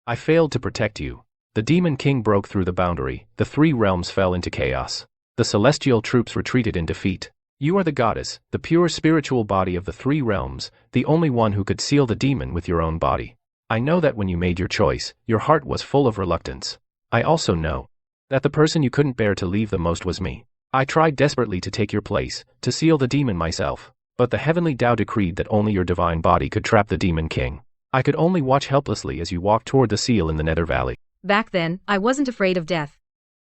I failed to protect you. The demon king broke through the boundary, the three realms fell into chaos. The celestial troops retreated in defeat. You are the goddess, the pure spiritual body of the three realms, the only one who could seal the demon with your own body. I know that when you made your choice, your heart was full of reluctance. I also know that the person you couldn't bear to leave the most was me. I tried desperately to take your place, to seal the demon myself, but the heavenly Tao decreed that only your divine body could trap the demon king. I could only watch helplessly as you walked toward the seal in the Nether Valley.
Back then, I wasn't afraid of death.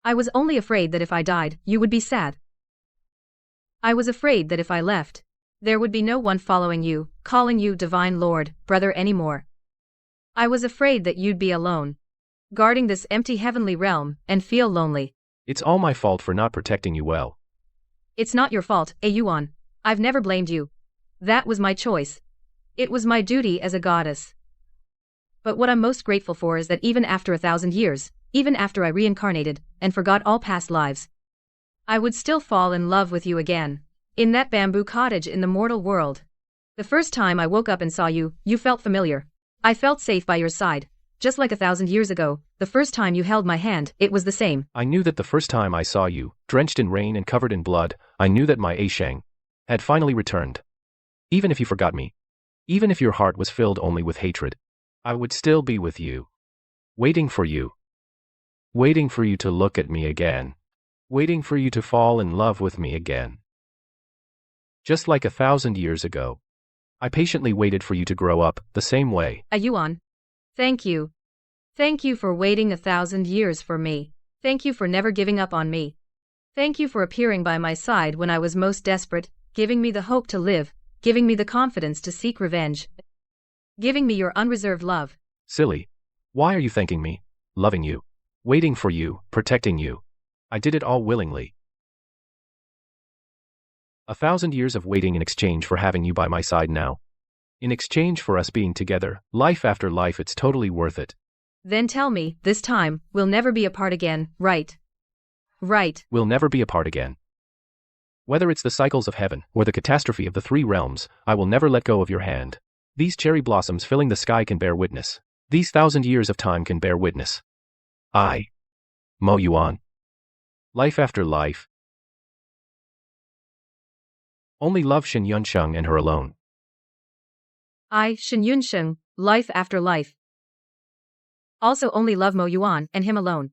I was only afraid that if I died, you would be sad. I was afraid that if I left, there would be no one following you, calling you Divine Lord, Brother anymore. I was afraid that you'd be alone, guarding this empty heavenly realm, and feel lonely.
It's all my fault for not protecting you well.
It's not your fault, Yuan. I've never blamed you. That was my choice. It was my duty as a goddess. But what I'm most grateful for is that even after 1,000 years, even after I reincarnated, and forgot all past lives, I would still fall in love with you again, in that bamboo cottage in the mortal world. The first time I woke up and saw you, you felt familiar. I felt safe by your side, just like 1,000 years ago, the first time you held my hand, it was the same.
I knew that the first time I saw you, drenched in rain and covered in blood, I knew that my Shang had finally returned. Even if you forgot me, even if your heart was filled only with hatred, I would still be with you, waiting for you to look at me again. Waiting for you to fall in love with me again. Just like 1,000 years ago, I patiently waited for you to grow up, the same way.
Yuan. Thank you. Thank you for waiting 1,000 years for me. Thank you for never giving up on me. Thank you for appearing by my side when I was most desperate, giving me the hope to live, giving me the confidence to seek revenge, giving me your unreserved love.
Silly. Why are you thanking me? Loving you, waiting for you, protecting you. I did it all willingly. 1,000 years of waiting in exchange for having you by my side now. In exchange for us being together, life after life, it's totally worth it.
Then tell me, this time, we'll never be apart again, right? Right.
We'll never be apart again. Whether it's the cycles of heaven or the catastrophe of the three realms, I will never let go of your hand. These cherry blossoms filling the sky can bear witness. These 1,000 years of time can bear witness. I, Mo Yuan. Life after life. Only love Shen Yunsheng and her alone.
I, Shen Yunsheng, life after life. Also only love Mo Yuan and him alone.